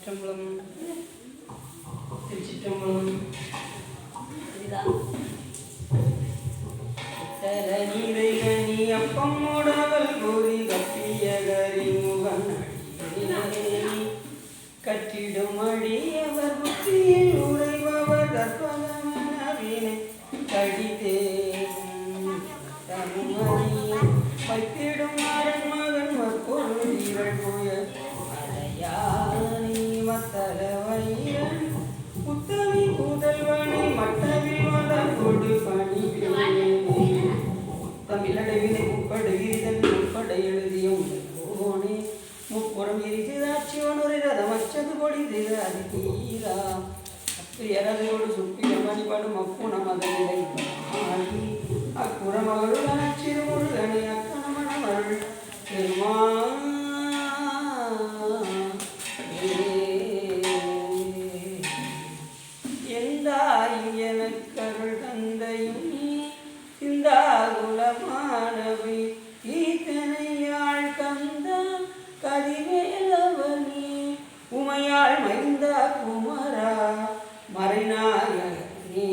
திருச்சிற்றம்பலம் திருச்சிற்றம்பலம் நீ அப்பம் மூடவல் கூறி கப்பிய கரிமுகன் கற்றிடும் அடியவர் புத்தியில் உரைபவர் கற்பகமனவினை கடிதே வைத்திடும் மகன் மகன் மற்பொருள் ஈரள் போய அடையானி மத்தளவயிரன் புத்தமி கூதல்வனை மட்டவில் வளர் கொடு பணிவிலே தமிழடைவினை முப்படையிதன் முப்பட எழுதிய போனே முப்புறம் எரிசிதாட்சியோனொரு ரதமச்சது பொடிது அது தீரா அப்பியரதோடு சுப்பிட மணிபடும் அப்புணம் அதனிலை ஆடி அக்குறமகளுள் அச்சிறுமுருகனை அக்கணமணமருள் பெருமா எந்தாயும் எனக்கருள் தந்தையும் சிந்தாகுலமானவை ஈத்தனையாள் கந்தா கதிவேலவனே உமையாள் மைந்தா குமரா மறைநாயகனே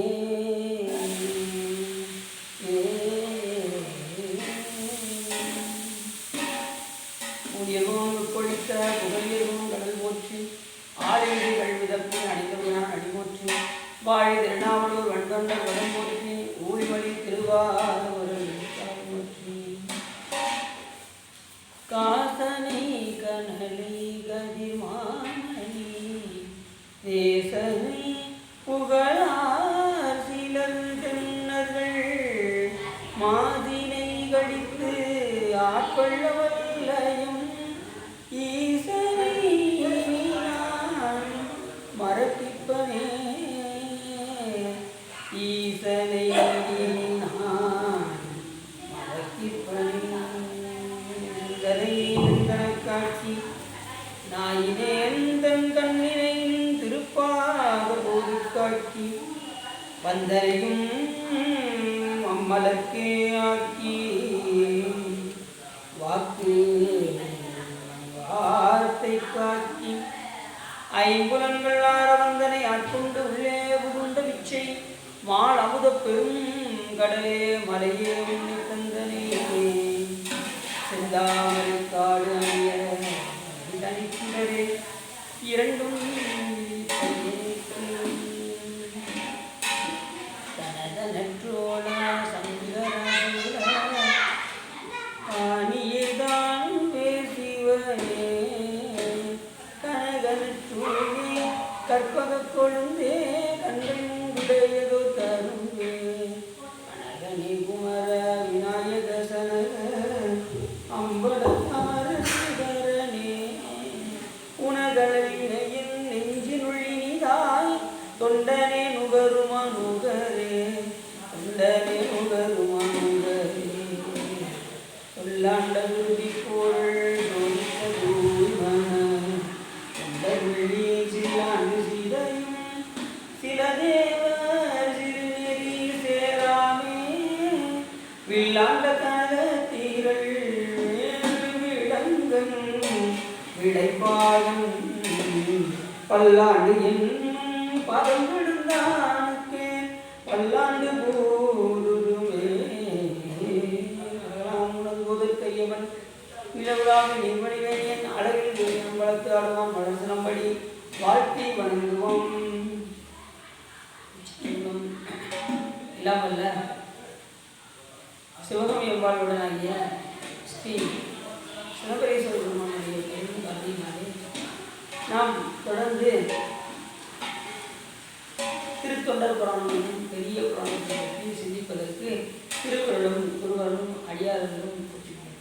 முடியவும் கொளித்த புகழியவும் கடல் போற்றி ஆளுநி கல்விதற்கு அனைத்தவனான் அடிபோற்றி வாழை திருநாவலூர் வண்டொண்டர் வடம் போற்றி ஊழிமொழி திருவாரூர் போற்றி காசனை கனலை கதிர்மானி தேசனை புகழார் சிலர் தென்னர்கள் மாதினை கடித்து ஆட்கொள்ள வல்லையும் ஈசனை நான் மரப்பிப்பனே ஈசனை நான் மரப்பிப்பனே காட்சி நாயினேன் தன் கண்ணினை திருப்பாக போது காட்சி வந்தரையும் அம்மலர்க்கே ஆக்கி வாக்கு வார்த்தை காட்சி ஐம்புலன்கள் ஆற வந்தனை ஆட்கொண்டு உள்ளே புகுண்ட விச்சை மால் அமுத பெரும் கடலே மலையே உன்னை தந்தனே செந்தாமரை காடு அணியரே இரண்டும் தனதனற்றோட சங்கராணியேதான் பேசிவனே கனகனற்றோனே கற்பக கொழுந்தே கண்கள் உடையதோ தருவே கனகனி குமர விநாயக சனக அம்பலத்தாரே உனதளவினையின் நெஞ்சினுள்ளினிதாய் தொண்டனே நுகருமா நுகரே தொண்டனே நுகருமா நுகரே சொல்லாண்ட குருதி போல் தொண்டருள்ளி சில்லாண்டு சிதையும் சில தேவர் சிறுநெறி சேராமே வில்லாண்ட கனக தீரள் விளங்கன் விடைப்பாகம் பல்லாண்டு என்னும் பதம் விழுந்தானுக்கே பல்லாண்டு போதுமே உனது முதல் கையவன் நிலவுலாவை நிர்மணிவேன் அழகில் தேவன் வளர்த்து ஆடுவான் வளர்ந்தனம்படி வாழ்த்தி வணங்குவோம் இல்லாமல்ல சிவகாமி அம்பாளுடன் ஆகிய ஸ்ரீ சிவபரேஸ்வர பெருமானுடைய பெரும் கருணையினாலே நாம் தொடர்ந்து திருத்தொண்டர் புராணம் என்னும் பெரிய புராணத்தை பற்றி சிந்திப்பதற்கு திருக்குறளும் குருவரும் அடியார்களும் போற்றினோம்.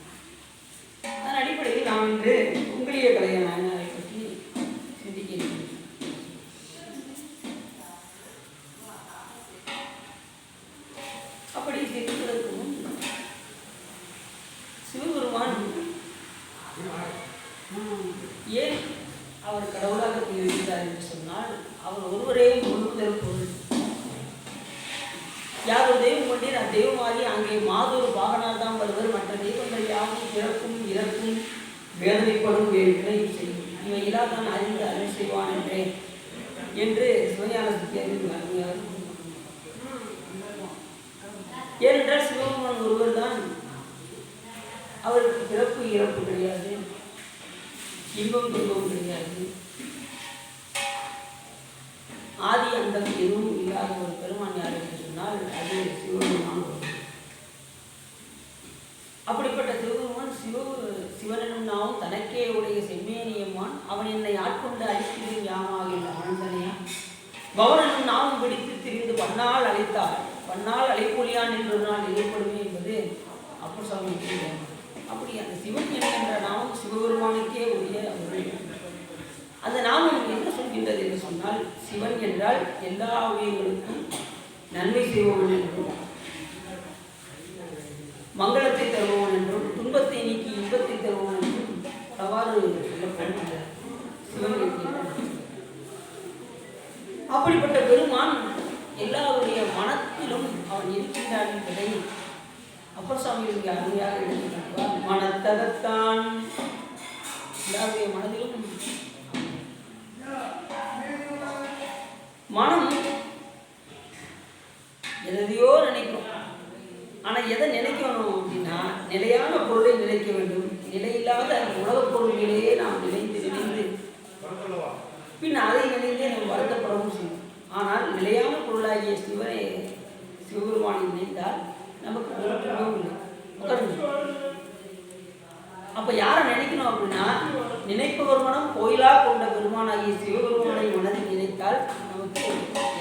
அதன் அடிப்படையில் நாம் இன்று உங்களிய கலைய நாயனாரை பற்றி சிந்திக்க இருக்கிறோம். அப்படி சிந்திப்பதற்கு முன் சிவபெருமான் ஏன் அவர் கடவுளாக இருக்கிறார் என்று சொன்னால் அவர் ஒருவரே முழுமுதல் பொருள். யாரோ தெய்வம் கொண்டீர் அத்தெய்வமாகி அங்கே மாதொரு பாகனால் தான் வருவர். மற்ற தெய்வங்கள் யாவும் பிறக்கும் இறக்கும் வேதனைப்படும் வினை செய்யும். இவை இல்லாதான் அறிந்து அருள் செய்வான் என்று சிவஞான சித்தியார். ஏனென்றால் சிவபெருமான் ஒருவர் தான், அவருக்கு பிறப்பு இறப்பு கிடையாது, இன்பம் துன்பம் கிடையாது, ஆதி அந்தம் எதுவும் இல்லாத ஒரு பெருமான் யார் என்று சொன்னால் அது சிவபெருமான். அப்படிப்பட்ட சிவபெருமான் சிவனும் நாவும் தனக்கே உடைய செம்மேனியம்மான் அவன் என்னை ஆட்கொண்டு அழிக்கிறேன் யாமாகின்ற ஆழ்ந்தனையா பவனனும் நாவும் பிடித்து திரிந்து பன்னால் அழைத்தாள் பன்னால் அழைப்பொழியான் என்று ஒரு நாள் நிலைப்படுமே என்பது அப்பர் சுவாமி. அப்படி அந்த சிவன் என்கின்ற நாமம் சிவபெருமானுக்கே உரிய அவர்கள். அந்த நாமம் என்ன சொல்கின்றது என்று சொன்னால், சிவன் என்றால் எல்லா உயிர்களுக்கும் நன்மை செய்பவன் என்றும், மங்களத்தை தருபவன் என்றும், துன்பத்தை நீக்கி இன்பத்தை தருபவன் என்றும் அவ்வாறு சொல்லப்படுகின்ற சிவன் என்கின்றார். அப்படிப்பட்ட பெருமான் எல்லாருடைய மனத்திலும் அவன் இருக்கின்றான் என்பதை அப்பர் சுவாமி அருமையாக எழுதினார். மனத்தகத்தான் எல்லாருடைய மனதிலும் மனம் எதையோ நினைக்கிறோம். ஆனால் எதை நினைக்கணும் அப்படின்னா, நிலையான பொருளை நினைக்க வேண்டும். நிலையில்லாத உலகப் பொருள்களையே நாம் நினைந்து பின் அதை நினைந்தே நம்ம வருத்தப்படவும் செய்யும். ஆனால் நிலையான பொருளாகிய சிவபெருமானை நினைத்தால் நமக்கு உணர்வும் இல்லை. அப்போ யாரை நினைக்கணும் அப்படின்னா, நினைப்பவர் மனம் கோயிலா கொண்ட பெருமானாகிய சிவபெருமானை மனதில் நினைத்தால் நமக்கு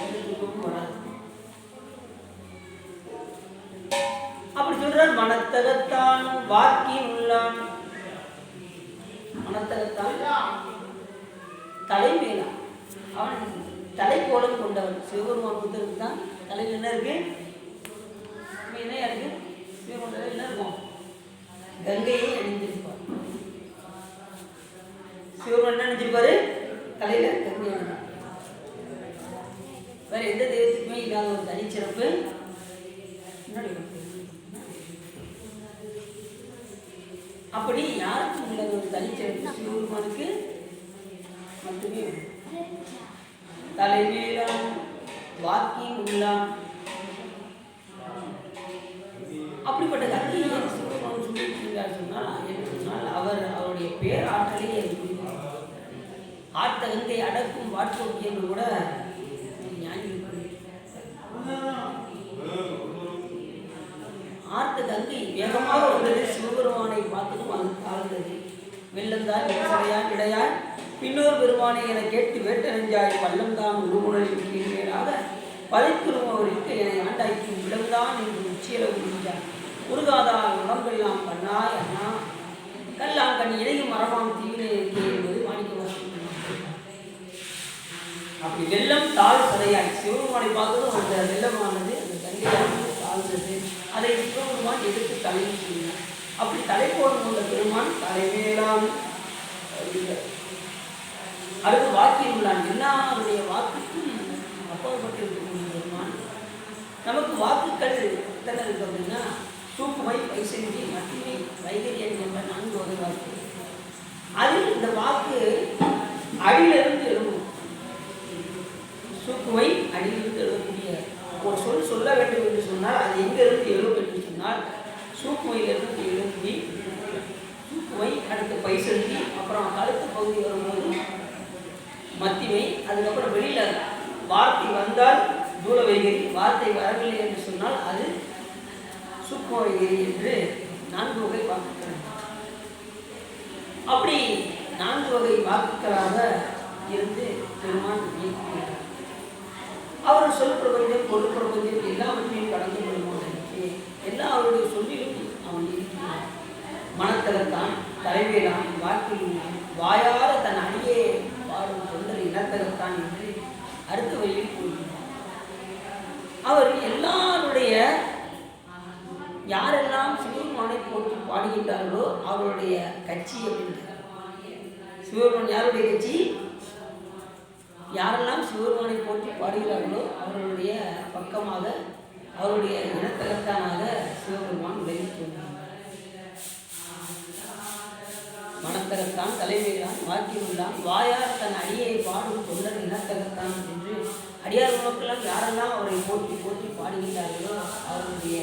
எந்த துன்பமும் வராது. அப்படி சொல்றார். மனத்தகத்தான் வாக்கின் உள்ளான். மனத்தகத்தான் தலைமையிலான். அவன் தலைக்கோலம் கொண்டவன். சிவபெருமான் புத்தருக்கு தான் தலையில் என்ன இருக்கு? என்ன இருக்கு? சிவபெருமான் என்ன இருக்கும்? கங்கையை அணிந்திருப்பார். சிவபெருமான் என்ன நினைச்சிருப்பாரு? தலையில கங்கை அணிஞ்சிருப்பார். வேற எந்த தெய்வத்துக்குமே இல்லாத ஒரு தனிச்சிறப்பு அப்படி யாருக்கும் இல்லாத ஒரு தனிச்சிறப்பு சிவபெருமானுக்கு மட்டுமே. தலைமையிலாம் வாக்கின் உள்ளாம். அப்படிப்பட்ட கல்வியை சிவபெருமான் சொல்லியிருக்கிறார் சொன்னால் அவர் அவருடைய பேராற்றலே ஆர்த்த கங்கை அடக்கும் வாட்சோக்கி என்று கூட ஞானி. ஆர்த்த கங்கை வேகமாக வந்தது. சிவபெருமானை பார்த்ததும் அது தாழ்ந்தது. வெள்ளந்தான் விவசாயான் இடையான் பின்னோர் பெருமானை என கேட்டு வேட்டறிஞ்சாய் பள்ளம்தான் உருமுனையின் கீழ்மேலாக பதைக்குருமவருக்கு என ஆண்டாய்க்கும் விளம்தான் என்று உச்சியளவு நின்றார். உருகாதால் உடம்பெல்லாம் பண்ணாய் அண்ணா கல்லாங்கண் இணையும் மரமாம் தீவினை என்பது மாணிக்கவாசன். அப்படி வெள்ளம் தாழ் சதையாய் சிவபெருமானை பார்த்ததும் அந்த வெள்ளமானது அந்த கங்கையானது தாழ்ந்தது. அதை சிவபெருமான் எடுத்து தலையில் சொன்னார். அப்படி தலைப்போடும் உள்ள பெருமான் தலைமையிலான். அடுத்து வாக்கில் உள்ளான். எல்லாருடைய வாக்குக்கும் அப்பாற்பட்டு இருக்கக்கூடிய பெருமான். நமக்கு வாக்குகள் எத்தனை இருக்கு அப்படின்னா, சூக்குமை, பைசெஞ்சி, மத்திமை, வைகரியன் என்ற 4 வகை வாக்கு. அதில் இந்த வாக்கு அடியிலிருந்து எழுவும். சூக்குமை அடியிலிருந்து எழுதக்கூடிய ஒரு சொல் சொல்ல வேண்டும் என்று சொன்னால் அது எங்கிருந்து எழுவும் என்று சொன்னால் சூக்குமையிலிருந்து எழுப்பி சூக்குமை, அடுத்து பைசெஞ்சி, அப்புறம் கழுத்து பகுதி வரும்போது மத்திமை, அதுக்கப்புறம் வெளியில வார்த்தை வந்தால் தூள வைகரி, வார்த்தை வரவில்லை என்று சொன்னால் அது சூக்ம வைகரி என்று 4 வகை வாக்குகள். அப்படி 4 வகை வாக்குகளாக இருந்து பெருமான் இயக்குகிறார். அவர் சொல் பிரபஞ்சம், பொருள் பிரபஞ்சம் எல்லாவற்றையும் கடந்து பெருமானுக்கு எல்லா அவருடைய சொல்லிலும் அவன் இருக்கிறான். மனத்தகத்தான் தலைமையிலான் வாக்கில் வாயார தன் அடியே பாடும் தொண்டர் இனத்தகத்தான் என்று அடுத்த வழியில் கூறுகிறார். அவர் எல்லாருடைய யாரெல்லாம் சிவபெருமானை போட்டு பாடுகின்றார்களோ அவருடைய கட்சி அப்படின்றார். சிவபெருமான் யாருடைய கட்சி? யாரெல்லாம் சிவபெருமானை போற்றி பாடுகிறார்களோ அவர்களுடைய பக்கமாக அவருடைய இனத்தகத்தானாக சிவபெருமான் விளைவிக்கின்றார். மனத்தகத்தான் தலைமையிலான் வாக்கியுள்ளான் வாயார் தன் அடியை பாடும் தொண்டர் இனத்தகத்தான் என்று அடியார் மக்களெல்லாம் யாரெல்லாம் அவரை போற்றி போற்றி பாடுகின்றார்களோ அவருடைய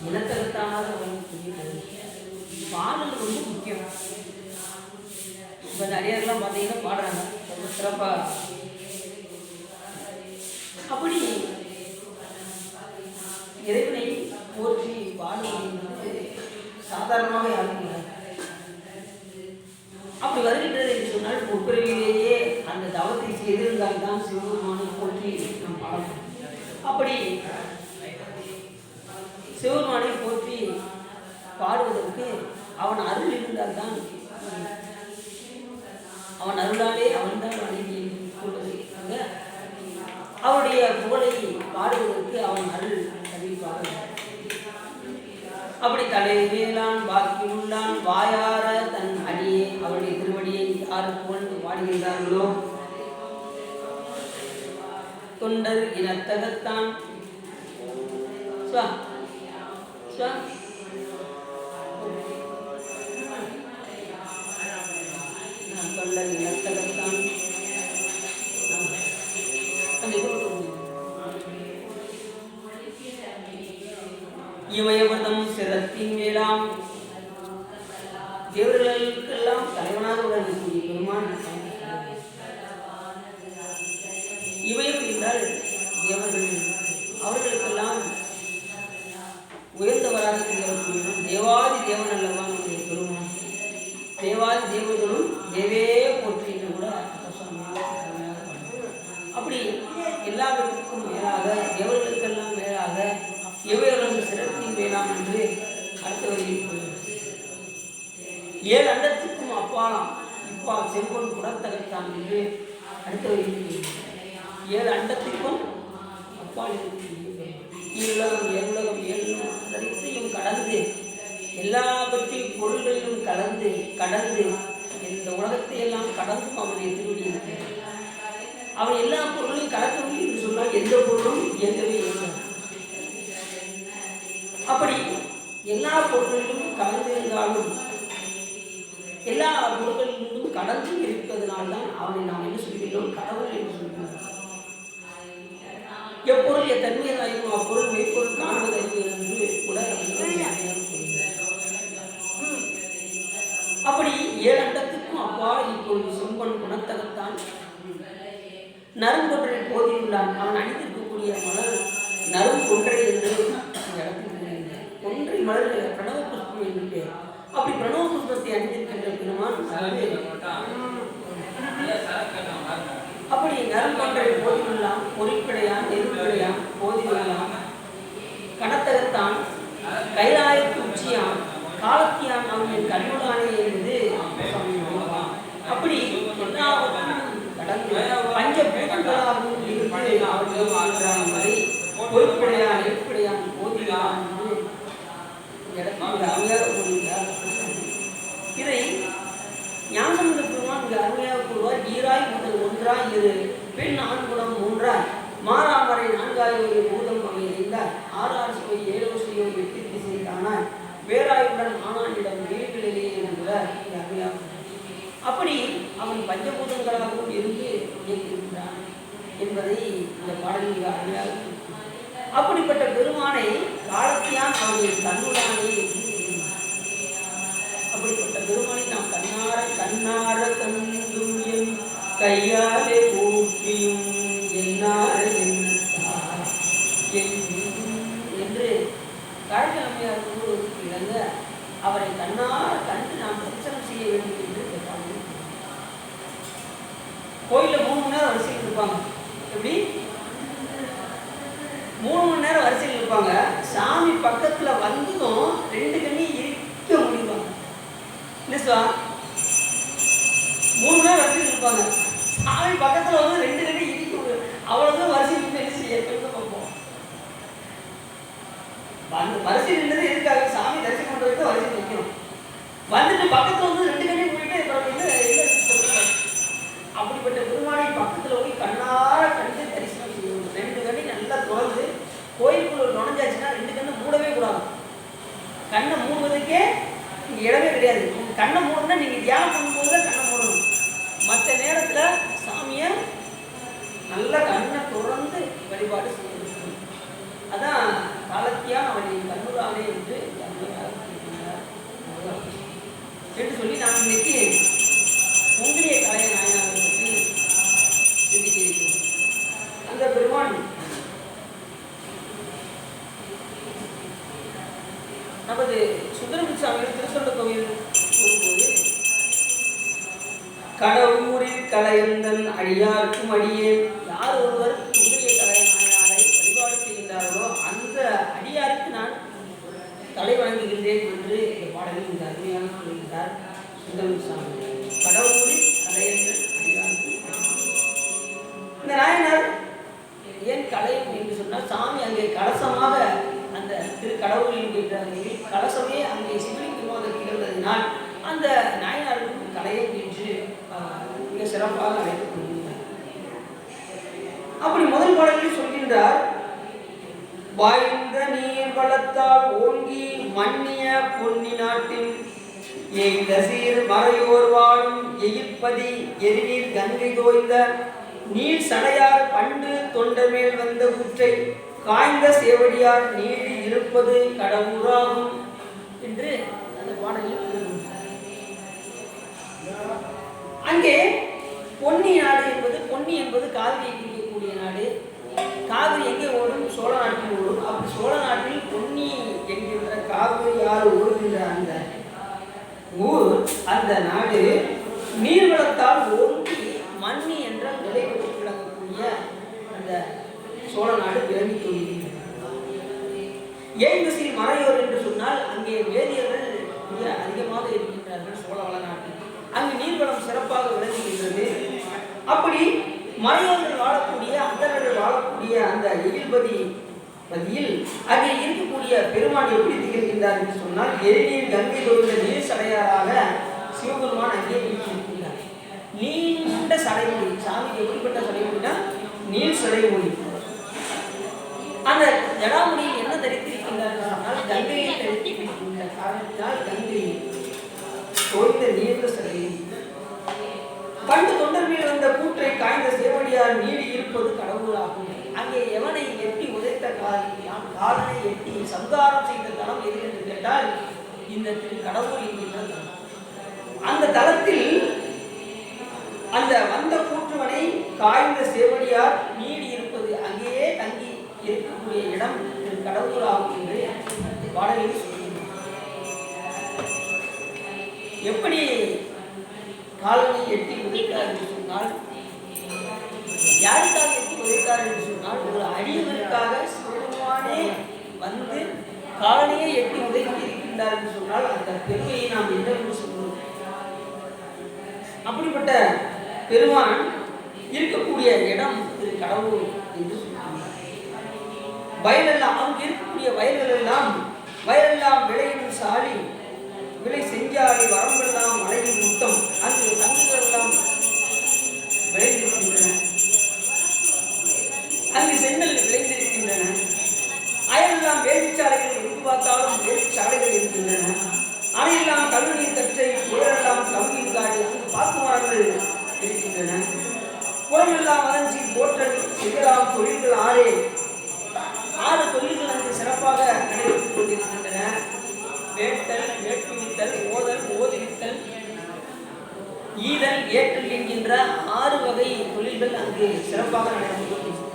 இனத்தகத்தானாக வழங்கக்கூடியது. பாடல் ரொம்ப முக்கியம். இப்போ இந்த அடியாரெல்லாம் பார்த்தீங்கன்னா பாடுறாங்க ரொம்ப சிறப்பாக. அப்படி இறைவனை போற்றி பாடுவது சாதாரணமாக யாரும் இல்லை. அப்படி வருகின்றது என்று சொன்னால் முற்பிறவிலேயே அந்த தவத்தை செய்திருந்தால் தான் சிவபெருமானை போற்றி நாம் பாடணும். அப்படி சிவபெருமானை போற்றி பாடுவதற்கு அவன் அருள் இருந்தால் தான், அவன் அருளாலே அவன் தான் வணங்கி கூடுவதற்காக அவருடைய புகழை பாடுவதற்கு அவன் அருள் அறிவிப்பாக. அப்படி தலைவேலான் பாக்கி உள்ளான் வாயார தன் அடியே அவருடைய திருவடியை யார் புகழ்ந்து பாடுகின்றார்களோ தொண்டர் இனத்தகத்தான் தொண்டர் இனத்தகத்தான் இமயவதம் சிரத்தின் மேலாம் தேவர்களுக்கெல்லாம் தலைவனாக விளங்கக்கூடிய பெருமான். இமயம் என்றால் தேவர்கள், அவர்களுக்கெல்லாம் உயர்ந்தவராக திகழக்கூடிய தேவாதி தேவன் அல்லவா நம்முடைய பெருமான். தேவாதி தேவர்களும் தேவே போற்றி என்று கூட அப்படி எல்லாவற்றுக்கும் மேலாக தேவர்களுக்கெல்லாம் மேலாக எவையவரது சிறப்பின் வேளாம் என்று அடுத்த வரையில் ஏழு அண்டத்துக்கும் அப்பாலாம் இப்பா செம்பொன் குடத்தகத்தான் என்று அடுத்த வரையில் ஏழு அண்டத்திற்கும் அப்பால் ஈருலகம் ஏழுலகம் ஏழு அனைத்தையும் கடந்து எல்லாவற்றையும் பொருள்களிலும் கடந்து இந்த உலகத்தை எல்லாம் கடந்தும் அவனுடைய திருவடி இருக்கிறார். அவன் எல்லா பொருளையும் கடக்கவில்லை என்று சொன்னால் எந்த பொருளும் இயங்கவே இல்லை. அப்படி எல்லா பொருட்களிலும் கலந்திருந்தாலும் எல்லா பொருட்களிலும் கடந்து இருப்பதனால்தான் அவனை நாம் என்ன சொல்கிறோம்? கடவுள் என்று சொல்கிறோம். எப்பொருள் எத்தன்மையாயும் அப்பொருள் மெய்ப்பொருள் காண்பது அறிவு என்று கூட அப்படி ஏழு அண்டத்துக்கும் அப்பா இப்பொழுது செம்பன் குணத்தகத்தான் நறுங்கொன்றை போதியுள்ளான். அவன் அணிந்திருக்கக்கூடிய மலர் நறுங்கொன்றை என்று ஒன்றை மலர் பிரணவ புஷ்பம் என்று பேர். அப்படி பிரணவ புஷ்பத்தை அணிந்திருக்கின்ற பெருமான் அப்படி நறுங்கொன்றை போதியுள்ளான். பொறிப்படையான் நெருப்படையான் போதியுள்ளான். கணத்தகத்தான் கைலாயத்து உச்சியான் காலத்தியான் அவனின் கண்ணுடானே என்று அப்படி எல்லாவற்றும் கடந்து பஞ்சபூதங்களாகவும் இருந்து அவர்கள் வரை பொறுப்படையான் நெருப்படையான் போதியுள்ளான் இதை ஞானசம்பந்த பெருமான் மிக அருமையாக கூறுவார். ஈராய் முதல் ஒன்றாய் இரு பெண் ஆண்குணம் மூன்றாய் மாறாமரை நான்காய் ஒரு பூதம் அவை அறிந்தார் ஆறாறு சுவை ஏழு சுவையோ எட்டு திசை தானாய் வேறாயுடன் ஆனானிடம் வீடுகளிலே என்கிறார் அருமையாக. அப்படி அவன் பஞ்சபூதங்களாகவும் இருந்து இயக்கியிருக்கிறான் என்பதை இந்த பாடலில் மிக அருமையாக. அப்படிப்பட்ட பெருமானை காலத்தியான் அவருடைய கண்ணுடானே அப்படிப்பட்ட பெருமானை நாம் கண்ணார கண்டும் என் கையாலே ஊற்றியும் என்னார என்று காழ்கிழமையார் கூறுவதற்கு இணங்க அவரை கண்ணார கண்டு நாம் தரிசனம் செய்ய வேண்டும் என்று கேட்டாங்க. கோயிலில் 3 மணி நேரம் வரிசையில் இருப்பாங்க. எப்படி 3 மணி நேரம் வரிசையில் இருப்பாங்க. சாமி பக்கத்துல வந்ததும் 2 கண்ணி இருக்க முடிவாங்க. இல்லை சார் 3 மணி நேரம் வரிசையில் இருப்பாங்க. சாமி பக்கத்துல வந்து 2 கண்ணி இருக்க முடியும். அவ்வளவுதான் வரிசையில் என்ன செய்ய பார்ப்போம். வரிசையில் நின்றது எதுக்காக? சாமி தரிசனம் பண்றதுக்கு வரிசையில் நிற்கணும். வந்துட்டு பக்கத்துல வந்து 2 கண்ணி போயிட்டு அப்படிப்பட்ட பெருமானை பக்கத்துல போய் கண்ணார கண்டு தரிசனம் செய்யணும். 2 கண்ணி நல்லா தொடர்ந்து கோயிலுக்குள்ள நுழைஞ்சாச்சுன்னா 2 கண்ணு மூடவே கூடாது. கண்ணை மூடுவதற்கே இங்கே இடமே கிடையாது. கண்ணை மூடணும்னா நீங்கள் தியானம் பண்ணும்போது தான் கண்ணை மூடணும். மற்ற நேரத்தில் சாமியை நல்லா கண்ணை திறந்து வழிபாடு செய்யணும். அதான் காலத்தியா அவனை கண்ணுரானே என்று சொல்லி நான் இன்னைக்கு உங்களைய கலைய நாயனாரை பற்றி சிந்திக்க இருக்கிறோம். அந்த பெருமான் நமது சுந்தரமுசாமிகள் திருத்தொண்ட கோவில் போகும்போது கடவுரில் கலையந்தன் அடியாருக்கும் அடியே யார் ஒருவர் உங்களைய கலைய நாயனாரை வழிபாடு செய்கின்றார்களோ அந்த அடியாருக்கு நான் தலை வணங்குகின்றேன் என்று இந்த பாடலில் இந்த அருமையாக சொல்கின்றார் சுந்தரமுசாமி. கடவுரில் கலையந்தன் அடியாருக்கும் இந்த நாயனார் ஏன் கலையம் என்று சொன்னால் சாமி அங்கே கலசமாக அந்த திருக்கடவுளின் கலசமே அங்கே சிவலிங்கமாக திகழ்ந்ததினால் அந்த நாயனாருக்கு கலையம் என்று மிக சிறப்பாக அழைக்கப்படுகின்றார். அப்படி முதல் பாடலில் சொல்கின்றார், வாய்ந்த நீர் வளத்தால் ஓங்கி மன்னிய பொன்னி நாட்டில் ஏய்ந்த சீர் மறையோர் வாழும் எயிற்பதி எரிநீர் கங்கை தோய்ந்த நீர் சடையார் பண்டு தொண்டமேல் வந்த ஊற்றை காய்ந்த சேவடியார் நீடி இருப்பது கடவுராகும் என்று அந்த பாடலில் அங்கே பொன்னி நாடு என்பது பொன்னி என்பது காவிரியை குறிக்கக்கூடிய நாடு. காவிரி எங்கே ஓடும்? சோழ நாட்டில் ஓடும். அப்படி சோழ நாட்டில் பொன்னி என்கின்ற காவிரி யார் ஓடுகின்ற அந்த ஊர், அந்த நாடு நீர்வளத்தால் ஓங்கி மன்னி என்ற நிலை பெற்று விளங்கக்கூடிய அந்த சோழ நாடு விளங்கி கொள்கின்றது. ஏய்ந்த சீர் மறையோர் என்று சொன்னால் அங்கே வேதியர்கள் மிக அதிகமாக இருக்கின்றார்கள் சோழ வளநாட்டில். அங்கு நீர்வளம் சிறப்பாக விளங்குகின்றது. அப்படி மறையோர்கள் வாழக்கூடிய அந்தணர்கள் வாழக்கூடிய அந்த எழில்பதி பதியில் அங்கே இருக்கக்கூடிய பெருமான் எப்படி திகழ்கின்றார் என்று சொன்னால் எரிநீர் கங்கை தோய்ந்த நீர் சடையாராக சிவபெருமான் அங்கே இருக்கின்றார். நீண்ட சடைமொழி, சாமிக்கு எப்படிப்பட்ட சடைமொழினா நீர் சடைமொழி. அந்த ஜடாமுடியில் என்ன தரித்திருக்கின்றார் சொன்னால் கங்கையை தரித்திருக்கின்ற காரணத்தினால் கங்கை தோய்ந்த நீர்ந்த சடைமொழி. பண்டு தொண்டர் மேல் வந்த கூற்றை காய்ந்த சேவடியார் நீடி இருப்பது கடவுளாகும். அங்கே எவனை எட்டி உதைத்த காலனை எட்டி சங்காரம் செய்த தலம் எது என்று கேட்டால் இந்த கடவுள் என்கின்ற தலம். அந்த தலத்தில் அந்த வந்த கூற்றுவனை காய்ந்த சேவடியார் நீடி இருப்பது அங்கேயே தங்கி இருக்கக்கூடிய இடம் கடவுளாகும் என்று பாடலில் சொல்கிறார். எப்படி காலனை எட்டி உதைத்தார் என்று சொன்னால், யாருக்காக எட்டி உதைத்தார் என்று சொன்னால் ஒரு அடியவருக்காக சிவபெருமானே வந்து காலனையே எட்டி உதைத்து இருக்கின்றார் என்று சொன்னால் அந்த பெருமையை நாம் என்னவென்று சொல்கிறோம். அப்படிப்பட்ட பெருமான் இருக்கக்கூடிய இடம் திரு கடவுள் என்று சொல்கிறார். வயலெல்லாம் அங்கு இருக்கக்கூடிய வயலெல்லாம் விளையும் சாலி விளை செஞ்சாலை வரம்பெல்லாம் மலையின் முத்தம் அங்கு சங்குகள் எல்லாம் விளைந்திருக்கின்றன. அங்கு செங்கல் விளைந்திருக்கின்றன. அயலெல்லாம் வேள்விச்சாலைகள் எங்கு பார்த்தாலும் வேள்விச்சாலைகள் இருக்கின்றன. அணையெல்லாம் கல்லுநீர் கற்றை புயலெல்லாம் கவியின் காடு அங்கு பாக்கு மரங்கள் இருக்கின்றன. புறமெல்லாம் வளர்ச்சி போற்றல் செய்யலாம் தொழில்கள் ஆறு தொழில்கள் அங்கு சிறப்பாக நடைபெற்றுக் கொண்டிருக்கின்றன. வேட்டல், வேட்டுவித்தல், ஓதல், ஓதுவித்தல், ஈதல், ஏற்றல் என்கின்ற 6 வகை தொழில்கள் அங்கு சிறப்பாக நடைபெற்றுக் கொண்டிருக்கின்றன.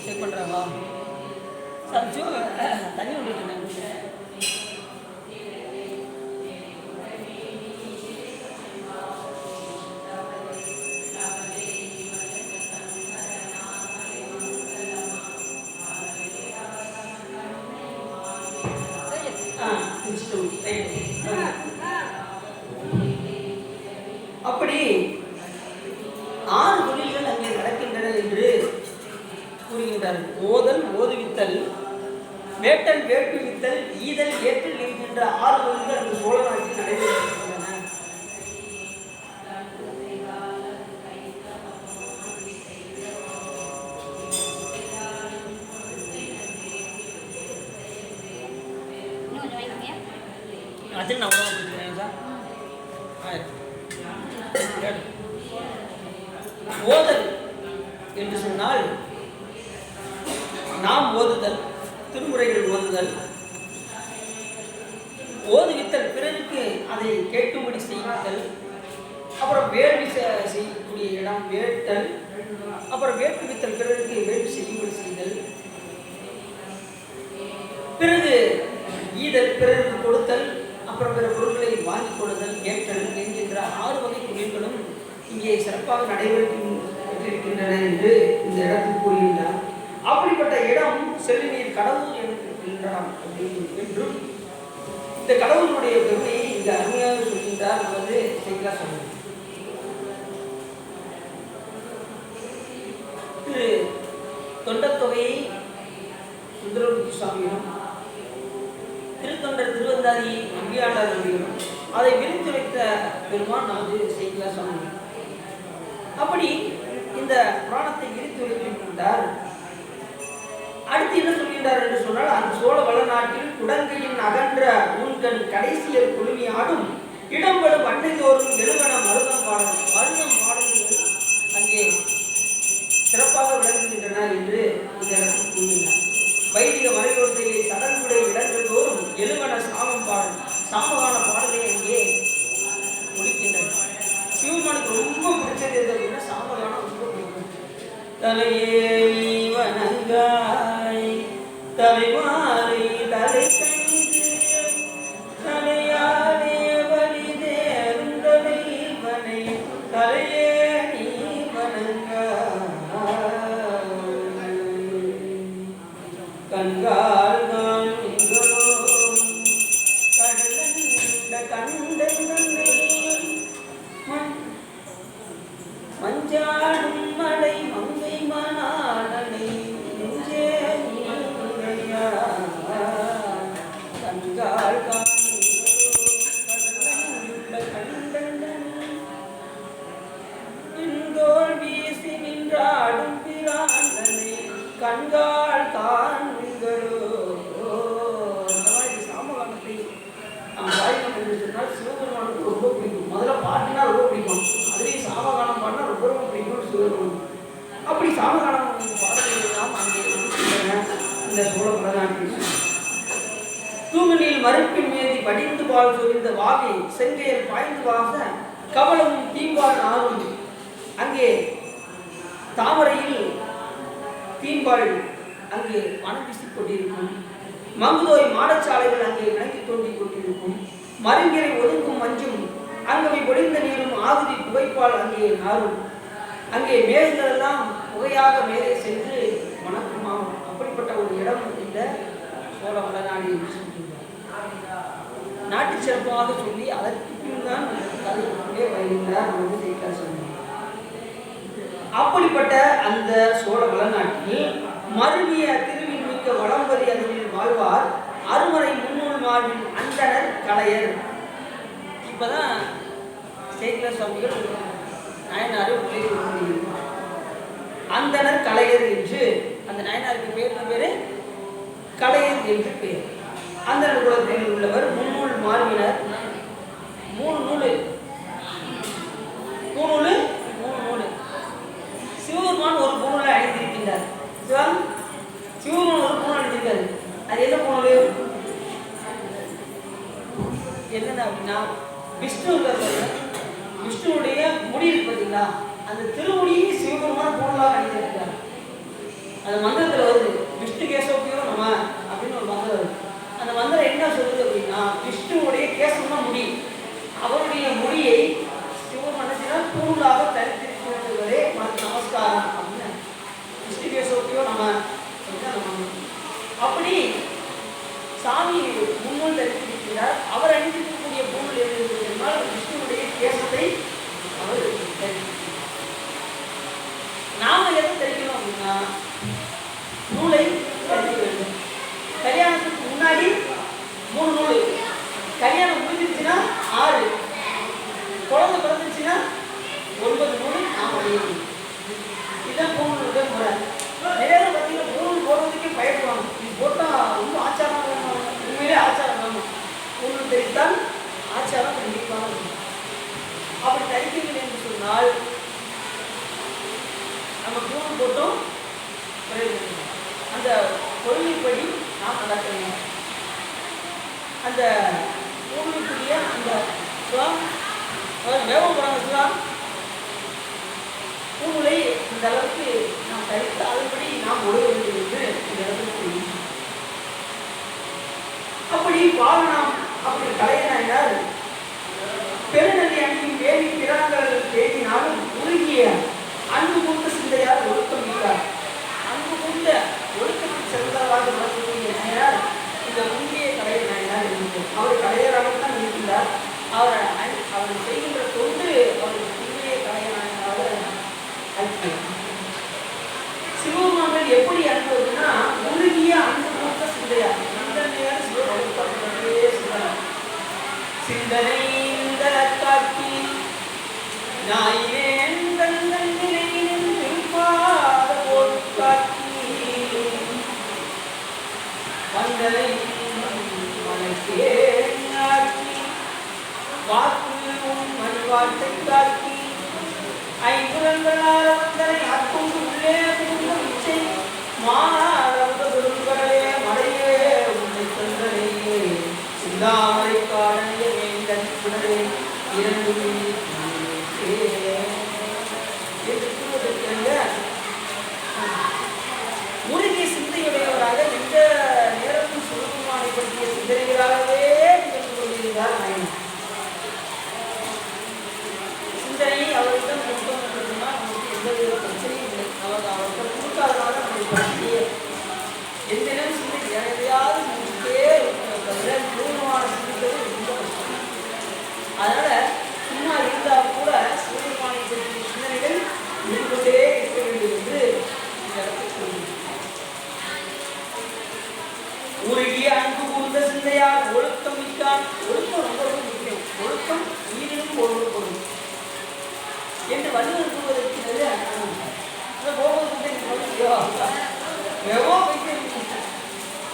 செக் பண்றாங்களா? தண்ணி விட்டுட்டு அப்படி 6 தொழில்கள் அங்கே நடக்கின்றன என்று கூறுகின்றார். ஓதல், ஓதுவித்தல், வேட்டல், வேட்டுவித்தல், ஈதல், ஏற்றல் என்கின்ற 6 தொழில்கள் அந்த சோழ நாட்டில் நடைபெறுகின்றன. ஓதல் என்று சொன்னால் நாம் ஓதுதல், திருமுறைகள் ஓதுதல், ஓதுவித்தல், பிறருக்கு அதை கேட்கும்படி செய்தல், அப்புறம் வேள்வி செய்யக்கூடிய இடம் வேட்டல், அப்புறம் வேட்டுவித்தல், பிறருக்கு வேள்வி செய்யும்படி செய்தல், பிறகு ஈதல், பிறருக்கு கொடுத்தல், அப்புறம் பிற பொருட்களை வாங்கிக் கொள்ளுதல், ஏற்றல் என்கின்ற 6 வகை தொழில்களும் இங்கே சிறப்பாக நடைபெற்றிருக்கின்றன என்று இந்த இடத்தில் கூறுகின்றார். அப்படிப்பட்ட இடம் செல்லிநீர் கடவுள் என்றாம் என்றும் இந்த கடவுளுடைய பெருமையை இங்கு அருமையாக சொல்கின்றார். நமது செய்தியா சொன்னார். திரு தொண்டத்தொகையை சுந்தரமூர்த்தி சுவாமியும் திருத்தொண்டர் திருவந்தாதி நம்பியாண்டார் நம்பியும் அதை விரித்துரைத்த பெருமான் நமது செய்தியா சொன்னார். அப்படி இந்த புராணத்தை விரித்துரைக்கின்றார். அடுத்து என்ன சொல்கின்றார் என்று சொன்னால், அந்த சோழ வளநாட்டில் குடங்கையின் அகன்ற ஊன்கண் கடைசியர் குழுமி ஆடும் இடம்பெறும் அன்னைதோறும் எழுவன மருதம் பாடல்கள் அங்கே சிறப்பாக விளங்குகின்றன என்று இந்த இடத்தில் கூறினார். வைதிக மறையோசையை சடங்குடைய இடங்கள் தோறும் எழுவன சாமகான பாடலை அங்கே முடிக்கின்றன. சிவபெருமானுக்கு ரொம்ப பிடிச்சது எது அப்படின்னா சாமகானம் ரொம்ப பிடிக்கும். தலையே வணங்காய் தலைமாலை தலை கைது தலையாலே வலிதேரும் தலைவனை தலையே நீ வணங்காய் கண்கால் காண்களோ கடலண்ட கண்டனை மஞ்சாடும் மலை மங்கை மணாளனை நெஞ்சே நீரையா கண்கால் காண்களோ கடலண்ட கண்டனை இந்தோள் வீசி நின்றாடும் பிராண்டனை கண்கால் காண்களோ. சாமகானத்தை நாம் பாடினோம் என்று சொன்னால் சிவபெருமானுக்கு ரொம்ப பிடிக்கும். முதல்ல பாட்டினா ரொம்ப பிடிக்கும், அதுலேயும் சாமகானம் பாடினா ரொம்ப ரொம்ப பிடிக்கும் சிவபெருமான். அப்படி சாமகானம் பாடல்கள் எல்லாம் அங்கே இந்த சோழ வளநாட்டில் தூங்கனில் மறுப்பின் மீதி படிந்து பால் சொரிந்த வாகை செங்கையில் பாய்ந்து வாச கவலமும் தீம்பால் நாரும் அங்கே தாமரையில் தீம்பால் அங்கு மனம் வீசிக் கொண்டிருக்கும். மங்குதோய் மாடச்சாலைகள் அங்கே விளக்கி தோண்டிக் கொண்டிருக்கும். மருங்கிரை ஒதுங்கும் மஞ்சும் அங்கவை பொழிந்த நீரும் ஆகுதி புகைப்பால் அங்கே நாரும். அங்கே மேகங்கள் எல்லாம் புகையாக மேலே சென்று வணக்கமாகும். அப்படிப்பட்ட ஒரு இடம் இந்த சோழ வளநாடு என்று சொல்கின்றார். நாட்டு சிறப்பாக சொல்லி அதற்கு பின் தான் கதைக்குள்ளே வருகின்றார் நமது செய்தியாளர் சொன்னார். அப்படிப்பட்ட அந்த சோழ வளநாட்டில் மருவிய திருவின்மிக்க வளம்பரி அதனில் வாழ்வார் அருமறை முன்னூல் வாழ்வின் அந்தனர் கலையர். இப்பதான் சேக்கிழார் சுவாமிகள் நாயனாரை அந்தனர் கலையர் என்று அந்த நாயனாருக்கு பேரு கலையர் என்று பேர். அந்தனர் குலத்தில் உள்ளவர் முன்னூல் மார்பினர். 3 நூல் சிவபெருமான் ஒரு பூணூலை அணிந்திருக்கின்றார். சிவபெருமான் ஒரு பூணூல் அணிந்திருக்காரு. அது என்ன பூணூல்? என்னென்ன அப்படின்னா விஷ்ணுவுடைய முடி இருக்கு பார்த்தீங்களா, அந்த திருமுடியை சிவபெருமான் பூணூலாக அணிந்திருக்கிறார். அந்த மந்திரத்தில் வருது விஷ்ணு கேசவப்பியோ நம்ம அப்படின்னு ஒரு மந்திரம் வருது. அந்த மந்திரம் என்ன சொல்லுது அப்படின்னா, விஷ்ணுவுடைய கேசவமா முடி, அவருடைய முடியை சிவபெருமான் பூணூலாக தரித்திருக்கிறவர்களே நமஸ்காரம் அப்படின்னு விஷ்ணு கேசவப்பியோ நம்ம அப்படி சாமி முன்னூல் தரித்திருக்கிறார். செய்கிறார். அவர் அணிந்திருக்கக்கூடிய பொருள் எது என்றால் விஷ்ணுவுடைய கேசத்தை அவர் நாம எதை தெரிவிக்கணும் அப்படின்னா நூலை தெரிவிக்க வேண்டும். கல்யாணத்துக்கு முன்னாடி 3 நூல், கல்யாணம் முடிஞ்சிருச்சுன்னா 6, குழந்தை பிறந்துச்சுன்னா 9 நூல் நாம் அடையணும். இதுதான் பூணூலுடைய முறை. நிறைய பார்த்தீங்கன்னா பூணூல் போடுறதுக்கே பயப்படுவாங்க. இது போட்டால் ரொம்ப ஆச்சாரம் வேணும், உண்மையிலே ஆச்சாரம் வேணும். பூணூல் தெரிவித்தால் ஆச்சாரம் கண்டிப்பாக இருக்கும். அப்படி தரிக்கவில்லை என்று சொன்னால் நம்ம பூணூல் போட்டோம் அந்த கொள்கைப்படி நாம் நடக்கணும். அந்த பூணூலுக்குரிய அந்த வேவம் பூணூலை இந்த அளவுக்கு நாம் தரித்து அதன்படி நாம் ஒழுக வேண்டும் என்று இந்த இடத்துக்கு அப்படி பாவனம் அப்படி கலையினால் பெருநதி அணியும் வேலி பிறங்கள் தேடினாலும் உருகிய அன்பு கொண்ட சிந்தையால் ஒழுக்கம் இருக்கிறார். அன்பு கொண்ட ஒழுக்கத்தில் சிறந்தவாக நடக்கக்கூடிய நாயனார் இந்த உண்மைய கலைய நாயனார் இருக்கிறார். அவர் கலையராகத்தான் இருக்கின்றார். அவர் செய்கின்ற தொண்டு அவர் உண்மைய கலைய நாயனாக சிவபெருமான் எப்படி அனுப்புவதுன்னா உருகிய அன்பு கொண்ட சிந்தையார். இந்த நேரம் சிவபெருமான் சிந்தனை இந்த காட்சி நாயினேன் வந்தனை மனக்கே வாக்கு மண்வாட்டை காக்கி ஐம்புலங்களால் வந்தனை அற்புண்டு உள்ளே புகுந்த இச்சை மாணவ பெருங்கடலே மலையே உன்னை சென்றனையே சிந்தாமரை காடனைய வேந்தன் புனரே இரண்டு முருகிய சிந்தையுடையவராக எந்த நேரமும் சுருக்கமானை பற்றிய சிந்தனைகளாகவே நிகழ்ந்து கொண்டிருந்தார் நாயனார். சிந்தனை அவரிடம் கொடுத்தோம் என்றுன்னா நமக்கு எந்தவித பிரச்சனையும் இல்லை. அவர்கள் கொடுக்காதனால நம்முடைய பிரச்சனையே எந்த நேரம் சிந்தனை எதையாவது முடிச்சுட்டே தவிர பூர்வமான சிந்திக்கிறது ரொம்ப கஷ்டம். அதனால சும்மா இருந்தால் கூட சூரியமானை பற்றிய சிந்தனைகள் இருந்துகொண்டே இருக்க வேண்டும் என்று இந்த இடத்தில் சொல்லுங்கள். உருகிய அன்பு கூர்ந்த சிந்தையால் ஒழுக்கம் மிக்கான். ஒழுக்கம் ரொம்ப ரொம்ப முக்கியம். ஒழுக்கம் உயிரினும் பொருள் என்று வள்ளுவர் கூறுவதற்கு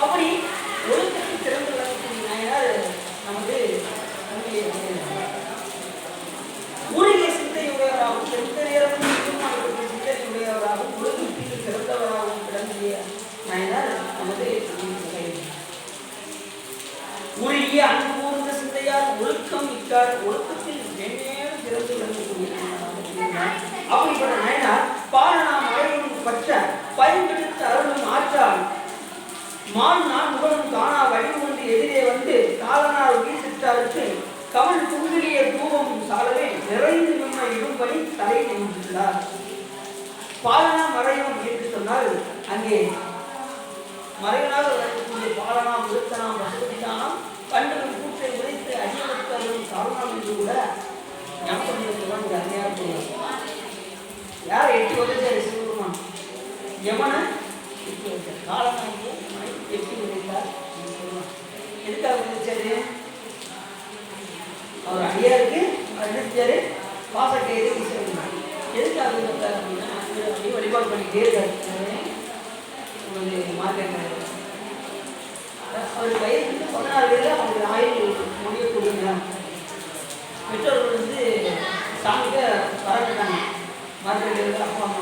அப்படி ஒழுக்கத்தில் சிறந்து விளங்கக்கூடிய நாயனார் நமது உருகிய சிந்தையுடையவராகவும் எந்த நேரமும் சிந்தனையுடையவராகவும் ஒழுக்கத்தில் சிறந்தவராகவும் விளங்கிய நாயனார் நமது உருகிய அன்பு கூர்ந்த சிந்தையால் ஒழுக்கம் மிக்கார். ஒழுக்கத்தில் மேன்மேலும் சிறந்து விளங்கக்கூடிய அப்படிப்பட்ட நாயனார் பாலனாம் அவையும் பற்ற பயன்படுத்த அருளும் ஆற்றால் நான் முகனும் காணா வடிவு ஒன்று எதிரே வந்து காலனார் வீசிட்டாருக்கு கமல் துங்கிலிய தூவம் சாலவே நிறைந்து நம்மை இடும்படி தலை நின்றுள்ளார். பாலனா மறையும் என்று சொன்னால் அங்கே மறைவனாக வரக்கூடிய பாலனாம் விருத்தனாம் வசதிதானம் கண்டுகள் கூட்டை உழைத்து அடியவர்களும் சாலனாம் என்று கூட ஞாபகம் அருமையாக போவார். யார் எட்டி உழைச்சார்? சிவபெருமான் யமனை எட்டி உழைச்சார். காலனாகிய எட்டி உழைத்தார். எதுக்காக உழைச்சாரு? அவர் அடியாருக்கு அடிச்சாரு பாசக்கையை எதுக்காக உழைத்தார் அப்படின்னா அப்படி வழிபாடு பண்ணிட்டே இருக்காரு. உங்களுக்கு மார்க்கெட் அவர் வயது 16 வயதில் அவங்களுக்கு ஆயுள் முடியக்கூடிய பெற்றோர்கள் வந்து சாமிக்க வரட்டாங்க. மார்க்கெட் அப்பா அம்மா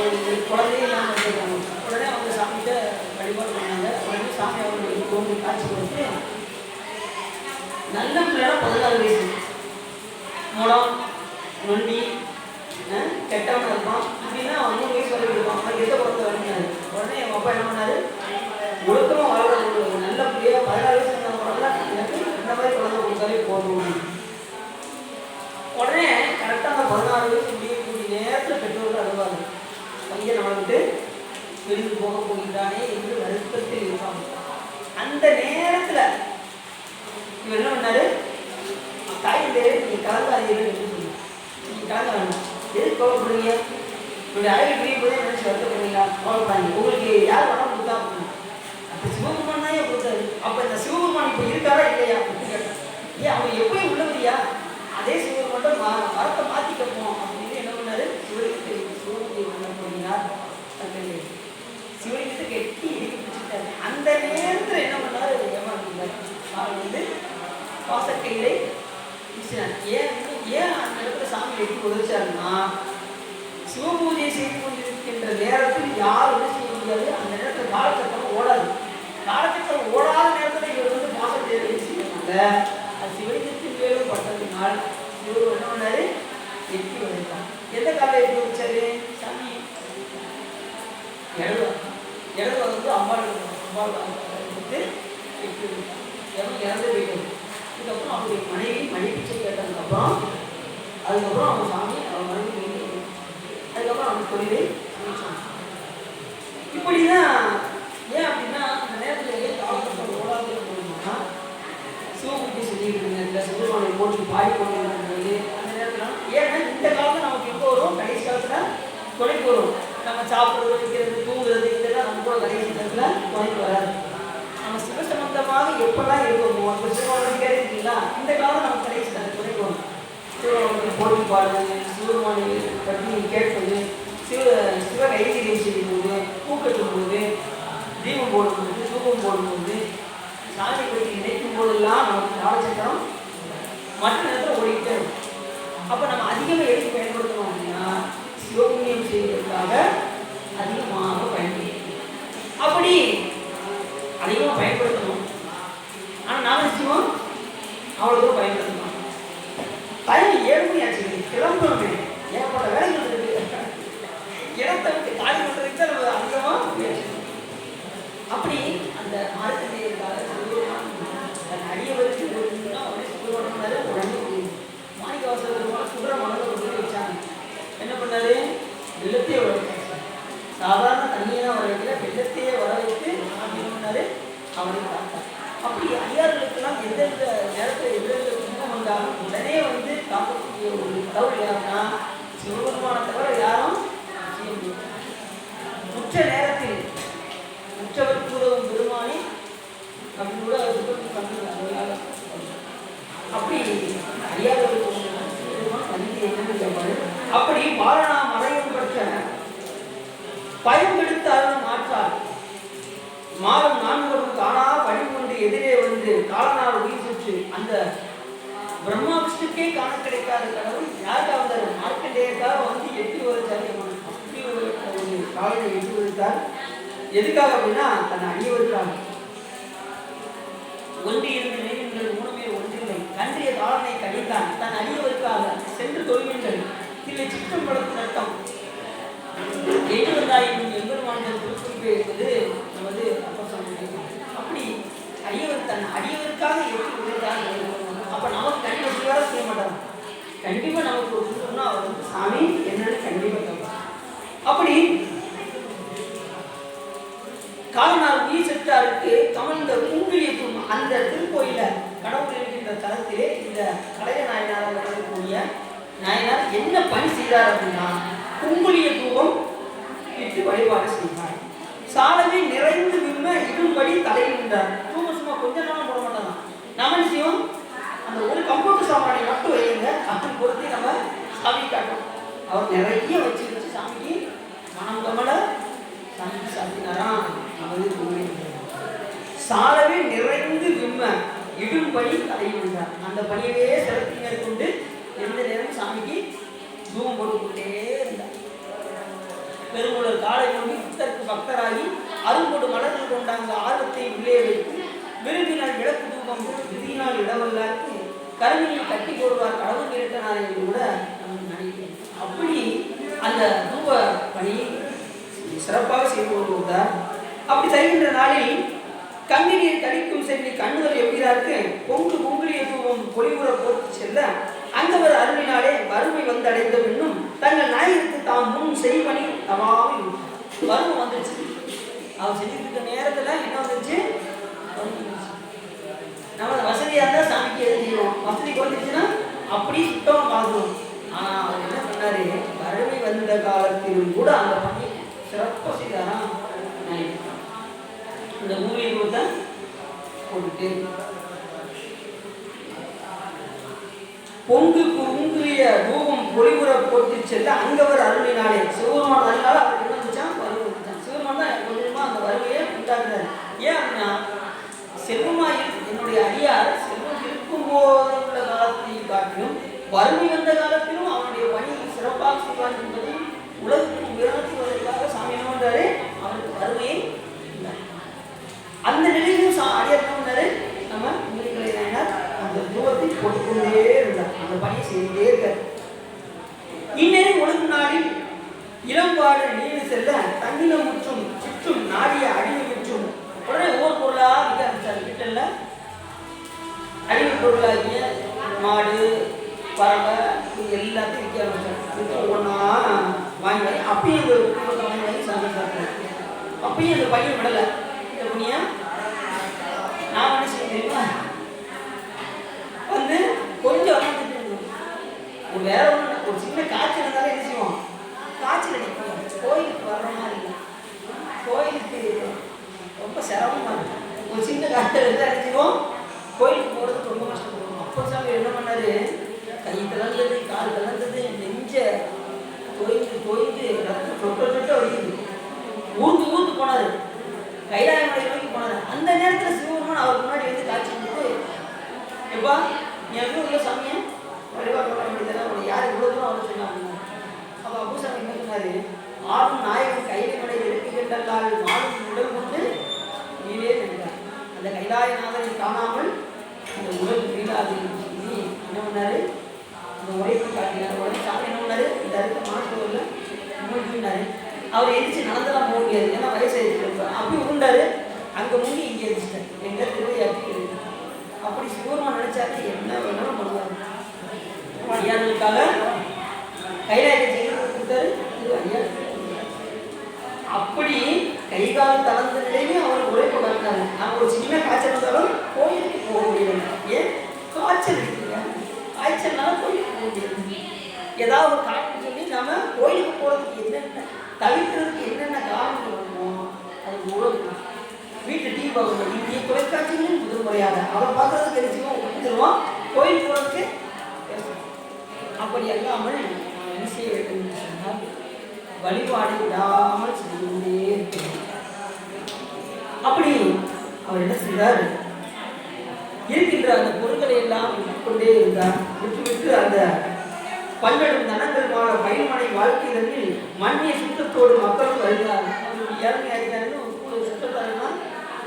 ஒரு குழந்தையே இல்லாமல் வந்திருக்காங்க. உடனே அவங்க சாமிகிட்ட வழிபாடு பண்ணாங்க. உடனே சாமி அவங்களுக்கு தோன்றி காட்சி கொடுத்து நல்ல பிள்ளையா 14 வயசு மூலம் நொண்டி கெட்டவனாக இருப்பான். இப்படின்னா 3 வயசு வரைக்கும் இருப்பான். அவனுக்கு எந்த குழந்தை வரணுன்னாரு. உடனே எங்கள் அப்பா என்ன பண்ணாரு? ஒழுக்கமாக வாழ்ற ஒரு நல்ல பிள்ளையா 14 வயசு இருந்த குழந்தை எனக்கு இந்த மாதிரி குழந்தை கொடுத்தாலே போதும். உடனே கரெக்டாக அந்த 16 வயசு முடியக்கூடிய நேரத்தில் பெற்றோர்கள் அழுவாங்க. பையன் நம்மளை விட்டு பிரிந்து போக போகிறானே என்று வருத்தத்தில் இருப்பாங்க. அந்த நேரத்தில் இவர் என்ன பண்ணாரு, தாயிலே நீ கலந்தாதீர்கள் என்று சொன்னார். நீங்க கலங்க வேண்டாம், எதுக்கு கோவப்படுறீங்க, உங்களுடைய அழகு பிரிய போதே நினைச்சு வருத்தப்படுறீங்களா, கவலைப்படாதீங்க, உங்களுக்கு யார் பணம் கொடுத்தா அப்படின்னா அப்போ சிவபெருமான் தான் கொடுத்தாரு. அப்போ இந்த சிவபெருமான் இப்போ இருக்காரா இல்லையா அப்படின்னு கேட்டார். ஏன் அவங்க எப்பயும் உள்ளவரியா, அதே சிவபெருமான் மரத்தை மாற்றி கேட்போம் அப்படின்னு என்ன பண்ணாரு, சிவலிங்கத்தை பண்ண போகிறார். சிவலிங்கத்தை கெட்டி இடிக்க பிடிச்சிட்டாரு. அந்த நேரத்தில் என்ன பண்ணாரு, ஏமாந்தார். அவர் வந்து வாசக்கையிலே வீசினார். ஏன் அந்த இடத்துல சாமி எடுத்து உதவிச்சாருன்னா, சிவபூஜை செய்து கொண்டிருக்கின்ற நேரத்தில் யார் என்ன செய்ய முடியாது, அந்த நேரத்தில் காலச்சக்கரம் ஓடாது. காலச்சக்கரம் ஓடாத நேரத்தில் இவர் வந்து வாசத்தை செய்யறாங்க. அது சிவலிங்கத்தின் மேலும் பட்டதினால் இவர் என்ன பண்ணாரு, எட்டி உதைத்தார். எந்த காலையில் எட்டி உதைச்சாரு, சாமி இடது வந்து அம்பாள் எடுத்து எட்டி உதைத்தார். இறந்து போயிட்டாரு. அதுக்கப்புறம் அவருடைய மனைவி மன்னிப்பிச்சை கேட்டதுக்கப்புறம் அதுக்கப்புறம் அவங்க சாமி அவர் மனைவி அதுக்கப்புறம் அவங்க தொழிலை அமைச்சாங்க. இப்படிதான். ஏன் அப்படின்னா அந்த நேரத்தில் ஏன் காலகட்டம் ஓடாது போகணும்னா, சிவபூஜை செஞ்சுக்கிட்டு இல்லை சிவபெருமானை போட்டு பாடி கொண்டு அந்த நேரத்தில் ஏன்னா இந்த காலத்தில் நமக்கு எப்போ வரும், கடைசி காலத்தில் துணைக்கு வரும். நம்ம சாப்பிட்றது, வைக்கிறது, தூங்குறது, இதெல்லாம் நம்ம கூட கடைசி நேரத்தில் துணைக்கு வராது. நம்ம சிவசம்பந்தமாக எப்பெல்லாம் இருக்கோமோ இப்போ சிவபெருமானை கேட்டுருக்கீங்களா, இந்த காலம் நமக்கு கடைசி துணைக்கு வரும். சிவபெருமானுக்கு போட்டி பாடுறது, சிவபெருமானை பற்றி கேட்பது, சிவ கைகரியம் செய்யும்போது, பூக்கட்டும் போது, தீபம் போடும்போது, தூபம் போடும்போது, சாமி பற்றி நினைக்கும் போதெல்லாம் நமக்கு காலச்சக்கரம் மற்ற நேரத்தில் ஓடிக்கிட்டே இருக்கும். அப்போ நம்ம அதிகமாக எதுக்கு பயன்படுத்தணும் அப்படின்னா, சிவபுண்ணியம் செய்வதற்காக அதிகமாக பயன்படுத்தணும். அப்படி அதிகமாக பயன்படுத்தணும். ஆனால் நாம சிவம் அவ்வளோ தூரம் பயன்படுத்தணும். டைம் 7 மணி ஆச்சு, கிளம்பணுமே, ஏற்பட்ட வேலைகள் இருக்கு. இடத்தை விட்டு காலி பண்ணுறதுக்கு தான் நம்ம அதிகமாக அப்படி அந்த மார்க்கண்டேயருக்காக தன் அடியவருக்கு உடனே சொல்லுவாரு. உடனே மாணிக்கவாசகர் சுடுற மனதை கொண்டு வச்சாங்க. என்ன பண்ணாரு, வெள்ளத்தையே வர வச்சாங்க. சாதாரண தண்ணியை தான் வர வைக்கல, வெள்ளத்தையே வர வைத்து என்ன பண்ணாரு, அவரை பார்த்தார். அப்படி ஐயார்களுக்கெல்லாம் எந்தெந்த நேரத்தில் எந்தெந்த துன்பம் வந்தாலும் உடனே வந்து காக்கக்கூடிய ஒரு கடவுள் யாருன்னா சிவபெருமானை தவிர யாரும் செய்ய முடியும். உச்ச நேரத்தில் உற்றவருக்கு உதவும் பெருமானி அப்படின்னு கூட கண்டுள்ளாங்க. அப்படி ஐயார்களுக்கு வந்து என்னன்னு கேட்பாரு. அப்படி பாரணா மறையும் பெற்ற பயன்படுத்த அருள் மாற்றார் மாதம் 4 காணா வழிகொண்டு எதிரே வந்து காலனார் உயிர் சுற்று அந்த பிரம்மா விஷ்ணுக்கே காண கிடைக்காத கடவுள் யாருக்காக வந்தார், மார்க்கண்டேயருக்காக வந்து எட்டி உதைச்சார். அப்படி ஒரு காலனை எட்டி உதைத்தார். எதுக்காக அப்படின்னா தன் அடியவருக்காக. ஒன்றி இருந்து நினைவுங்கள் ஊனமே ஒன்றில்லை கன்றிய காலனை கழித்தான் தன் அடியவருக்காக சென்று தொழுகின்றல் இல்லை சிற்றம் படத்து நட்டம் எட்டு வந்தாயின் எம்பெருமான்கள் திருக்குறிப்பு என்பது நமது அப்போ சொன்ன. அப்படி அடியவர் தன் அடியவருக்காக எட்டி உதைத்தார். அப்போ நமக்கு கண்டிப்பாக செய்வாரா செய்ய மாட்டாங்க. கண்டிப்பாக நமக்கு ஒரு சொன்னா அவர் வந்து சாமி என்னன்னு கண்டிப்பாக கேட்பார். அப்படி காலனார் உயிர் செற்றாருக்கு கமழ்ந்த குங்குலியத்தும் அந்த திருக்கோயில கடவுள் இருக்கின்ற தளத்திலே இந்த கலைய நாயனார் வரக்கூடிய நாயனார் என்ன பணி செய்தார் அப்படின்னா, குங்குலிய தூபம் இட்டு வழிபாடு செய்தார். சாலவே நிறைந்து விம்ம இடும்படி தலையில் நின்றார். தூபம் சும்மா கொஞ்ச நாளும் போட மாட்டாங்க. நம்ம செய்வோம், அந்த ஒரு கம்ப்யூட்டர் சாமானை மட்டும் வையுங்க அப்படின்னு பொறுத்து நம்ம சாமி காட்டும். அவர் நிறைய வச்சு வச்சு சாமிக்கு மனம் கமல சாமி சாத்தினாராம். சாலவே நிறைந்து விம்ம இடும்படி தலையில் நின்றார். அந்த பணியவே சிறப்பு மேற்கொண்டு எந்த நேரம் சாமிக்கு தூபம் போட்டுக்கொண்டே இருந்தார். பெருமூலர் காலை கொண்டு புத்தருக்கு பக்தராகி அருங்கொடு மலர்கள் கொண்டாங்க ஆர்வத்தை உள்ளே வைத்து விரும்பினால் விளக்கு தூபம் விதியினால் இடவல்லாருக்கு கருமையை கட்டி போடுவார் கடவுள் கேட்டனார் என்று கூட நம்ம நினைக்கிறோம். அப்படி அந்த தூப பணியை சிறப்பாக செய்து கொண்டு வந்தார். அப்படி செய்கின்ற நாளில் கண்ணினீர் கடிக்கும் செல்லி கண்ணுதல் எவ்விதாருக்கு பொங்குலிய தூபம் பொலிவுற போட்டு செல்ல அங்கவர் அருளினாலே வறுமை வந்து அடைந்த பின்னும் தங்கள் நாயகருக்கு தாம் முன் செய்பணி தவாவை வறுமை வந்துருச்சு. அவர் செஞ்சுட்டு இருக்க நேரத்தில் என்ன வந்துச்சு, நம்ம வசதியாக இருந்தால் சாமிக்கு எது செய்வோம், வசதி குறைஞ்சிச்சுன்னா அப்படி சுத்தமாக பார்க்கணும். ஆனால் அவர் என்ன பண்ணாரு, வறுமை வந்த காலத்திலும் கூட அந்த பணி சிறப்பாக செய்தாரா. இந்த ஊழிய கொடுத்த போட்டுட்டு பொங்கு உங்குரிய ரூபம் பொலிபுற போட்டு செல்ல அங்கவர் அருளினாலே சிவபெருமான் அதனால அவர் என்ன வச்சான், வறுமை வச்சான். சிவபெருமான் தான் கொஞ்சமாக அந்த வறுமையை உண்டாக்குறாரு. ஏன் அப்படின்னா, செல்வமாய் என்னுடைய அடியார் செல்வம் இருக்கும் போது உள்ள காலத்தையும் காட்டிலும் வறுமை வந்த காலத்திலும் அவனுடைய பணி சிறப்பாக செய்வான் என்பதை உலகத்துக்கு உயர்த்தி வருவதற்காக சாமி என்ன பண்றாரு, அவனுக்கு வறுமையை அந்த நிலையிலும் அடியார் என்ன பண்ணாரு, நம்ம அந்த தூரத்தை போட்டுக்கொண்டே இருந்தார், அந்த பணியை செய்தே இருக்கார். இந்நேரம் ஒழுங்கு நாளில் இளம்பாடு நீண்டு செல்ல தன்னிலம் முற்றும் சுற்றும் நாடிய அடிமை முற்றும் உடனே ஒவ்வொரு பொருளாக விற்க ஆரம்பிச்சார். வீட்டில் அடிமை பொருளாகிய மாடு பறவை எல்லாத்தையும் விற்க ஆரம்பிச்சார். ஒவ்வொன்றா வாங்கி வாங்கி அப்பயும் அந்த வாங்கி வாங்கி சாப்பிட்டாரு. அப்பயும் அந்த பையன் விடலை. எப்படியா நான் என்ன செய்ய தெரியுமா, வந்து கொஞ்சம் ஒரு வேற ஒன்று ஒரு சின்ன காய்ச்சல் இருந்தாலும் என்ன செய்வோம், காய்ச்சல் அடிப்போம். கோயிலுக்கு வர்ற மாதிரி இல்லை, கோயிலுக்கு ரொம்ப சிரமமாக இருக்கும். ஒரு சின்ன காய்ச்சல் இருந்தால் என்ன செய்வோம், கோயிலுக்கு போகிறதுக்கு ரொம்ப கஷ்டப்படுவோம். அப்போ சாமி என்ன பண்ணாரு, கை கலந்தது கால் கலந்தது நெஞ்ச தோய்ந்து ரத்தம் சொட்ட வடிக்குது. ஊர்ந்து போனாரு, கைலாய மலை நோக்கி போனாரு. அந்த நேரத்தில் சிவபெருமான் அவர் முன்னாடி வந்து காட்சி கொடுத்து, எப்பா நீ எப்படி உள்ள சாமியை வழிபாடு பண்ண வேண்டியதெல்லாம் உங்களை யார் இவ்வளோ தூரம் அவர் சொன்னாங்க. அப்போ அபுசாமி என்ன சொன்னார், ஆளும் நாயகன் கைலை மலை இறக்குகின்றால் மாடும் உடல் கொண்டு நீரே நின்றார். அந்த கைலாயநாதனை காணாமல் அந்த உடல் மீளாது. என்ன பண்ணாரு, அந்த உரைப்பு காட்டினார். உடனே சாமி என்ன பண்ணாரு, இந்த இடத்துல மாற்றவில் மூழ்கினாரு. அவர் எதிர்த்து நடந்தெல்லாம் போக முடியாது, ஏன்னா வயசாயிருச்சு. அப்படி உருண்டாரு, அங்கே மூடி இங்கே எதிர்ச்சிட்டார். எங்கே திருவிழாக்கு அப்படி சிவபெருமான் நினைச்சாரு என்ன வேணாலும் பண்ணுவார். ஐயாவுக்காக கைலாயத்தை செய்து கொடுத்தாரு. அப்படி கைகால் தளர்ந்த நிலையுமே அவர் உழைப்பு காட்டினாரு. நம்ம ஒரு சின்ன காய்ச்சல் இருந்தாலும் கோயிலுக்கு போக முடியல. ஏன் காய்ச்சல் இருக்குங்க, காய்ச்சல்னால கோயிலுக்கு போக முடியாது. ஏதாவது ஒரு காரணம் சொல்லி நம்ம கோயிலுக்கு போகிறதுக்கு என்னென்ன தவிர்க்கிறதுக்கு என்னென்ன காரணங்கள் வரணும், அது உழவு. வீட்டில் டிவி பார்க்கணும், இங்கே தொலைக்காட்சிகளும் முதல் முறையாக அவரை பார்க்கறதுக்கு தெரிஞ்சுக்கோ கொடுத்துருவோம். கோயில் போகிறதுக்கு அப்படி அல்லாமல் என்ன செய்ய வேண்டும் சொன்னால் வழிபாடு விடாமல் செய்து கொண்டே இருக்கிறோம். அப்படி அவர் என்ன செய்தார், இருக்கின்ற அந்த பொருட்களை எல்லாம் கொண்டே இருந்தார். விட்டு அந்த பல்லடும் தனங்களுமான பயிர்மனை வாழ்க்கையில் மண்ணிய சுத்தத்தோடு மக்களும் வருகிறார். ஏழ்மை ஆகிட்டாருன்னு ஒரு சுத்தத்தாருன்னா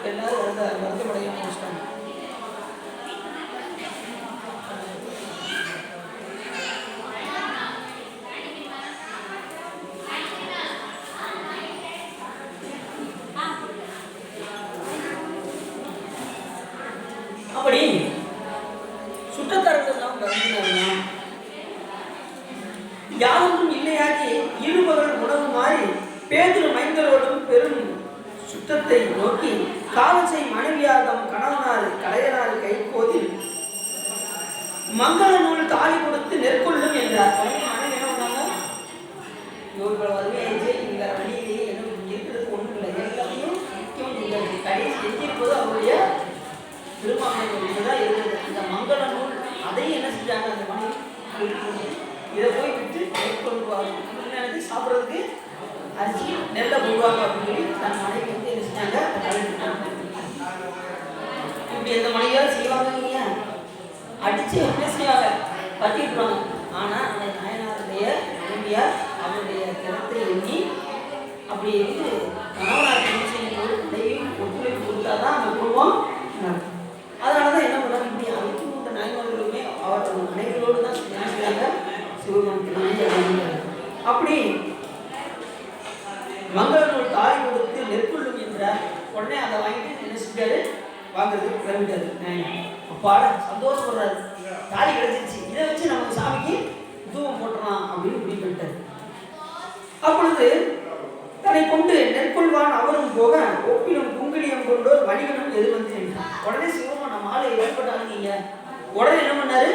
எல்லாரும் வருத்தமடைய ஆரம்பிச்சிட்டாங்க. அப்படி சுற்றத்தார்கள் எல்லாம் வருகிறாங்கன்னா யாரும் இல்லையாகி இருபவர்கள் உணவு மாறி பேதுரு மைந்தரோடும் பெரும் சுற்றத்தை நோக்கி காலசை மனைவியாகம் கணவனாறு கலையனாறு கைகோதில் மங்கள நூல் தாலி கொடுத்து நெற்கொள்ளும் என்றார். மனைவி என்ன பண்ணாங்க, இவர்கள் வறுமையாயிடுச்சு, இந்த வழியிலேயே என்ன இருக்கிறது ஒன்றும் இல்லை, எல்லாத்தையும் முக்கியம் நீங்கள் கடைசி எஞ்சிருப்பது அவருடைய திருமணம் தான் இருந்தது. இந்த மங்கள நூல் அதையும் என்ன செஞ்சாங்க, அந்த மனைவி இதை போய் விட்டு நெற்கொள்வாங்க. நினைத்து சாப்பிட்றதுக்கு அரிசி நெல்லை போடுவாங்க அப்படின்னு சொல்லி தன் மனைவி வந்து என்ன செஞ்சாங்க, இப்படி எந்த மனைவியாவது செய்வாங்க இல்லையா, அடித்து என்ன செய்வாங்க, பற்றிட்டுருவாங்க. ஆனால் அந்த நாயனாருடைய மனைவியார் அவருடைய திறத்தை எண்ணி அப்படி இருந்து கணவனார் என்ன செய்யும்போது பிள்ளையும் ஒத்துழைப்பு கொடுத்தா தான் அந்த குடும்பம் நடக்கும். அதனால தான் என்ன பண்ணுவாங்க, இப்படி அழைத்து கொண்ட நாயன்மார்களுமே அவரோட மனைவிகளோடு தான் என்ன செய்வாங்க, சிவபெருமான். அப்படி மங்கள நூல் தாலி கொடுத்து நெற்கொள்ளும் என்றார். உடனே அதை வாங்கிட்டு என்ன செஞ்சாரு, வாங்குறது கிளம்பிட்டாரு. அப்பாட சந்தோஷப்படுறாரு, தாலி கிடைச்சிருச்சு, இதை வச்சு நமக்கு சாமிக்கு தூவம் போட்டுறலாம் அப்படின்னு முடிவு பண்ணிட்டாரு. அப்பொழுது தன்னை கொண்டு நெற்கொள்வான் அவரும் போக ஒப்பிலும் குங்கிலியம் கொண்டோர் வணிகனும் எதிர்வந்து நின்றார். உடனே சிவபெருமான் நம்ம ஆளை ஏற்பட்டாங்க நீங்க உடனே என்ன பண்ணாரு,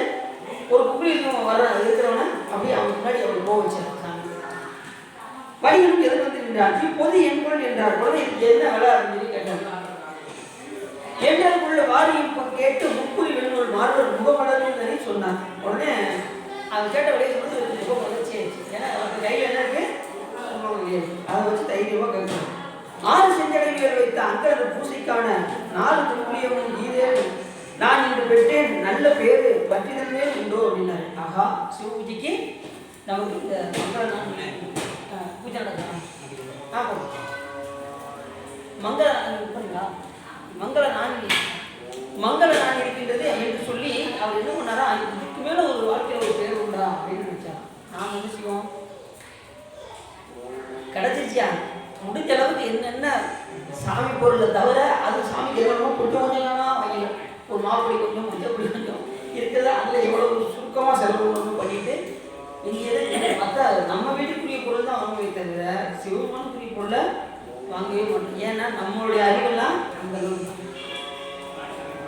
ஒரு குக்குலியும் வர இருக்கிறவன அப்படியே அவங்க முன்னாடி அவர் போக வச்சார். வடிகளும் எதிர் வந்து நின்றார். இப்போது என்கொள் என்றார். உடனே இதுக்கு என்ன வேலை அப்படின்னு சொல்லி கேட்டார். என்றதுக்குள்ள வாரியம் கேட்டு முக்குறி வெண்ணூல் மாறுவர் முகமலர்னு சொன்னார். உடனே அது கேட்ட வழியை வந்து முகம் வளர்ச்சி ஆயிடுச்சு. ஏன்னா அவருக்கு கையில் என்ன இருக்கு, அதை வச்சு தைரியமாக கேட்கணும். 6 செஞ்சடைவியல் வைத்த அங்கரது பூசைக்கான 4 குக்குலியமும் ஈதே நான் இன்று பெற்றேன், நல்ல பேரு பற்றிதன்மே உண்டோ அப்படின்னாரு. ஆகா, சிவபூஜைக்கு நமக்கு இந்த மங்கள நாள் பூஜை நடக்கலாம். மங்கள பண்ணீங்களா, மங்கள நான் இருக்கின்றது என்று சொல்லி அவர் என்ன பண்ணாரா, இதுக்கு மேல ஒரு வாழ்க்கையில் ஒரு பேர் உண்டா அப்படின்னு நினைச்சார். நாம் என்ன செய்வோம், கிடைச்சிச்சியா முடிஞ்ச அளவுக்கு என்னென்ன சாமி பொருளை தவிர அது சாமிக்கு எவ்வளோ கொஞ்சம் கொஞ்சம் வாங்கிடும். ஒரு மாப்பிள்ளை கொஞ்சம் மஞ்சப்பொடி கொஞ்சம் இருக்கிறதா அதில் எவ்வளோ சுருக்கமாக செலவு பண்ணிட்டு இங்கே மற்ற நம்ம வீட்டுக்குரிய பொருள் தான் வாங்க வைத்தது, சிவபெருமானுக்குரிய பொருளை வாங்கவே மாட்டோம். ஏன்னா நம்மளுடைய அறிவெல்லாம் அந்த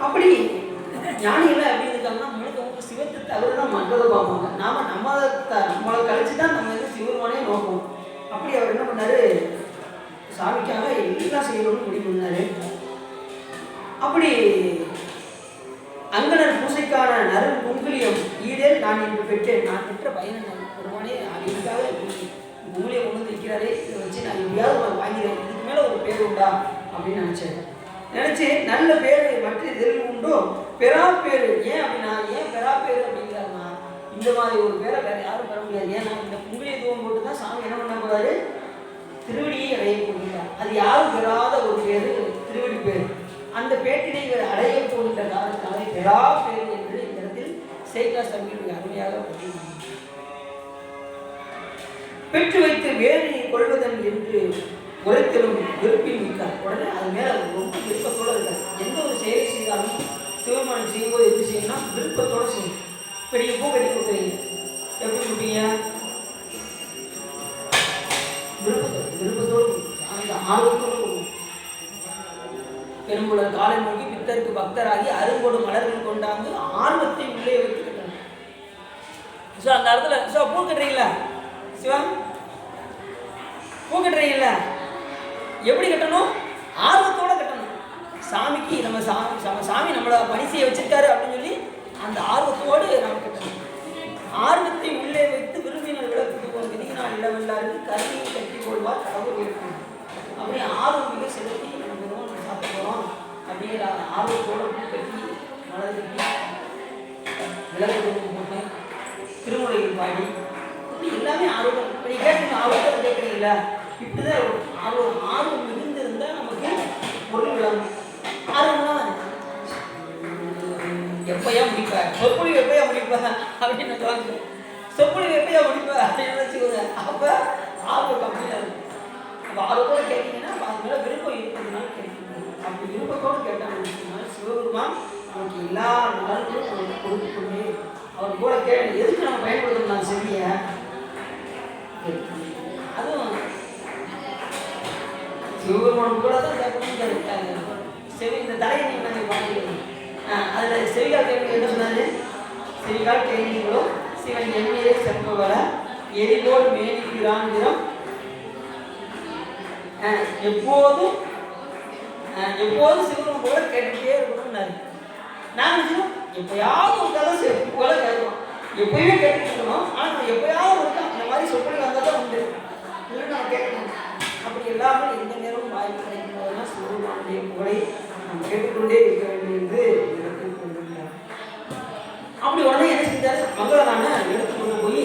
அப்படி ஞானிகள் எப்படி இருக்காங்கன்னா முழுக்க சிவத்தை தவிர தான் மற்றதை பார்ப்பாங்க. நம்மளை கழிச்சு தான் நம்ம வந்து சிவபெருமானே நோக்குவோம். அப்படி அவர் என்ன பண்ணாரு, சாமிக்காக எல்லாம் செய்யணும்னு முடிவு பண்ணாரு. அப்படி அங்கனர் பூசைக்கான நரும் குங்குலியம் ஈடேல் நான் இன்று பெற்றேன், நான் பெற்ற பயனை பெருமானே அதுக்காக குங்குலியை கொண்டு வந்து வைக்கிறாரே, இதை வச்சு நான் எப்படியாவது வாங்கிறேன், இதுக்கு மேலே ஒரு பேர் உண்டா அப்படின்னு நினச்சி நல்ல பேர் மற்ற எதிர்ப்பு உண்டோ பெறா பேர். ஏன் அப்படின்னா, ஏன் பெறா பேர் அப்படிங்கிறாருன்னா, இந்த மாதிரி ஒரு பேரை வேற யாரும் பெற முடியாது. ஏன்னா இந்த குங்குலிய தூவம் போட்டு தான் சாமி என்ன பண்ண போறாரு, திருவடியை அடைய போகிறார். அது யாரும் பெறாத ஒரு பேர் திருவடி பேர். அந்த பேட்டினை அடைய போகின்ற காரணத்தினாலே பெறா பேர் என்று இந்த இடத்தில் சேக்கா சங்கீத அருமையாக பெற்று வைத்து வேறு கொள்வதன் என்று உரைத்தலும் விருப்பில் நிற்கார். உடனே அது மேல ரொம்ப விருப்பத்தோடு இருக்கார். எந்த ஒரு செயலை செய்தாலும் சிவபெருமான் செய்யும்போது எது செய்யணும்னா விருப்பத்தோடு செய்யணும். பெரிய பூ கட்டி கொடுக்குறீங்க, எப்படி கொடுப்பீங்க, விருப்பத்தோடு அந்த ஆர்வத்தோடு கொடுக்கணும். பெரும்புலர் காலை மூழ்கி பித்தருக்கு பக்தராகி அருங்கொடு மலர்கள் கொண்டாந்து ஆர்வத்தை உள்ளே வைத்து கட்டணும். ஸோ அந்த இடத்துல ஸோ பூ கட்டுறீங்களா, சிவா பூ கட்டுறீங்களா, எப்படி கட்டணும், ஆர்வத்தோடு கட்டணும். சாமிக்கு நம்ம சாமி நம்மளை பணி செய்ய வச்சிருக்காரு அப்படின்னு சொல்லி அந்த ஆர்வத்தோடு நாம் கட்டணும். ஆர்வத்தை உள்ளே வைத்து விரும்பினர் விளக்குவோம் விதியினால் இடவெல்லாருக்கு கருவியை கட்டி கொள்வார் கடவுள் இருக்கும். அப்படி ஆர்வம் மிக செலுத்தி நம்ம பெருமாள் சாப்பிட போகிறோம் அப்படிங்கிற ஆர்வத்தோடு பூ கட்டி மலர் கட்டி விளக்கு போட்டு திருமுறைகள் பாடி இப்படி எல்லாமே ஆர்வம். இப்படி கேட்டு ஆர்வத்தை கேட்குறீங்களா, இப்படிதான் ஆர்வம் மிகுந்திருந்தால் நமக்கு பொருள் விளங்கும். ஆர்வம்னா எப்பயா முடிப்ப, சொற்பொழிவு எப்பயா முடிப்ப அப்படின்னு சொல்லுவாங்க. சொற்பொழிவு எப்பயா முடிப்ப அப்படின்னு வச்சுக்கோங்க. அப்போ ஆர்வம் கம்மியாக இருக்கும். அப்போ ஆர்வத்தோடு கேட்டீங்கன்னா அது மேலே விருப்பம் இருக்கிறதுனால கேட்கணும். அப்படி விருப்பத்தோடு கேட்டாங்கன்னா சிவபெருமான் நமக்கு எல்லா நாளுக்கும் கொடுத்துக்கொண்டே அவர் கூட எதுக்கு நம்ம பயன்படுத்தணும், நான் செவிய அதுவும் சிவபெருமான் கூட தான் கேட்கணும். செவி இந்த தலையை நீங்கள் பார்த்துக்கணும். அதில் செவிகால் கேள்வி என்ன சொன்னாரு, செவிகால் கேள்விகளும் சிவன் எண்ணெயை செம்பவர எரிபோல் மேனிக்கிறான் எப்போதும் சிவனும் போல கேட்டுக்கிட்டே இருக்கணும்னாரு. நாங்கள் எப்பயாவது ஒரு கதை போல கேட்கணும், எப்பயுமே கேட்டுட்டு இருக்கணும். ஆனால் நம்ம எப்பயாவது இருக்கோம் இந்த மாதிரி சொற்பொழி வந்தால் தான் உண்டு, இல்லை நம்ம கேட்கணும். அப்படி எல்லாமே எந்த நேரமும் வாய்ப்பு கிடைக்கிறதுனா சிவபெருமானுடைய புகழை நாம் கேட்டுக்கொண்டே இருக்க வேண்டும் என்று இடத்தில் கொண்டிருந்தார். அப்படி உடனே என்ன செஞ்சாரு, மங்களனான எடுத்து கொண்டு போய்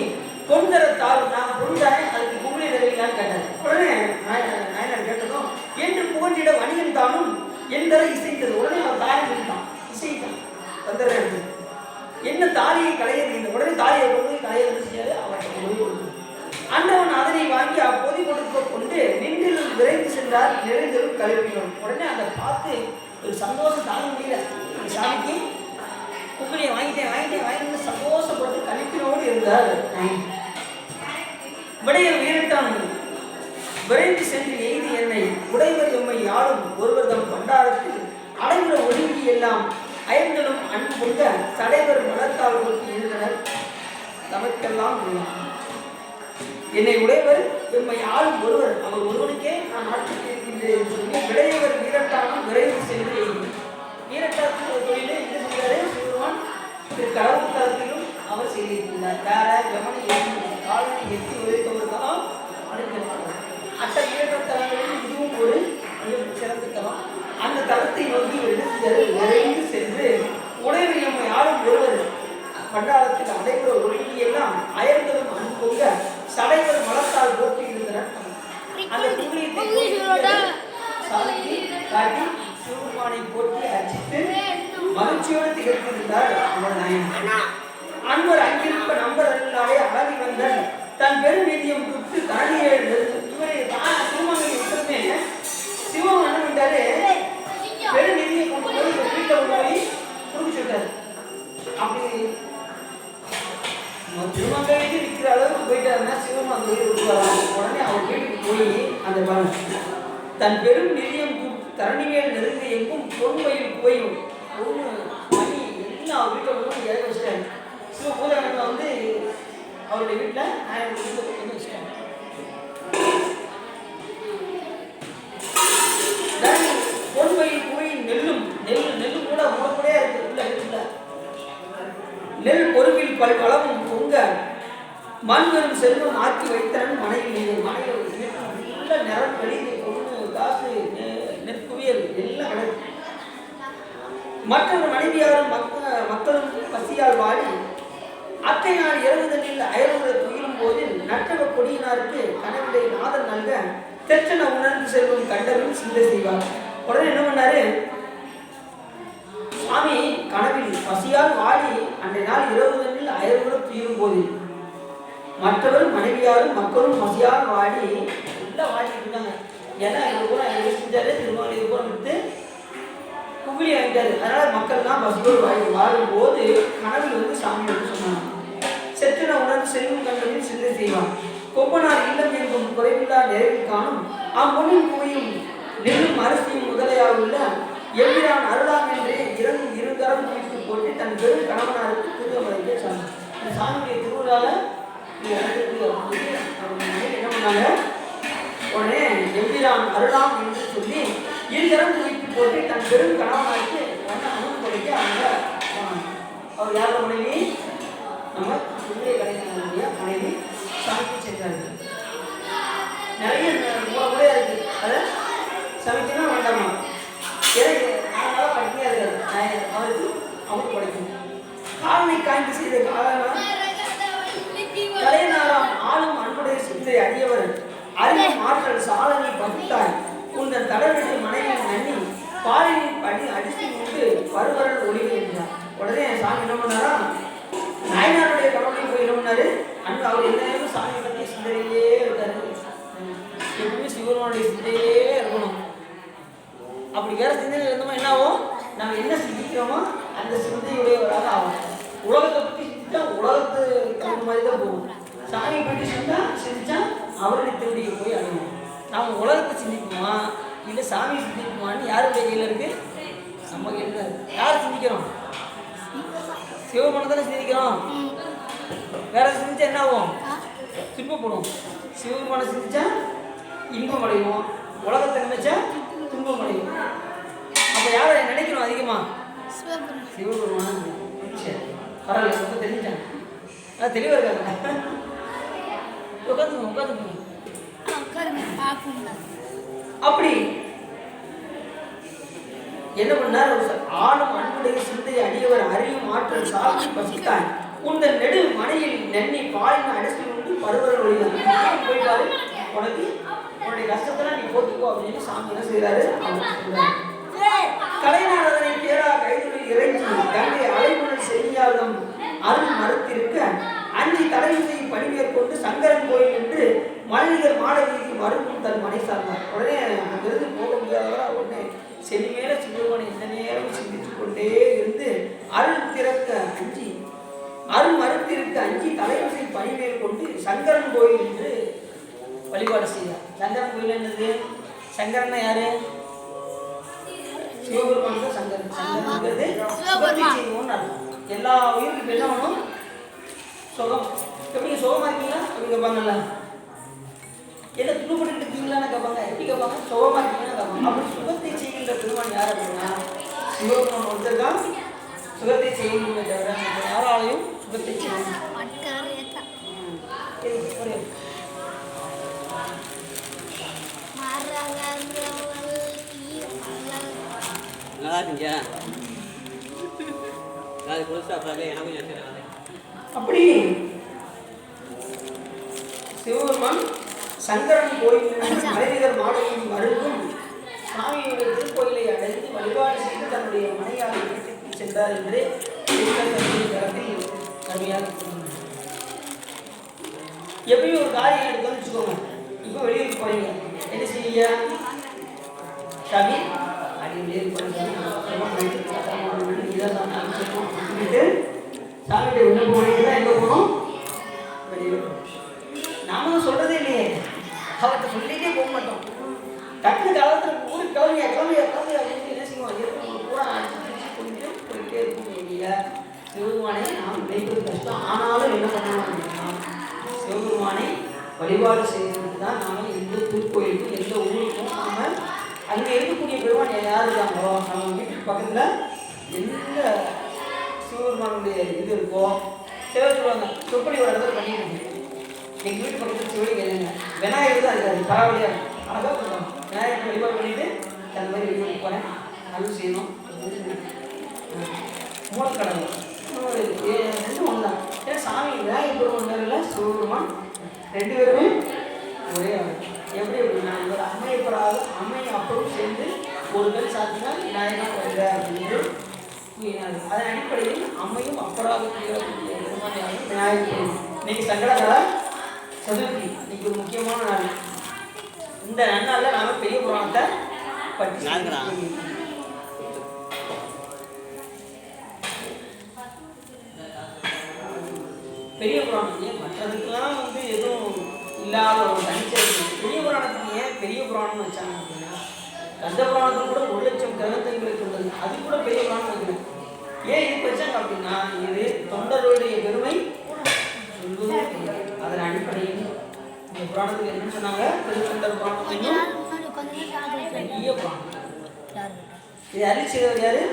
கொண்டரத்தால் நான் பொருந்தானே அதுக்கு குங்குலி தருவீங்களான்னு கேட்டார். உடனே நாயனார் கேட்டதும் என்று புகழ்ந்திட வணிகன் தானும் எந்தர இசைத்தது. உடனே அவர் தாலி இருந்தான், இசைத்தான் தந்தரன் என்ன தாலியை கலையறிந்த உடனே தாலியை கொண்டு கலையை செய்யாது அவருக்கு மொழி கொடுத்தார். அன்றவன் அதனை வாங்கி அப்போதை கொடுக்க கொண்டு நின்றில் விரைந்து சென்றார். நிறைந்தரும் கழுவினோம். உடனே அதை பார்த்து ஒரு சந்தோஷம் தாங்க முடியல. சாமிக்கு குங்குலியை வாங்கிட்டு சந்தோஷப்பட்டு கழிப்பினோடு இருந்தார். விடையில் உயிரிட்டான் விரைந்து சென்று எய்தி என்னை உடைவர் எம்மை யாரும் ஒருவர் தம் பண்டாரத்தில் அடைகிற ஒழுங்கி எல்லாம் அயர்களும் அன்பு கொண்ட தலைவர் மலத்தால் கொண்டு இருந்தனர். நமக்கெல்லாம் என்னை உடையவர் எம்மை ஆளும் ஒருவர், அவர் ஒருவனுக்கே நான் ஆட்சிக்கு இருக்கின்றேன் சொல்லி விடையவர் வீரட்டானம் விரைந்து சென்று வீரட்டானத்தின் ஒரு தொழிலே என்ன செய்கிறாரே சிவருமான் திரு கடவுள் தரத்திலும் அவர் செய்திருக்கிறார். யார யமனை காலனை எட்டி உழைத்தவர்களாம் அழைக்கிறார். அட்ட வீரட்டத்தலங்களில் இதுவும் ஒரு சிறந்த தலம். அந்த தலத்தை நோக்கி விரைந்து சென்று உடையவர் எம்மை ஆளும் ஒருவர் பண்டாரத்தில் அடைகிற ஒழுங்கியெல்லாம் அயர்களும் அன்புங்க சடைவர் மலத்தால் போட்டி இருந்தனர். அந்த குங்குளியத்தை காட்டி சிவபெருமானை போட்டி அர்ச்சித்து மகிழ்ச்சியோடு திகழ்த்திருந்தார் அவர் நாயகன். அன்பர் அங்கிருப்ப நம்பர் அருளாலே அழகி வந்தார். தன் பெரும் வீதியம் குத்து தனியே இவரை தான் சிவமங்கை எப்பவுமே சிவம் என்ன பண்ணிட்டாரு, பெரும் நிதியை கொண்டு போய் வீட்டில் கொண்டு போய் குடிச்சு விட்டாரு. அப்படி திருமங்கைக்கு விற்கிற அளவுக்கு போயிட்டாருன்னா சிவமங்கை விட்டுவாராம். உடனே அவர் வீட்டுக்கு போய் அந்த தன் பெரும் நிதியம் தரணி மேல் நெருங்க எங்கும் பொன்மையில் போயும் பொண்ணு மணி எல்லாம் வீட்டில் கொண்டு இறக்க வச்சிட்டாரு. சிவபூதகத்தில் வந்து அவருடைய வீட்டில் 1000 கொண்டு வச்சிட்டாங்க. பொன்மையில் போய் நெல்லும் கூட முகப்படியா இருக்கு. உள்ள நெல் பொறுப்பில் பல் வளமும் பொங்க மண்வரும் செல்வம் ஆக்கி வைத்தனன் மனையில் நல்ல நிறம் வெளியே பொண்ணு காசு நெற்குவியல் எல்லாம் கிடக்கு. மற்றொரு மனைவியாரும் மக்களும் பசியால் வாடி அத்தை நாள் இறங்குதலில் அயல்களை துயிலும் போதில் நட்டவ கொடியினாருக்கு கனவிலை நாதன் நல்க தெற்றன உணர்ந்து செல்வம் கண்டவன் சிந்தை செய்வார். உடனே என்ன பண்ணாரு, சுவாமி கனவில் பசியால் வாடி அன்றைய நாள் இரவுதனில் அயல்களை துயிலும் போதில் மற்றவர் மனைவியாரும் மக்களும் பசியால் வாடி எல்லாம் வாடிட்டு இருக்காங்க. ஏன்னா இது கூட செஞ்சாரு திருமணம் இது கூட விட்டு குவிலி ஆகிட்டாரு. அதனால மக்கள்லாம் பசியோடு வாழும்போது கனவில் வந்து சாமி வந்து சொன்னாங்க, செற்றின உணர்ந்து செல்வம் கண்டதில் சிந்தை செய்வான். கொப்பனார் இல்லம் எங்கும் குறைவில்லா நிறைவில் காணும் அம்மொழியின் குவையும் நெல்லும் அரிசியும் முதலையாக உள்ள எவ்விரான் அருளாம் என்று இருதரம் குவித்து போட்டு தன் பெரும் கணவனாருக்கு திருவமலைக்கு சொன்னார். இந்த சாமியுடைய திருவிழால என்ன பண்ணாங்க, உடனே எவ்விரான் அருளாம் என்று சொல்லி இருதரம் குவித்து போட்டு தன் பெரும் கணவனாருக்கு அனுமதி கொடுக்க அவங்க அவர் யாரோட மனைவி, நம்ம சுந்தரிய கலைஞருடைய மனைவி சாமிக்கு சென்றார்கள். நிறைய முறையா இருக்கு. அதை சமைக்கணும் வேண்டாமா, அதனால பட்டினியா இருக்காரு. அவருக்கு அவருக்கு படைக்கணும். காலனை காய்ந்து செய்த கலையனாராம் ஆளும் அன்புடைய சிந்தை அடியவர் அறிவும் ஆற்றல் சாலனை பகுத்தாய் உங்கள் தடவிட்டு மனைவியின் நன்னி பாலினின் படி அடித்து கொண்டு வருவரல் ஒளிவு என்றார். உடனே சாமி என்ன பண்ணாரா, நாயனாருடைய கடவுளையும் போய் என்ன பண்ணாரு, அன்பு அவர் என்ன சாமி பற்றி சிந்தனையிலே இருக்காரு. எப்பவுமே சிவனுடைய சிந்தையே இருக்கணும். அப்படி வேற சிந்தனை இருந்தோமா என்ன ஆகும், நம்ம என்ன சிந்திக்கிறோமோ அந்த சிந்தையுடையவராக ஆகும். உலகத்தை பற்றி சிந்திச்சா உலகத்து தகுந்த மாதிரி தான் போகும். சாமியை பற்றி சிந்திச்சா அவருடைய திருடியை போய் அடைவோம். நாம் உலகத்தை சிந்திக்குமா இல்லை சாமியை சிந்திக்குமான்னு யாருடைய கையில் இருக்கு, நம்ம கையில் தான் இருக்கு. யார் சிந்திக்கிறோம், சிவபெருமானை தானே சிந்திக்கிறோம். வேற சிந்திச்சா என்ன ஆகும், துன்பப்படும். சிவபெருமானை சிந்திச்சா இன்பம் அடைவோம், உலகத்தை நினைச்சா துன்பம் அடையும். அப்போ யாரை நினைக்கணும் அதிகமாக, சிவபெருமான். பரவாயில்ல, ரொம்ப தெரிஞ்சாங்க, அது தெளிவாக இருக்காங்க. உட்காந்து அப்படி என்ன பண்ணார், ஆளும் அன்புடைய சிந்தை அடியவர் அறியும் ஆற்றல் சாமி பசித்தான் உங்கள் நெடு மனையில் நெண்ணி பாலின அடிச்சு கொண்டு பருவர்கள் ஒழிதான் போயிட்டாரு. உனக்கு உன்னுடைய கஷ்டத்தெல்லாம் நீ போட்டுக்கோ அப்படின்னு சாமி என்ன செய்யறாரு. கலைநாதனை பேரா கைதுகளில் இறங்கி கங்கை அலைமுறை செய்யாதம் அருள் மறுத்திருக்க அஞ்சி தலைவிசை பணி மேற்கொண்டு சங்கரன் கோயில் என்று மனிதர் மாட வீதி மறுக்கும் தன் மனை சார்ந்தார். உடனே அங்கிருந்து போக முடியாதவரா உடனே செடி மேல சிவபெருமானை எந்த நேரம் சிந்தித்து கொண்டே இருந்து அருள் திறக்க அஞ்சி அருள் மறுத்திருக்க அஞ்சி தலைவிசை பணி மேற்கொண்டு சங்கரன் கோயில் என்று வழிபாடு செய்தார். சங்கரன் கோயில் என்னது, சங்கரன்னா யாரு, சிவபெருமான் தான் சங்கரன். சங்கரன்ங்கிறது சுகத்தை செய்வோம்னு அர்த்தம். எல்லா உயிருக்கும் என்ன வேணும்? சுகம். எப்படி சுகமா இருக்கீங்களா அப்படி கேட்பாங்கல்ல. என்ன துணுப்பட்டு இருக்கீங்களான்னு கேட்பாங்க. எப்படி கேட்பாங்க? சுகமா இருக்கீங்கன்னு கேட்பாங்க. அப்படி சுகத்தை செய்கின்ற பெருமான் யார் அப்படின்னா சிவபெருமான் ஒருத்தர் தான் சுகத்தை செய்யணுமே தவிர யாராலையும் சுகத்தை செய்யணும். அப்படி சிவபெருமான் சங்கரன் கோயில் மலைநிகர் மாடலின் மருந்தும் சுவாமியுடைய திருக்கோயிலை அடைந்து வழிபாடு செய்து தன்னுடைய மனையாளை வீட்டுக்கு சென்றார் என்று தளத்தில் அருமையாக எப்பயும் ஒரு காரியம் எடுத்தோம்னு வச்சுக்கோங்க. இப்போ வெளியூருக்கு போறீங்க, என்ன செய்வீங்க? சாமி அடி வெளியூர் போறீங்க, சாமிகிட்ட உள்ள போனீங்கன்னா எங்க போகணும்? வெளியூர். நாம சொல்றதே இல்லையே, அவர்கிட்ட சொல்லிட்டே போக மாட்டோம். டக்கு காலத்துல ஊருக்கு கிளம்பியா கிளம்பியா கிளம்பியா அப்படின்னு என்ன செய்வோம்? பூரா அடிச்சு கொண்டு போயிட்டே இருக்கும். இல்லையா சிவபெருமானை நாம் நினைப்பது கஷ்டம். ஆனாலும் என்ன பண்ணணும் அப்படின்னா சிவபெருமானை வழிபாடு செய்வதற்கு தான் நாம் எந்த திருக்கோயிலுக்கும் எந்த ஊருக்கும் நாம் அங்கே இருக்கக்கூடிய பெருமான் யார் இருக்காங்களோ நம்ம வீட்டுக்கு பக்கத்தில் எந்த சிவபெருமானுடைய இது இருக்கோ சிலர் சொல்லுவாங்க சொப்படி ஒரு இடத்துல பண்ணிடுங்க. எங்கள் வீட்டு பக்கத்தில் சிவலிங்க இல்லைங்க, விநாயகர் தான் இருக்காது, பரவாயில்லையா அழகாக பண்ணுவாங்க. விநாயகர் வழிபாடு பண்ணிட்டு அந்த மாதிரி வெளியே போனேன் அருள் செய்யணும். மூலக்கடவுள் ரெண்டு ஒன்று தான். ஏன்னா சாமி விநாயகர் பெருமான் பேரில் சிவபெருமான் ரெண்டு பேருமே ஒரே ஆள். எப்படி அப்படின்னா இவர் அம்மையப்படாத அம்மை அப்பவும் சேர்ந்து ஒரு பேர் சாத்தினா விநாயகர் வருக அப்படின்னு கூறினார். அதன் அடிப்படையில் அம்மையும் அப்பராக பெருமானியாக விநாயகர் பெருமான். இன்னைக்கு சங்கடகர சதுர்த்தி, இன்னைக்கு ஒரு முக்கியமான நாள். இந்த நன்னாளில் நாம பெரிய புராணத்தை பற்றி பெரிய புராணம் ஏன் மற்றதுக்கெல்லாம் எதுவும் இல்லாத ஒரு தனிச்சரிக்கை. பெரிய புராணத்துக்கு ஏன் பெரிய புராணம்னு வச்சாங்க அப்படின்னா கந்த புராணத்தில் கூட 1,00,000 கிரகங்களை கொண்டது, அது கூட பெரிய புராணம் வைக்கணும். ஏன் இதுக்கு வச்சாங்க அப்படின்னா இது தொண்டர்களுடைய பெருமை சொல்லுவது. அதன் அடிப்படையில் இந்த புராணத்துக்கு என்ன சொன்னாங்க? திருத்தொண்டர் புராணம் பெரிய புராணம். இது அறிவிச்சவர் யாரு?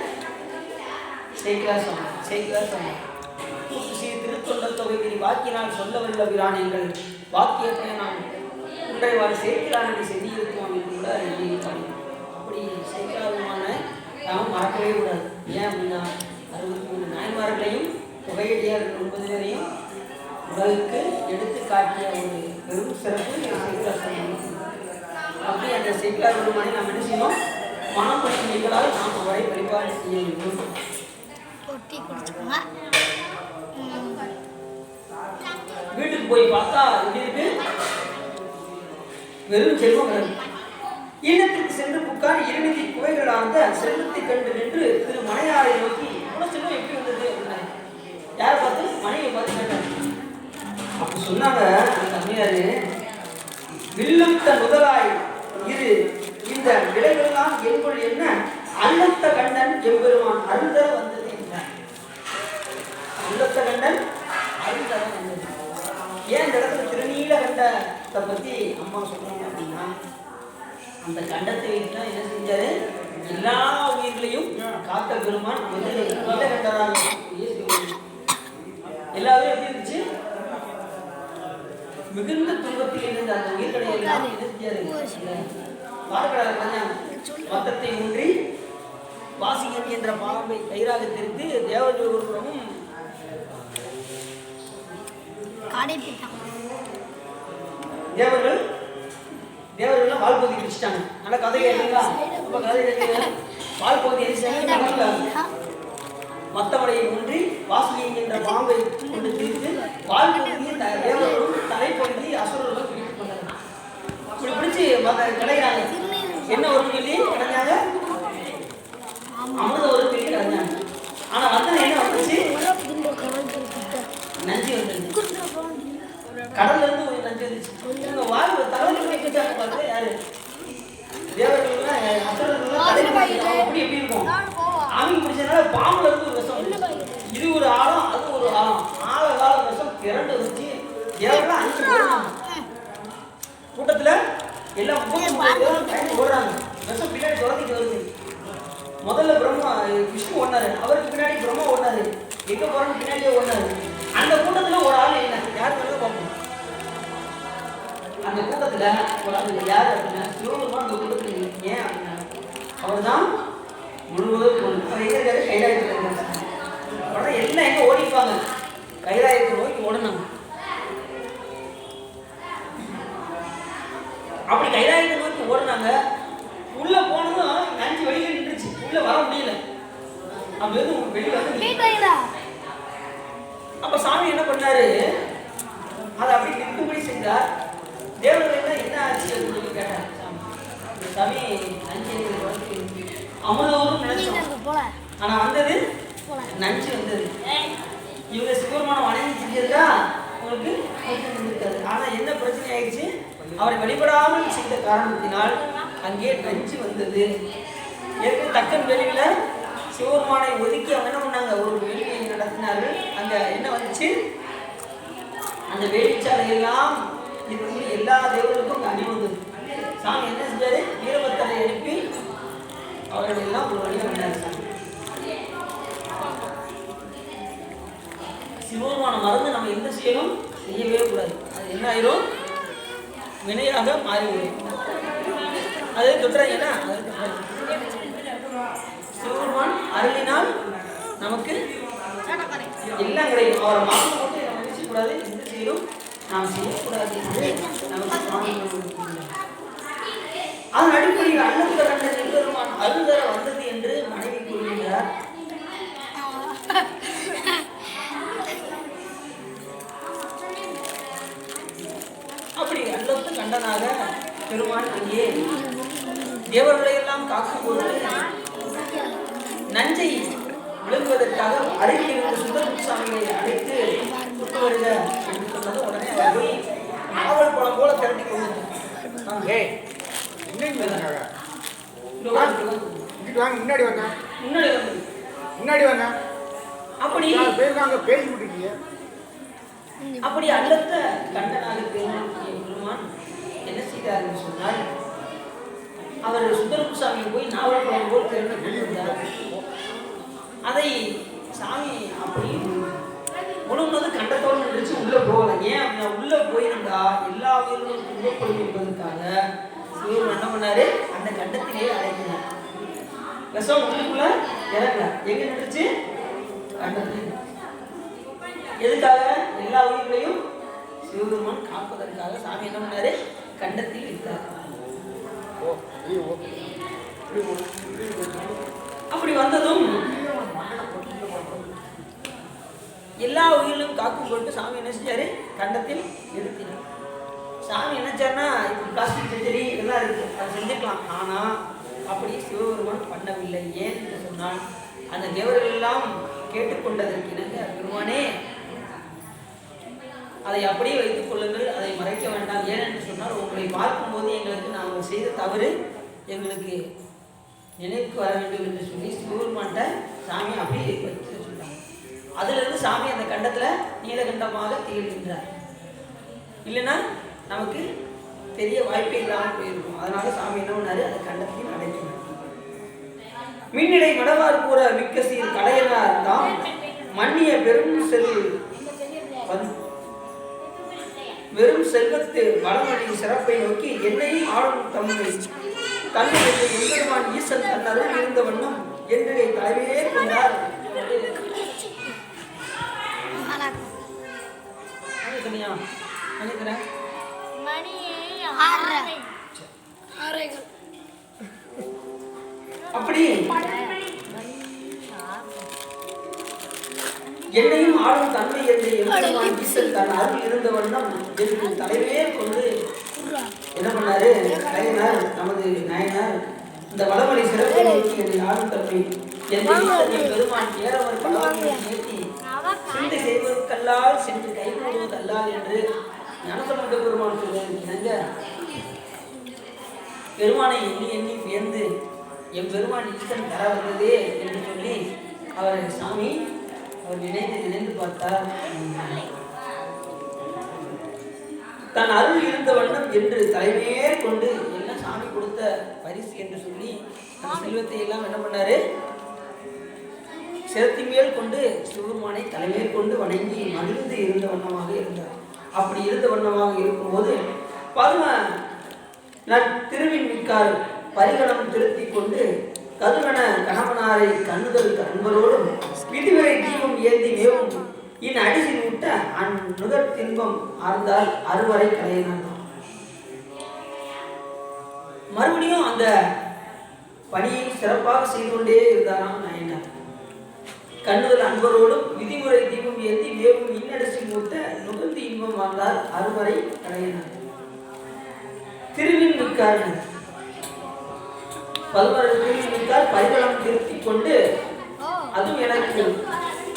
சேக்கிழார் சுவாமி. சேக்கிழார் சுவாமி திருத்தொண்டர் தொகையை வாக்கினால் சொல்ல வல்ல விரான் எங்கள் வாக்கியத்தை நான் உண்டைவாறு சேர்க்கிறான் என்று செய்திருக்கோம் என்று கூட எழுதியிருப்பாங்க. அப்படி சேர்க்கிறாருமான நாம் மறக்கவே கூடாது. ஏன் அப்படின்னா 63 நாயன்மார்களையும் புகையடியார் 9 பேரையும் உலகுக்கு எடுத்து காட்டிய ஒரு பெரும் சிறப்பு சேக்கிழார் சுவாமி. அப்படி அந்த சேக்கிழார் பெருமானை நாம் என்ன செய்யணும்? மனம் பணிகளால் நாம் அவரை வழிபாடு செய்ய வேண்டும். வீட்டுக்கு போய் பார்த்தா எப்படி இருக்கு? வெறும் செல்வம். இல்லத்திற்கு சென்று புக்கார் இருநிதி குவைகளார்ந்த செல்வத்தை கண்டு நின்று திரு மனையாரை நோக்கி இவ்வளவு செல்வம் எப்படி வந்தது அப்படின்னா யாரை பார்த்து? மனையை பார்த்து கேட்டாங்க. அப்படி சொன்னாங்க அம்மையாரு, வில்லுத்த முதலாய் இது இந்த விலைகளெல்லாம் என்பது என்ன அல்லத்த கண்ணன் எம்பெருமான் அருந்தர வந்தது என்றார். அல்லத்த கண்ணன் அருந்தர வந்தது. ஏன் இந்த இடத்துல திருநீல கண்டத்தை பற்றி அம்மா சொல்றாங்க அப்படின்னா அந்த கண்டத்தை வைத்து என்ன செஞ்சாரு? எல்லா உயிர்களையும் காத்த பெருமான் நீலகண்டராக எல்லாரும் எப்படி இருந்துச்சு? மிகுந்த துன்பத்தில் இருந்த அந்த உயிர்களை எல்லாம் என்ன செஞ்சாரு? பார்க்கடா மொத்தத்தை ஊன்றி வாசிகன் என்ற பாம்பை கயிறாக தெரிந்து தேவதூரமும் தேவர்கள் வால்பகுதி பிடிச்சிட்டாங்க. நல்ல கதை கேட்டீங்களா? ரொம்ப கதை கேட்டீங்க. வால்பகுதி மத்தவடையை ஊன்றி வாசிகன் என்ற பாம்பை கொண்டு தீர்த்து வால்பகுதியை தேவர்களும் தலைப்பகுதி அசுரர்களும் பிடித்து கொண்டாங்க. இப்படி பிடிச்சி கிடைக்கிறாங்க. என்ன ஒரு கேள்வி கிடைச்சாங்க? அமிர்த ஒரு கேள்வி கிடைச்சாங்க. ஆனா வந்தன என்ன வந்துச்சு? நஞ்சு வந்துருச்சு. கடல்ல இருந்து ஒரு நஞ்சு வந்துச்சு. இவங்க வாழ்வு தலைவர்கள் கேட்டாங்க. பார்த்து யாரு? தேவர்கள் அசுரர்கள் எப்படி எப்படி இருக்கும்? ஆமி பிடிச்சதுனால பாம்புல இருந்து ஒரு விஷம், இது ஒரு ஆழம் அது ஒரு ஆழம், ஆழகால விஷம் திரண்டு வச்சு தேவரெல்லாம் அஞ்சு ஓடுறாங்க. கூட்டத்துல எல்லாம் ஓடுறாங்க, விஷம் பின்னாடி துரத்திட்டு வருது. முதல்ல பிரம்மா விஷ்ணு ஓடினாரு, அவருக்கு பின்னாடி பிரம்மா ஓடினாரு, எங்க போறோம்னு பின்னாடியே ஓடினாரு. அந்த கூட்டத்துல ஒரு ஆள் இல்லை, யார் வேணாலும் பார்ப்போம். அந்த கூட்டத்துல ஒரு ஆள் யார் அப்படின்னா சிவபெருமான் அந்த கூட்டத்துல இல்லை. ஏன் அப்படின்னா அவர் தான் முழுவதும் கைலாயத்தில் உடனே எல்லாம் எங்க ஓடிப்பாங்க, கைலாயத்தை நோக்கி ஓடணும். அப்படி கைலாயத்தை நோக்கி ஓடினாங்க. உள்ள போனதும் நஞ்சு வெளியே நின்றுச்சு, உள்ள வர முடியல. அப்ப வெளியே வந்து அப்ப சாமி என்ன பண்ணாரு, அதை அப்படி நிற்கும்படி செய்தார். தேவர்கள் என்ன ஆச்சு அப்படின்னு சொல்லி கேட்டார். சாமி நஞ்சு அமுதவரும் நினைச்சோம், ஆனா வந்தது நஞ்சு வந்தது. இவங்க சிவபெருமானம் வணங்கி செஞ்சிருக்கா உங்களுக்கு இருக்காது. ஆனா என்ன பிரச்சனை ஆயிடுச்சு, அவரை வழிபடாமல் செய்த காரணத்தினால் அங்கே நஞ்சு வந்தது. தக்கன் வெளியில சிவபெருமானை ஒதுக்கி அவங்க என்ன பண்ணாங்க, ஒரு வேள்வியை நடத்தினார்கள். அங்க என்ன வந்துச்சு, அந்த வேள்விச்சாலை எல்லாம் இது எல்லா தேவர்களுக்கும் அணி வந்தது. சாமி என்ன செஞ்சாரு, வீரபத்தரை எழுப்பி அவர்கள் எல்லாம் ஒரு வழியாக வந்தாரு. சிவபெருமான மறந்து நம்ம எந்த செய்யணும் செய்யவே கூடாது. அது என்ன ஆயிரும், வினையாக மாறிவிடும். அது தொட்டுறாங்கன்னா சிவபெருமான் அருளினால் நமக்கு எல்லாம் கிடைக்கும். அவரை மாற்றம் மட்டும் நம்ம நினைச்சக்கூடாது, எந்த செய்யணும் நாம் செய்யக்கூடாது என்று நமக்கு சுவாமி. அதன் அடிப்படையில் அண்ணன் கண்ட சிவபெருமான் அருள்தர வந்தது என்று மனைவி கூறுகிறார். அப்படி அல்லத்து கண்டனாக பெருமான் அங்கே தேவர்களை எல்லாம் காக்கும் போது நஞ்சை விழுங்குவதற்காக அருகில் சுந்தரசாமியை அழைத்து கொண்டு வருக என்று சொன்னது. உடனே அவரை நாவல் பழம் போல திரட்டி கொண்டு முன்னாடி வந்த அப்படி பேசி அப்படி அல்லத்த கண்டனாக பெருமான் என்ன செய்தார் என்று சொன்னால், அவர் சுந்தரசாமியை போய் நாவல் பழம் போல் திரண்டு கொண்டு வந்தார். அதை சாமி அப்படி முழுவது கண்டத்தோடு நினைச்சு உள்ள போகல. ஏன் அப்படின்னா உள்ள போயிருந்தா எல்லா உயிர்களும் துன்பப்படும் என்பதற்காக சிவன் என்ன பண்ணாரு, அந்த கண்டத்திலேயே அடைக்கிறார். விஷம் உள்ளுக்குள்ள இறங்கல, எங்க நின்றுச்சு, கண்டத்தில். எதுக்காக, எல்லா உயிர்களையும் சிவபெருமான் காப்பதற்காக சாமி என்ன பண்ணாரு, கண்டத்தில் வைத்தார். அப்படி வந்ததும் எல்லா உயிரிலும் காக்கும் பொருட்டு சாமி என்ன செஞ்சாரு, கண்டத்தில் நிறுத்தினார். சாமி நினைச்சாருன்னா இப்போ பிளாஸ்டிக் சர்ஜரி இதெல்லாம் இருக்கு, அதை செஞ்சுக்கலாம். ஆனா அப்படி சிவபெருமான் பண்ணவில்லை. ஏன் என்று சொன்னால், அந்த தேவர்கள் எல்லாம் கேட்டுக்கொண்டதற்கு இணங்க, பெருமானே அதை அப்படியே வைத்துக் கொள்ளுங்கள், அதை மறைக்க வேண்டாம். ஏனென்று சொன்னால், உங்களை பார்க்கும்போது எங்களுக்கு நாங்கள் செய்த தவறு எங்களுக்கு நினைவுக்கு வர வேண்டும் என்று சொல்லி சிவபெருமான்கிட்ட சாமி அப்படியே வைத்து சொல்லிட்டாங்க. அதிலிருந்து சாமி அந்த கண்டத்தில் நீலகண்டமாக திகழ்கின்றார். இல்லைன்னா நமக்கு பெரிய வாய்ப்பே இல்லாமல் போயிருக்கும். அதனால சாமி என்ன பண்ணாரு, அந்த கண்டத்தில் அடைக்கிறார். மின்னிடை மடவார் கூற மிக்க சீர் கடையனார் தாம் மன்னிய வெறும் செல்வத்து வளமொழி சிறப்பை நோக்கி என்னையும் ஆளும் தம்மை தன்னை எம்பெருமான் ஈசன் தன் அருள் இருந்த வண்ணம் என்று தலைமையே கொண்டார். அப்படி என்னையும் ஆளும் தன்மை என்று எம்பெருமான் ஈசன் தன் அருள் இருந்த வண்ணம் என்று தலைமையே கொண்டு என்ன பண்ணாரு, நாயனார் நமது நாயனார் இந்த வளமலை சிறப்பை நோக்கி என்னை ஆளும் தன்மை பெருமான் ஏறவர் பலவங்களை ஏற்றி சிந்தை செய்வதற்கல்லால் சென்று கைகூடுவதல்லால் என்று ஞானசம்பந்த பெருமான் சொல்லுங்க. பெருமானை எண்ணி எண்ணி வியந்து என் பெருமான் ஈசன் தர வந்ததே என்று சொல்லி அவர் சாமி அவர் நினைந்து பார்த்தார். தன் அருள் இருந்த வண்ணம் என்று தலைமையே கொண்டு என்ன சாமி கொடுத்த பரிசு என்று சொல்லி அந்த செல்வத்தை எல்லாம் என்ன பண்ணாரு, சிரத்தி மேல் கொண்டு சிவபெருமானை தலைமையில் கொண்டு வணங்கி மகிழ்ந்து இருந்த வண்ணமாக இருந்தார். அப்படி இருந்த வண்ணமாக இருக்கும்போது பரும திருவின் மிக்கார் பரிகணம் திருத்தி கொண்டு கதுவன கணவனாரை கண்ணுதல் அன்பரோடும் விதிவரை தீபம் ஏந்தி மேவும் இன் அடிசில் விட்ட அந்நுகர் தின்பம் ஆர்ந்தால் அறுவரை கலையினான். மறுபடியும் அந்த பணியை சிறப்பாக செய்து கொண்டே இருந்தாராம் நாயனார். கண்ணுதல் அன்பரோடும் விதிமுறை தீபம் ஏந்தி மேவும் இன்னடிசில் விட்ட நுகர்ந்து இன்பம் ஆர்ந்தால் அறுவரை கலையினார். திருவின் மிக்கார் பல்வரத்திற்கால் பரிகணம் திருத்தி கொண்டு அதுவும் எனக்கு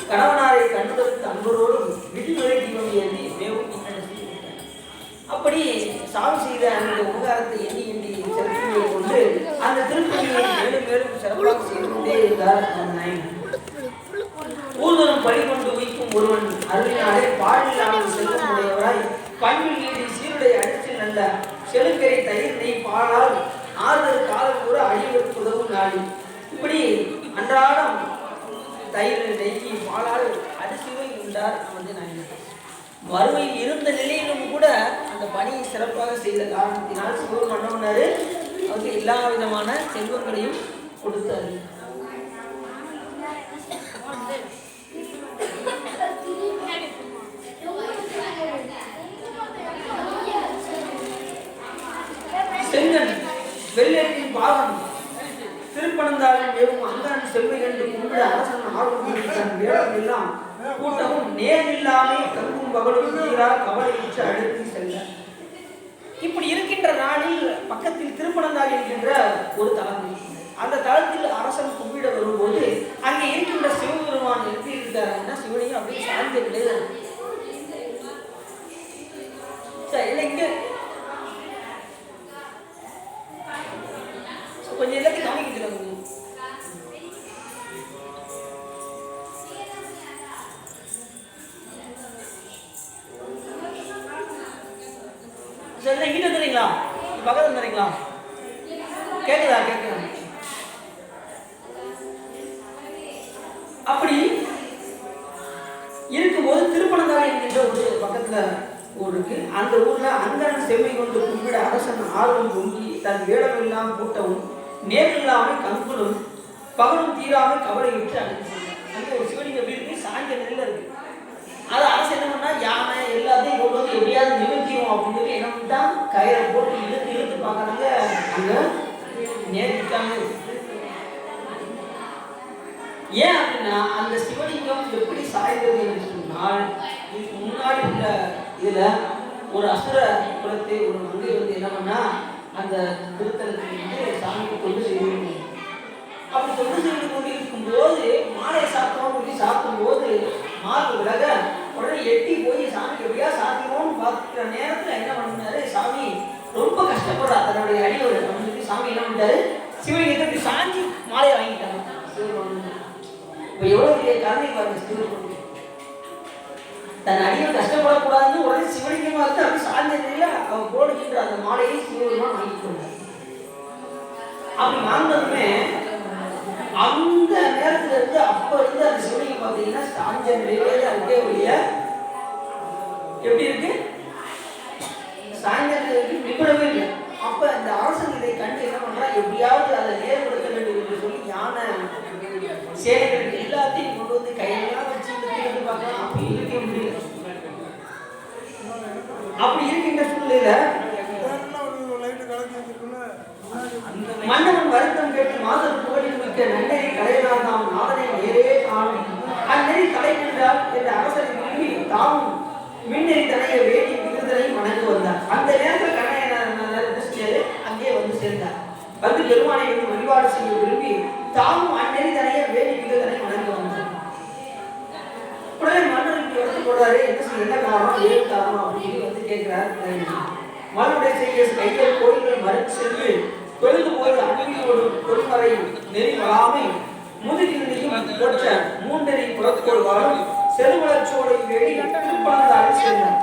கணவனாரை கண்டுதற்கு அன்பரோடும் விதிமுறை தீபம் ஏந்தி மேவும் அப்படி சாமி செய்த அந்த உபகாரத்தை எண்ணி எண்ணி சிறப்பினை கொண்டு அந்த திருப்பணியை மேலும் மேலும் சிறப்பாக செய்து கொண்டே இருந்தார் அந்த நாயகன். ஊர்வலம் பழி கொண்டு வைக்கும் ஒருவன் அருளினாலே பாலில்லாமல் செல்லும் உடையவராய் பண்பில் நீடி சீருடை அடிச்சில் நல்ல செழுக்கரை தயிர் நெய் பாலால் ஆறுதல் காலம் கூட அழிவதற்கு உதவும் நாடி. இப்படி அன்றாடம் தயிர் நெய்கி பாலால் அரிசிவை உண்டார் வந்து நாயனார். வறுமையில் இருந்த நிலையிலும் கூட அந்த பணியை சிறப்பாக செய்த காரணத்தினால் சிவன் என்ன பண்ணாரு, அவருக்கு எல்லா விதமான செல்வங்களையும் கொடுத்தாரு. செங்கன் வெள்ளேற்றின் பாகம் திருப்பனந்தாளின் மேலும் அங்கன் செல்வை கண்டு கும்பிட அரசன் ஆர்வம் தன் வேடம் எல்லாம் கூட்டமும் நேரில்லாமே கங்கும் பகலும் தீரா கவலை உற்று அழுத்தி செல்ல. இப்படி இருக்கின்ற நாளில் பக்கத்தில் திருப்பனந்தாள் என்கின்ற ஒரு தலம் இருக்கிறது. அந்த தளத்தில் அரசன் கும்பிட வரும்போது அங்கே இருக்கின்ற சிவபெருமான் எப்படி இருக்கிறாருன்னா சிவனையும் அப்படியே சார்ந்த நிலையில் இங்க கொஞ்சம் எல்லாத்தையும் காமிக்கிறாங்க. இங்கிட்ட வந்துறீங்களா, பக்கத்துல வந்துறீங்களா, கேக்குதா? கேக்குதா? அப்படி இருக்கும்போது திருப்பனந்தாள் என்கின்ற ஒரு பக்கத்துல ஊர் இருக்கு. அந்த ஊர்ல அங்கன் செம்மை கொண்டு கும்பிட அரசன் ஆர்வம் பொங்கி தன் வேடம் எல்லாம் கூட்டவும் நேரில்லாமல் கண்குளும் பகலும் தீராமல் கவலை விட்டு அனுப்பி அங்கே ஒரு சிவலிங்க வீடு சாய்ந்த நிலையில இருக்கு. அது அரசு என்ன பண்ணா யானை எல்லாத்தையும் கொண்டு வந்து எப்படியாவது நிறுத்தியும் அப்படின்னு என்ன பண்ணிட்டா கயிறை போட்டு இழுத்து இழுத்து பார்க்கறாங்க. அங்க நேர்த்திட்டாங்க. ஏன் அப்படின்னா அந்த சிவலிங்கம் எப்படி சாய்ந்தது என்று சொன்னால் இதுக்கு முன்னாடி உள்ள இதுல ஒரு அசுர குலத்தை ஒரு மங்கை வந்து என்ன பண்ணா அந்த திருத்தலத்தில் வந்து சாமிக்கு கொண்டு செய்து அப்படி கொண்டு செய்து கொண்டு இருக்கும் போது மாலை சாத்தணும் சொல்லி சாத்தும் போது மார்பு விலக உடனே எட்டி போய் சாமி எப்படியா சாத்திடுவோம்னு பார்க்குற நேரத்தில் என்ன பண்ணாரு, சாமி ரொம்ப கஷ்டப்படுறா தன்னுடைய அடியோடு அப்படின்னு சொல்லி சாமி என்ன பண்ணிட்டாரு, சிவலிங்கத்தை சாஞ்சி மாலையை வாங்கிட்டாங்க. இப்போ எவ்வளோ பெரிய கருணை பாருங்க சிவலிங்கம். தன் அடியில் கஷ்டப்படக்கூடாதுன்னு உடனே சிவலிங்கமாக இருந்து அப்படி சார்ந்த நிலையில அவன் போடுகின்ற அந்த மாலையை சிவலிங்கமாக வாங்கிட்டு கொண்டார். அப்படி வாங்கினதுமே அந்த நேரத்துல இருந்து அப்ப இருந்து அந்த சிவலிங்கம் பார்த்தீங்கன்னா சாஞ்ச நிலையிலே இருக்கே ஒழிய எப்படி இருக்கு, சாய்ந்த நிலைக்கு நிபுணமே இல்லை. அப்ப இந்த அரசன் இதை கண்டு என்ன பண்றா, எப்படியாவது அதை நேர்படுத்த வேண்டும் என்று சொல்லி யானை சேனைகள் எல்லாத்தையும் கொண்டு வந்து கையெல்லாம் வச்சு இழுத்து பார்க்கலாம். அப்படி இருக்க முடியல. அப்படி இருக்கின்ற சூழ்நிலையில மன்னவன் வருத்தம் கேட்டு மாதம் புகழில் மிக்க நன்னெறி கலையினால் நாம் நாதனை நேரே காணும். அந்நெறி கலை நின்றால் என்ற அரசரை விரும்பி தாமும் மின்னெறி தனைய வேண்டி விருதனையும் வணங்கு வந்தார். அந்த நேரத்தில் கண்ணையனார் அங்கே வந்து சேர்ந்தார். வந்து பெருமானை வந்து வழிபாடு செய்ய விரும்பி தாமும் அந்நெறி தனைய வேண்டி விருதனை வணங்கு வந்தார். உடனே மன்னருக்கு வந்து போடுறாரு, என்ன காரணம் ஏழு காரணம் அப்படின்னு வந்து கேட்கிறார். மன்னுடைய செய்ய கையில் கோயில்கள் மறுத்து சென்று தொழுது போது அன்பியோடு பொறுமறை சோலை வேடி திருப்பனந்தாள் சேர்ந்தார்.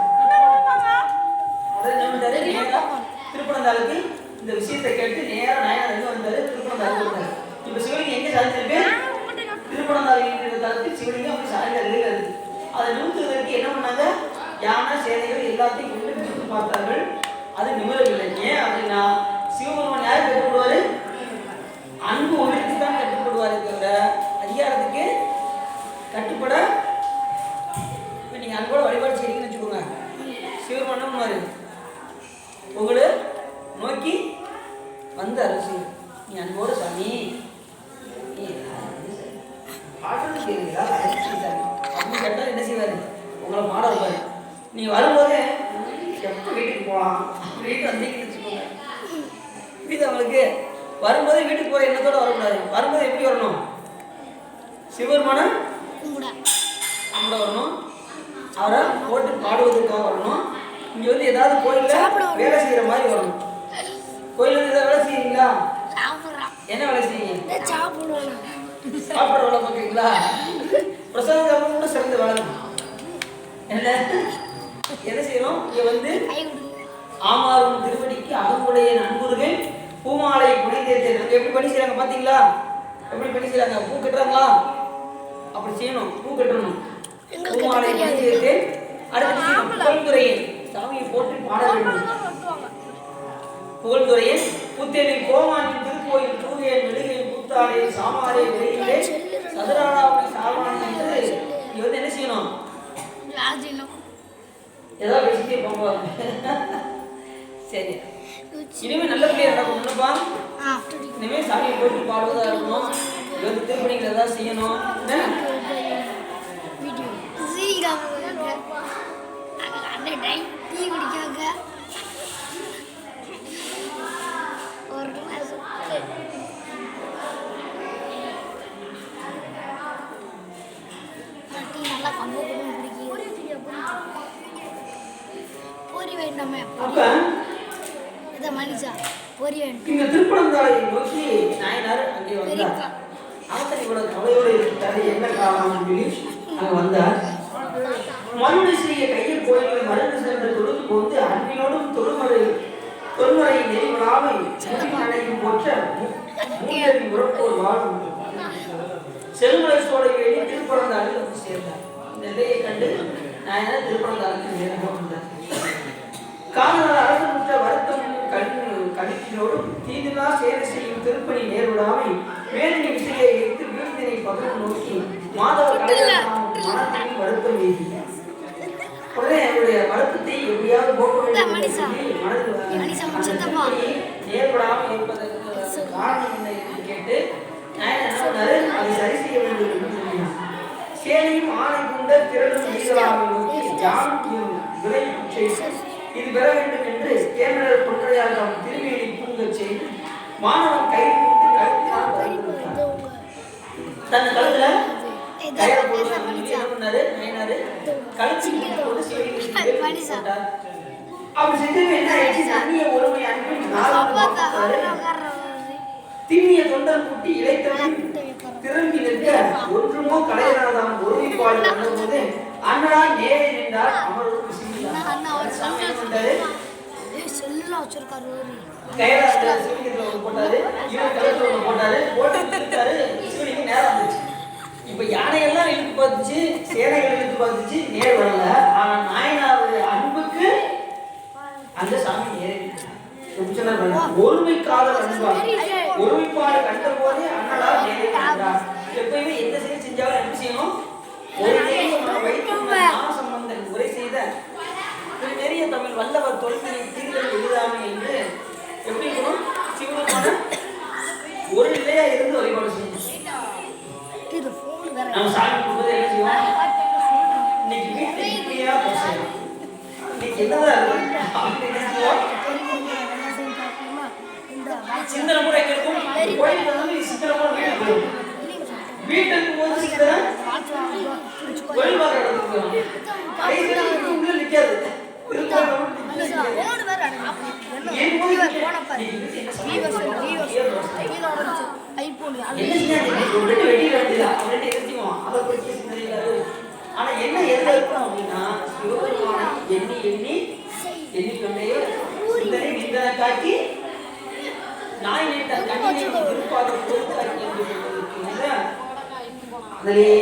திருப்பனந்தாளுக்கு இந்த விஷயத்தை கேட்டு நேரா நாயனார் வந்தாரு. திருப்பனந்தாள் வந்தாரு. இப்ப சிவலிங்கம் எங்க சாதிச்சிருக்கு? திருப்பனந்தாள் தளத்தில் சிவலிங்கம் அப்படி சாதிக்கிறது. அதை நிறுத்துவதற்கு என்ன பண்ணாங்க? யானை சேனைகள் எல்லாத்தையும் கொண்டு நிறுத்து பார்த்தார்கள். அது நிமிரவில்லை. ஏன் அப்படின்னா சிவபெருமான் யார் கட்டுப்படுவாரு? அன்பு ஒன்றுக்கு தான் கட்டுப்படுவாரு தவிர அதிகாரத்துக்கு கட்டுப்பட. இப்போ நீங்கள் அன்போட வழிபாடு செய்றீங்கன்னு வச்சுக்கோங்க, சிவபெருமான் என்ன பண்ணுவாரு? உங்களை நோக்கி வந்து அரசு நீ அன்போட சாமி பாட்டு கேட்குறீங்களா அப்படின்னு கேட்டால் என்ன செய்வாரு? உங்களை மாட வைப்பாரு. நீங்கள் வரும்போதே எப்போ வீட்டுக்கு போகலாம் வீட்டு வந்தீங்கன்னு வச்சுக்கோங்க. வீட்டு அவங்களுக்கு வரும்போது வீட்டுக்கு போகிற எண்ணத்தோடு வரக்கூடாது. வரும்போது எப்படி வரணும்? சிவபெருமான கும்பிட வரணும். அவரை போட்டு பாடுவதற்காக வரணும். இங்கே வந்து ஏதாவது கோயிலில் வேலை செய்கிற மாதிரி வரணும். கோயிலில் வந்து ஏதாவது வேலை செய்வீங்களா? என்ன வேலை செய்வீங்க? சாப்பிட்ற வேலை பார்க்குறீங்களா? பிரசாதம் சாப்பிட கூட சிறந்த வேலை. என்ன செய்யணும்? இங்க வந்து ஆமாறும் திருவடிக்கு அகமுடைய நண்பர்கள் பூமாலை புனைந்தேர்த்து எப்படி பண்ணி செய்யறாங்க பாத்தீங்களா? எப்படி பண்ணி செய்யறாங்க? பூ கட்டுறாங்களா? அப்படி செய்யணும். பூ கட்டணும். பூமாலை புனைந்தேர்த்து அடுத்து புகழ்துறையை சாமியை போட்டு பாட வேண்டும். புகழ்துறையை புத்தேரில் கோமானின் திருக்கோயில் தூவியன் நெடுகையின் புத்தாடை சாமாரை வெளியிலே சதுராடாவை சாமானி என்று இங்க வந்து என்ன செய்யணும்? ஏதாவது பேசிட்டே போவாங்க. சரி, இனிமே நல்ல பிள்ளையா நடக்கணும்ப்பா. இனிமே சாமியை போட்டு பாடுவதா இருக்கணும். வந்து திருப்பணிகள் ஏதாவது செய்யணும். இந்த திருப்பனந்தாளை நோக்கி நாயனார் அங்கே வந்தார். அவசர இவ்வளவு கவலையோடு இருக்கிறாரு. என்ன காரணம் சொல்லி அங்க வந்தார். மறுபடி செய்ய கையில் கோயில்கள் மருந்து சென்று தொழுது போந்து அன்பினோடும் தொழுமறை நெறிவிழாவை அடையும் போற்ற மூன்றரின் உறப்போர் வாழும் செல்மலை சோலை வேண்டி திருப்பனந்தாளில் வந்து சேர்ந்தார். இந்த நிலையை கண்டு நாயனார் திருப்பனந்தாளுக்கு நேரம் வந்தார். காதலால் அரசனுற்ற வருத்தம் கணிப்பினோடும் தீதிலா சேவை செய்யும் திருப்பணி நேர்விடாமை மேலினை விசையை எடுத்து வீழ்த்தினை பகலும் நோக்கி மாதவ மனத்தின் வருத்தம் எய்தி உடனே அவருடைய வருத்தத்தை எப்படியாவது போக்க வேண்டும் நேர்விடாமல் இருப்பதற்கு காரணம் என்ன என்று கேட்டு அதை சரி செய்ய வேண்டும் என்று சொல்லினார். சேனையும் ஆணை கொண்ட திரளும் நீங்களாக நோக்கி ஜானும் விரை இது பெற வேண்டும் என்று கேமரர் பொன்றையால் நாம் திரும்பியை பூங்கச் செய்து மாணவன் கைது கொண்டு கழுத்தினால் தன் கழுத்துல கயிறு போட்டு என்ன பண்ணாரு? நயனாரு கழுத்து போட்டு போட்டார். அப்படி செஞ்சது என்ன ஆயிடுச்சு? அந்நிய ஒருமை அன்பின் திண்ணிய தொண்டர் குட்டி இழைத்தவன் திரும்பி நிற்க ஒன்றுமோ கலையனாதாம் ஒருமைப்பாடு பண்ணும்போது அண்ணா நேரே நின்றார். அமர்வுக்கு இப்ப யானையெல்லாம் இழுத்து பார்த்துச்சு, சேனைகள் இழுத்து பார்த்துச்சு, நேர் வரல. ஆனா நாயனாருடைய அன்புக்கு அந்த சாமி நேரே ஒருமை காதல் அன்பார் ஒருமைப்பாடு கண்ட போதே அண்ணலா நேரே நின்றார். எப்பயுமே எந்த செயல் செஞ்சாலும் என்ன செய்யணும்? ஒரு சம்பந்தன் உரை செய்த பெரிய தமிழ் வல்லவர் தொல்வினை தீர்தல் எழுதாமை என்று எப்படி இருக்கணும்? சிவபெருமான ஒரு நிலையா இருந்து வழிபாடு செய்யணும். நம்ம சாமி கொடுப்பது என்ன செய்வோம்? இன்னைக்கு வீட்டுல இப்படியா பேசணும், இன்னைக்கு என்னதான் சிந்தனை கூட எங்க இருக்கும்? கோயிலுக்கு வந்து சிந்தனை கூட வீட்டுக்கு போகும். வீட்டுக்கு போது சிந்தனை கோயில் பார்க்க இடத்துக்கு உள்ள நிக்காது. ஆனா என்ன எதுல இருக்கும் அப்படின்னா சிவபெருமானை எண்ணி எண்ணி எண்ணிக்கொண்டே சிந்தனை நிந்தனை காட்டி நாய் நீட்ட கண்ணினை விருப்பாக பொறுத்தாக்கி என்று சொல்வதற்கு அதிலே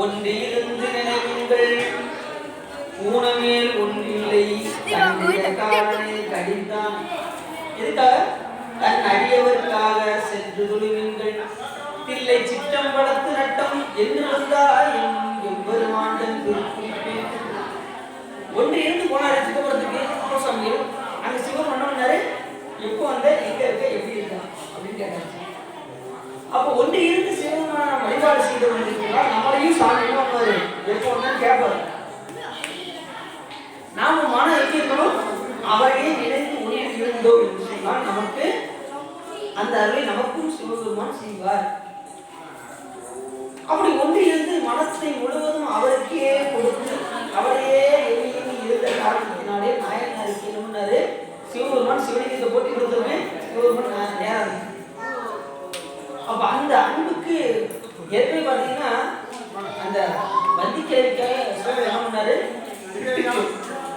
ஒன்றிலிருந்து நினைவுங்கள் ஊனமேல் ஒன்றில்லை காரனை கடித்தான் எதுக்காக தன் அடியவருக்காக சென்று தொழுவீங்கள் தில்லை சிற்றம்பலத்து நட்டம் என்றிருந்தால் எம்பெருமாண்டன் திருக்குறிப்பேன் ஒன்று இருந்து போனாரு சிதம்பரத்துக்கு சுவாமிகள் அங்க சிவன் என்ன பண்ணாரு எப்போ வந்த எங்க இருக்க எப்படி இருக்கான் அப்படின்னு கேட்டாரு அப்போ ஒன்று இருந்து சிவபெருமான வழிபாடு செய்து கொண்டிருக்கிறார் நம்மளையும் சாமி என்ன பண்ணுவாரு எப்போ வந்தாலும் கேட்பாரு நாம மனம் எப்படி இருக்கணும் அவரையே நினைத்து உயிர் இருந்தோம் என்று சொன்னால் நமக்கு அந்த அருளை நமக்கும் சிவபெருமான் செய்வார். அப்படி ஒன்று இருந்து மனத்தை முழுவதும் அவருக்கே கொடுத்து அவரையே எண்ணி எண்ணி இருந்த காரணத்தினாலே நாயனாருக்கு என்ன பண்ணாரு சிவபெருமான் சிவலிங்கத்தை போட்டி கொடுத்தவனே சிவபெருமான் நேரம். அப்ப அந்த அன்புக்கு ஏற்கனவே பார்த்தீங்கன்னா அந்த வந்திக்கேரிக்காக சிவன் என்ன பண்ணாரு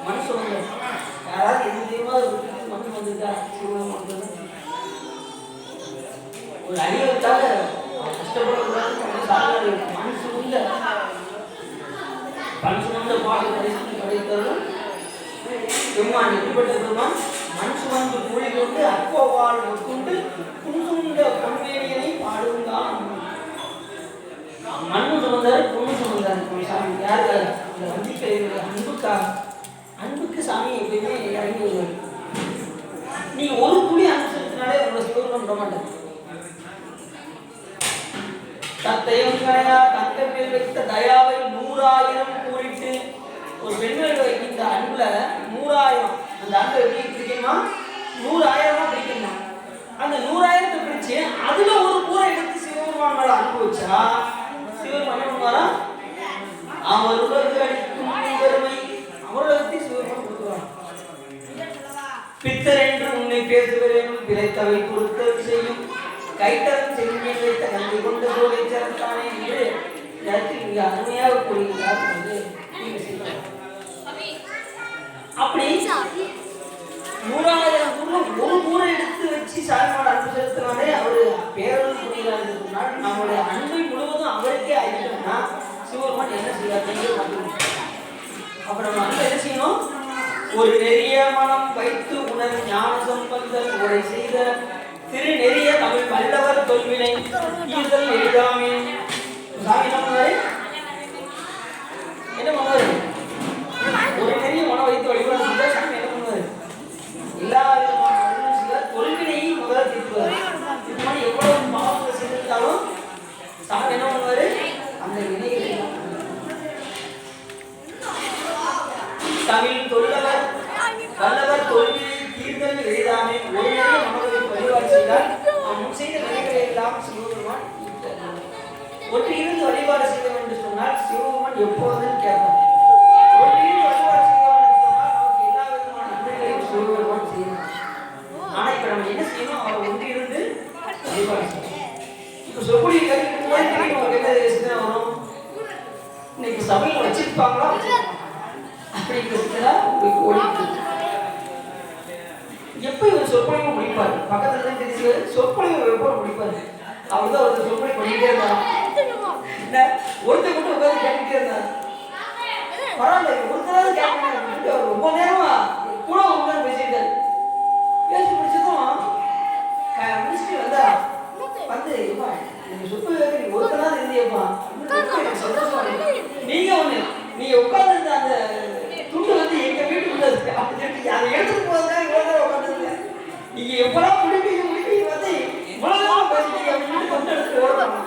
மனசு வந்து யாராவது எந்த தெய்வமாக மனசு வந்துட்டா சிவபெருமான் ஒரு அடியவருக்காக கஷ்டப்படக்கூடாது மனசு உள்ள பாடல் பரிசு கிடைத்ததும் பெருமான் எப்படிப்பட்ட பெருமான் மண் சுமந்து கூலி கொண்டு அக்கோவால் கொண்டு புண்ணுண்ட பொன்மேனியனை பாடுங்கான் மண்ணு சுமந்தாரு பொண்ணு சுமந்தாரு சாமி யாருக்காக இந்த வந்திக்கையுடைய அன்புக்கு சாமி எப்பயுமே இறங்கி வருவார். நீ ஒரு துளி அனுசரித்தினாலே உங்களை சிவபெருமான் விட மாட்டேன். தத்தையும் கரையா தத்தை மேல் வைத்த தயாவை 100,000 கூறிட்டு ஒரு பெண்கள் வைக்கின்ற அன்புல 100,000 அந்த அன்பை எப்படி பிடிக்கணுமா 100,000 பிடிக்கணுமா அந்த 100,000 பிடிச்சு அதுல ஒரு கூரை எடுத்து சிவபெருமான் மேல அன்பு வச்சா சிவபெருமான் என்ன பண்ணுவாரா அவர்களுக்கு அளிக்கும் பெருமை அவர்களுக்கு சிவபெருமான் கொடுக்குறான். பித்தர் என்று உன்னை பேசுகிறேனும் பிழைத்தவை கொடுத்தல் செய்யும் கைத்தரம் செல்வி வைத்த கல்வி கொண்டு போதை சேர்த்தானே என்று இடத்தில் மிக அருமையாக கூறுகிறார். அப்படி 100,000 ஒரு ஊரை எடுத்து வச்சு சாமியோட அன்பு செலுத்தினாலே அவரு பேரொரு கூறுகிறார். நம்மளுடைய அன்பை முழுவதும் அவருக்கே அழிக்கணும்னா சிவபெருமான் என்ன செய்வார்? அப்ப நம்ம அன்பை என்ன செய்யணும்? ஒரு நெறிய மனம் வைத்து உணர் ஞான சம்பந்தர் உரை செய்த திரு நெறிய தமிழ் வல்லவர் தொல்வினை ஈதல் எழுதாமே சாமி என்ன பண்ணுவாரு? ஒரு நெறிய மனம் வைத்து வழிபாடு செய்த சாமி என்ன பண்ணுவாரு? எல்லா விதமான தொல்வினையை முதல்ல தீர்த்துவார். இது மாதிரி எவ்வளவு பாவங்களை செய்திருந்தாலும் சாமி என்ன பண்ணுவாரு? அந்த வினைகளை தமிழ் தொல்லவர் வல்லவர் தொல்வினை தீர்த்தல் எழுதாமே ஒரு நெறிய மனதை வழிபாடு செய்தால் முன் செய்த வினைகளை எல்லாம் சிவபெருமான் ஒன்று இருந்து வழிபாடு செய்தோம் என்று சொன்னால் சிவபெருமான் எப்போதும் கேட்பார். ஒன்று இருந்து வழிபாடு செய்தோம் என்று சொன்னால் நமக்கு எல்லா விதமான நன்மைகளையும் சிவபெருமான் செய்யணும். ஆனா இப்ப நம்ம என்ன செய்யணும்? அவர் ஒன்று இருந்து வழிபாடு செய்யணும். இப்ப சொற்பொழி கல்விக்கு போய் என்ன சிந்தனை வரும்? இன்னைக்கு சபையில் வச்சிருப்பாங்களா அப்படிங்கிறதுல ஓடிட்டு எப்ப இவர் சொற்பொழிவு முடிப்பாரு? பக்கத்துல தான் தெரிஞ்சு சொற்பொழிவு எப்போ முடிப்பாரு? அவர்தான் ஒரு சொற்பொழி பண்ணிட்டே இருந்தார். ஒருத்தர் மட்டும் உட்காந்து கேட்டுட்டே இருந்தார். பரவாயில்ல ஒருத்தராவது கேட்க ரொம்ப நேரமா கூட உட்காந்து பேசிட்டாரு. பேசி முடிச்சதும் முடிச்சுட்டு வந்தா வந்து நீங்க சொற்பொழிவு ஒருத்தராவது இருந்தியப்பா சந்தோஷமா நீங்க ஒண்ணு நீங்க உட்கார்ந்து இருந்த அந்த துண்டு வந்து எங்க வீட்டுக்குள்ள இருக்கு அப்படின்னு அதை எடுத்துட்டு போறதுதான் இவ்வளவு உட்காந்துருக்க. நீங்க எப்பெல்லாம் முடிப்பீங்க வந்து இவ்வளவு பேசிட்டீங்க அப்படின்னு கொண்டு எடுத்து ஓடணும்.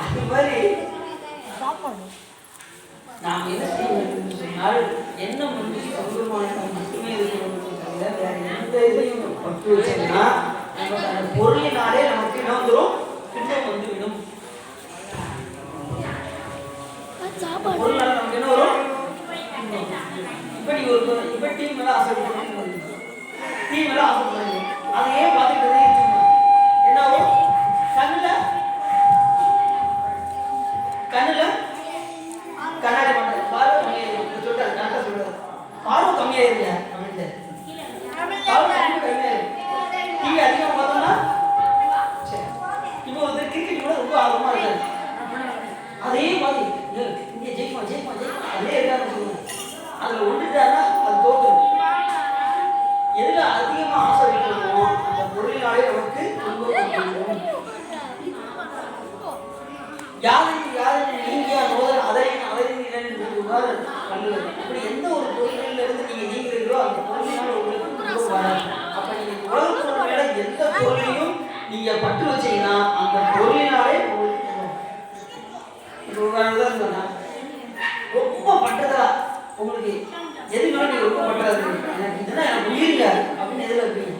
அது மாதிரி நாம் என்ன செய்ய வேண்டும் என்று சொன்னால் என்ன வந்து சௌகரியமான மட்டுமே இருக்கணும் தவிர வேற எந்த இதையும் பற்று வச்சோம்னா நமக்கு அந்த பொருளினாலே நமக்கு என்ன வந்துடும்? துன்பம் வந்து விடும். பொருளால நமக்கு என்ன வரும்? இப்ப டீம் மேல ஆசைப்படுறீங்க, டீம் மேல ஆசைப்படுறீங்க, அதையே பார்த்துக்கிட்டே இருக்கீங்க. என்ன ஆகும்? கண்ணுல யாதையும் யாரும் நீங்கியா நோதல் அதையும் அதையும் இல்லைன்னு அப்படி எந்த ஒரு பொருளில் இருந்து நீங்க நீங்கிறீங்களோ அந்த பொருளினால் உங்களுக்கு வராது. அப்ப நீங்க உலக பொருள்கள எந்த பொருளையும் நீங்க பட்டு வச்சீங்கன்னா அந்த பொருளினாலே உங்களுக்கு சொன்னா ரொம்ப பண்றதா உங்களுக்கு எது மேல நீங்க ரொம்ப பண்றது எனக்கு இதுதான் எனக்கு உயிரில்ல அப்படின்னு எதுல இருப்பீங்க?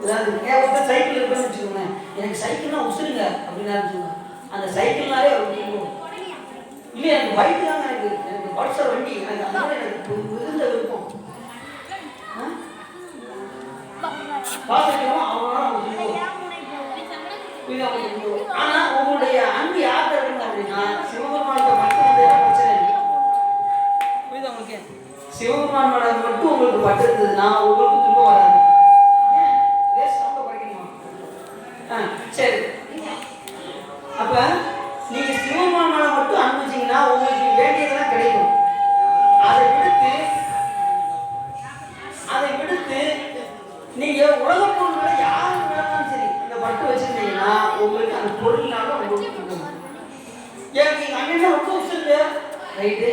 உதாரணத்துக்கு சைக்கிள் இருக்குன்னு வச்சுக்கோங்க, எனக்கு சைக்கிள்னா உசுருங்க அப்படின்னு சொல்லுவாங்க. அந்த சைக்கிள்னாலே இல்லையா எனக்கு பைக் தாங்க, எனக்கு பல்சர் வண்டி, எனக்கு அந்த மாதிரி எனக்கு மிகுந்த விருப்பம். பார்த்துக்கணும் ஆனா உங்களுடைய அன்பு யார்கிட்ட இருக்குங்க அப்படின்னா சிவபெருமானோட மட்டும் வந்து பிரச்சனை இல்லை. புரியுது உங்களுக்கு? சிவபெருமானோட மட்டும் உங்களுக்கு பட்டு இருந்ததுன்னா உங்களுக்கு துன்பம் வராது. சரி, அப்ப நீங்க சிவபெருமானோட மட்டும் அனுபவிச்சீங்கன்னா உங்களுக்கு வேண்டியதெல்லாம் கிடைக்கும். அதை விடுத்து நீங்க உலக பொருள்களை யாரு வேணாலும் சரி இந்த பட்டு வச்சிருந்தீங்கன்னா உங்களுக்கு அந்த பொருள்னால உங்களுக்கு எனக்கு எங்க அண்ணன் ரொம்ப உசுருங்க ரைட்டு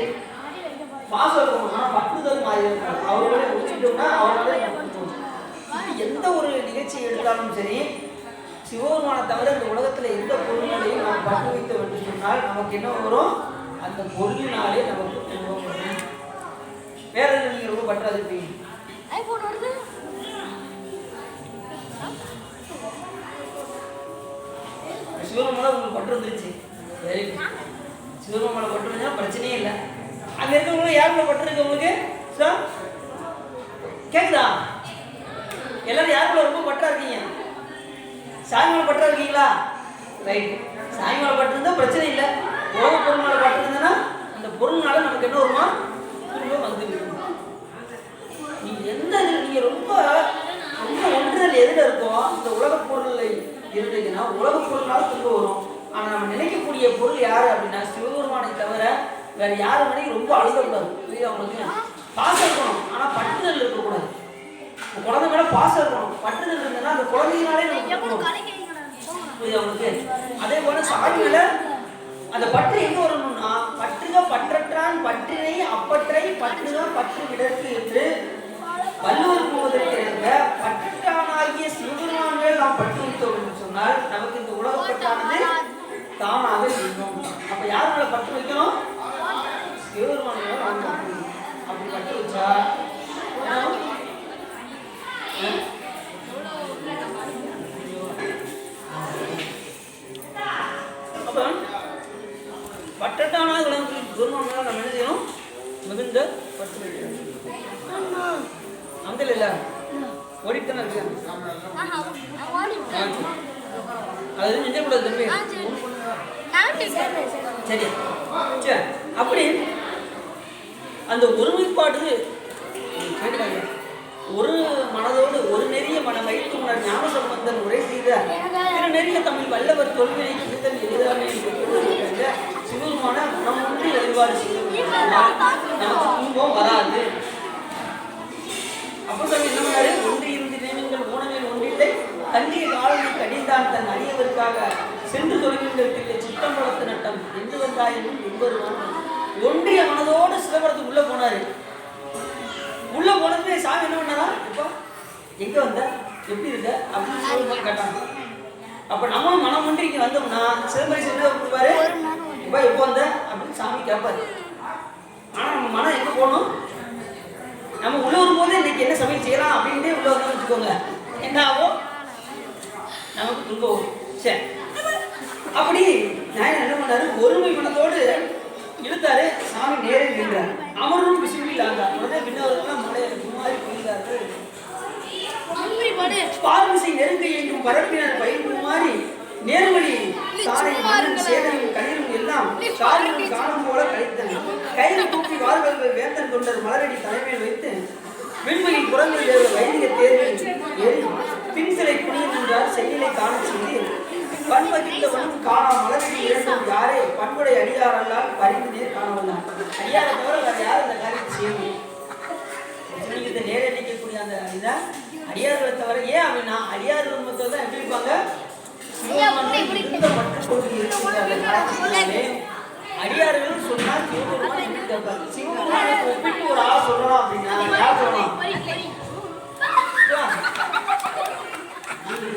பாசம் இருக்கணும். ஆனா பட்டுதல் மாதிரி இருக்காங்க அவர்களே ஒத்துக்கிட்டோம்னா அவர்களே எந்த ஒரு நிகழ்ச்சியை எடுத்தாலும் சரி சிவபெருமானை தவிர இந்த உலகத்துல எந்த பொருள்களையும் நாம் பட்டு வைத்தோம் என்று சொன்னால் நமக்கு என்ன வரும்? அந்த பொருளினாலே நமக்கு துன்பம் வரும். வேற எதுவும் நீங்க ரொம்ப பற்றாது இருப்பீங்க. சிவபெருமானை உங்களுக்கு பட்டு வந்துருச்சு, வெரி குட். சிவபெருமானை பட்டு இருந்தா பிரச்சனையே இல்லை. அங்க இருக்கவங்க யாருமே பட்டு இருக்கு உங்களுக்கு கேக்குதா? எல்லாரும் யாருக்குள்ள ரொம்ப பற்றா இருக்கீங்க? சாயங்காலம் பற்றா இருக்கீங்களா? ரைட். சாயங்காலம் பட்டு இருந்தா பிரச்சனை இல்லை. உலக பொருள் மேல பட்டு இருந்ததுன்னா அந்த பொருள்னால நமக்கு என்ன வருமா? துன்பம் வந்து நீங்க எந்த நீங்க ரொம்ப ரொம்ப ஒன்றில் எதுல இருக்கோ இந்த உலக பொருளை இருந்ததுன்னா உலக பொருள்னால துன்பம் வரும். ஆனா நம்ம நினைக்கக்கூடிய பொருள் யாரு அப்படின்னா சிவபெருமானை தவிர வேற யாரு மணிக்கு ரொம்ப அழுகக்கூடாது. புரியுது அவங்களுக்கு? பாசம் இருக்கணும், ஆனா பட்டுதல் இருக்கக்கூடாது. குழந்தை மேல பாசம் இருக்கணும், பட்டுதல் இருந்ததுன்னா அந்த குழந்தையினாலே நமக்கு புரியுது அவங்களுக்கு? அதே போல சாமி மேல அந்த பற்று எங்க வரணும்னா பற்றுக பற்றற்றான் பற்றினை அப்பற்றை பற்றுக பற்று விடற்கு என்று வள்ளுவர் கூறுவதற்கு பற்றானாகிய சிவபெருமான் மேல் நாம் பற்று வைத்தோம் என்று சொன்னால் நமக்கு இந்த உலகப்பற்றானது தானாக இருக்கும். அப்ப யார் மேல பற்று வைக்கணும்? சிவபெருமான் மேல நாம் பற்று வைக்கணும். அப்படி பற்று வச்சா அப்ப பற்றட்டான குருமான் மேல நம்ம என்ன செய்யணும்? மிகுந்த பற்று வைக்கணும். அங்கே இல்ல ஓடித்தானே இருக்கு. அது நிஜக்கூடாது தம்பி. சரி சரி, அப்படி அந்த ஒருமைப்பாடு ஒரு மனதோடு ஒரு நெறிய மனம் வைத்து உணர் ஞான சம்பந்தன் உரை செய்த திரு நெறிய தமிழ் வல்லவர் தொல்வினை புரிதல் எளிதான சிவருமான மனம் ஒன்றி வழிபாடு செய்ய நமக்கு துன்பம் வராது. அப்போ சாமி என்ன பண்ணாரு? ஒன்றி இருந்து நீங்கள் ஊனவில் ஒன்றில்லை தண்டிய காலனை கடிந்தான் தன் அடியவருக்காக சென்று தொழுகின்றதில்லை சித்தம் வளர்த்து நட்டம் என்று வந்தாயினும் என்பதுவான் ஒன்றிய மனதோடு சிவபுரத்துக்கு உள்ள போனாரு. உள்ள போனதுமே சாமி என்ன பண்ணாரா? இப்போ எங்க வந்த, எப்படி இருக்க அப்படின்னு சிவபெருமான் கேட்டாங்க. அப்ப நம்மளும் மனம் ஒன்றி இங்க வந்தோம்னா சிவபெருமான் என்ன கொடுப்பாரு? இப்போ எப்போ வந்த அப்படின்னு சாமி கேட்பாரு. ஆனா நம்ம மனம் எங்க போகணும்? நம்ம உள்ள வரும்போது இன்னைக்கு என்ன சமையல் செய்யலாம் அப்படின்ட்டு உள்ள வந்து வச்சுக்கோங்க, என்ன ஆகும்? நமக்கு துன்பம் வரும். சரி, அப்படி நான் என்ன பண்ணாரு? ஒருமை மனத்தோடு இழுத்தாரு. சாமி நேரே நின்றார். அமரும் விசும்பில் ஆண்டார். உடனே பின்னவர்கள்லாம் மலையில குமாரி போகிறார்கள். பார்வசை நெருங்க எங்கும் பரப்பினர் பயிர் மாறி நேர்வழி தாரை மன்னன் சேதனும் கண்ணீரும் எல்லாம் காரியம் காணும் போல கழித்தனர். கையில் தூக்கி வாழ்வர்கள் வேந்தன் கொண்டர் மலரடி தலைமையில் வைத்து விண்மையில் புறங்களில் வைதிக தேர்வில் ஏறி பின்சிலை புனியிருந்தார் செய்யலை காண செய்து பண்பகித்தவனும் காணா மலரடி இரண்டும் யாரே பண்புடைய அடியார் அல்லால் பறிந்து நேர் காணவல்லார். அடியாரை தவிர வேற யாரும் இந்த காரியத்தை செய்யணும். நேரடிக்கக்கூடிய அந்த இதை அடியார்களை தவிர ஏன் அப்படின்னா அடியார் உண்மத்தை தான் எப்படி இருப்பாங்க? அடியார்கள் சொன்னா சிவபெருமான் என்ன கேட்பாரு? சிவபெருமானுக்கு ஒப்பிட்டு ஒரு ஆள் சொல்லணும் அப்படின்னா யார் சொல்லலாம்?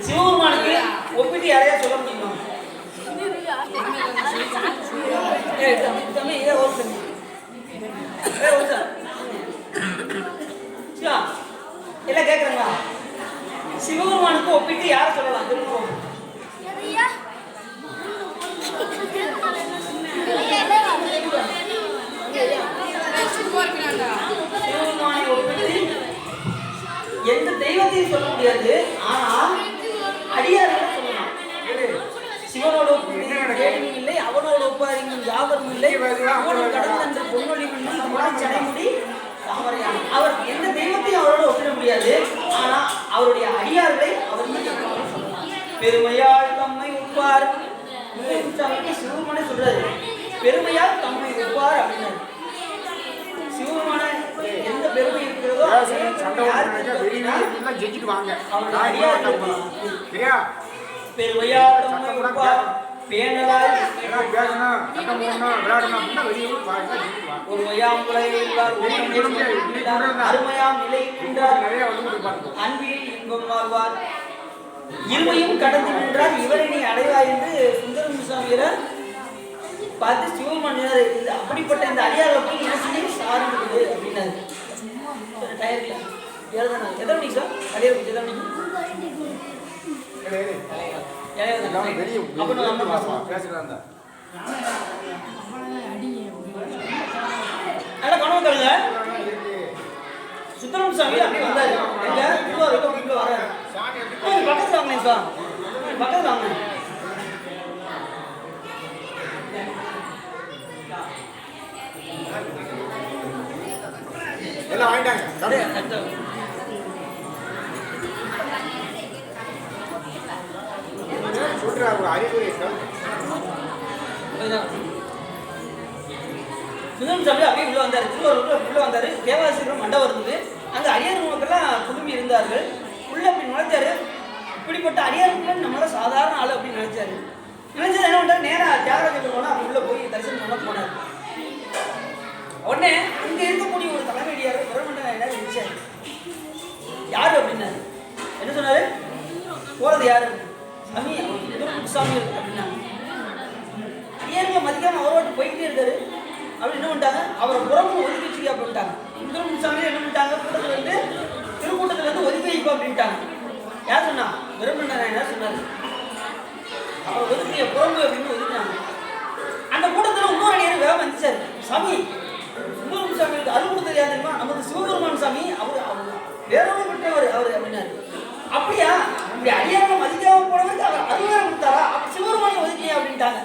சிவபெருமானுக்கு ஒப்பிட்டு யாரையா சொல்ல முடியுமா? எல்லாம் கேக்குறாங்களா? சிவபெருமானுக்கு ஒப்பிட்டு யார சொல்லலாம்? திரும்ப சிவபெருமானை ஒப்பிட்டு எந்த தெய்வத்தையும் சொல்ல முடியாது. ஆனால் அடியார்கள் சொல்லலாம். சிவனோட கேள்வியும் இல்லை, அவனோட ஒப்பாரியும் யாவரும் இல்லை, கடந்த பொன்னொழி சடைமுடி தாமரையான அவர் எந்த தெய்வத்தையும் அவரோட ஒப்பிட முடியாது. ஆனா அவருடைய அடியார்களை அவர் சொல்லலாம். பெருமையால் தம்மை ஒப்பார். சிவபெருமானே சொல்றாரு, பெருமையால் தம்மை ஒப்பார் அப்படின்னாரு. சிவபெருமான எந்த பெருமை இருக்கிறதோ பெருமையால் தம்மை ஒப்பார். பேணலால் அருமையாம் நிலை அன்பில் இன்பம் வாழ்வார். இருமையும் கடந்து நின்றால் இவரை நீ அடைவாய் என்று சுந்தரமுசாமியரை பார்த்து சிவபெருமான் அப்படிப்பட்ட இந்த அடியாரை போய் என்ன செய்ய சார்ந்தது அப்படின்னாரு. டயர்ல எத்தனை மணிக்கு சார் அடியார் எத்தனை மணிக்கு? சுந்தரமுசாமி அப்படி வந்தாரு. வராரு பக்கத்துல வாங்க சார், பக்கத்துல வாங்க. எல்லாம் வாங்கிட்டாங்க. சுந்தரமுசாமி அப்படியே உள்ள வந்தாரு. திருவாரூர் உள்ள வந்தாரு. தேவாசிரியர் மண்டபம் இருந்தது. அங்க அடியார் மக்கள்லாம் குழுமி இருந்தார்கள். உள்ள அப்படி நுழைச்சாரு. இப்படிப்பட்ட அடியார்கள் நம்மள சாதாரண ஆளு அப்படின்னு நினைச்சாரு. நினைச்சது என்ன பண்ணாரு, நேரா தியாகராஜர் போனா அப்படி உள்ள போய் தரிசனம் பண்ண போனார். உடனே இங்க இருக்கக்கூடிய ஒரு தலைமையடியார் பிரமண்டன என்ன நினைச்சாரு, யாரு அப்படின்னாரு. என்ன சொன்னாரு, போறது யாரு? சாமி சாமி அப்படின்னா அடியார்களை மதிக்காம அவரோட போய்கிட்டே இருக்காரு. அப்படி என்ன பண்ணிட்டாங்க, அவரை புறமும் ஒதுக்கி வச்சுக்க அப்படின்ட்டாங்க. சுந்தரமுசாமி என்ன பண்ணிட்டாங்க, கூட்டத்துல இருந்து திருக்கூட்டத்துல இருந்து ஒதுக்கி வைப்பா அப்படின்ட்டாங்க. யார் சொன்னா, பிரமண்டன என்ன சொன்னாரு, அவரை ஒதுக்கிய புறம்பு அப்படின்னு ஒதுக்கினாங்க. அந்த கூட்டத்துல இன்னொரு அடியார் வேகம் வந்துச்சாரு. சாமி சுந்தரமுசாமிக்கு அருள் கொடுத்தது யார் தெரியுமா, நமக்கு சிவபெருமான் சாமி, அவர் வேறொரு பெற்றவர் அவர் அப்படின்னாரு. அப்படியா, இப்படி அடியாரை மதிக்காம போனதுக்கு அவர் அருள் கொடுத்தாரா, அப்ப சிவபெருமானை ஒதுக்கியா அப்படின்ட்டாங்க.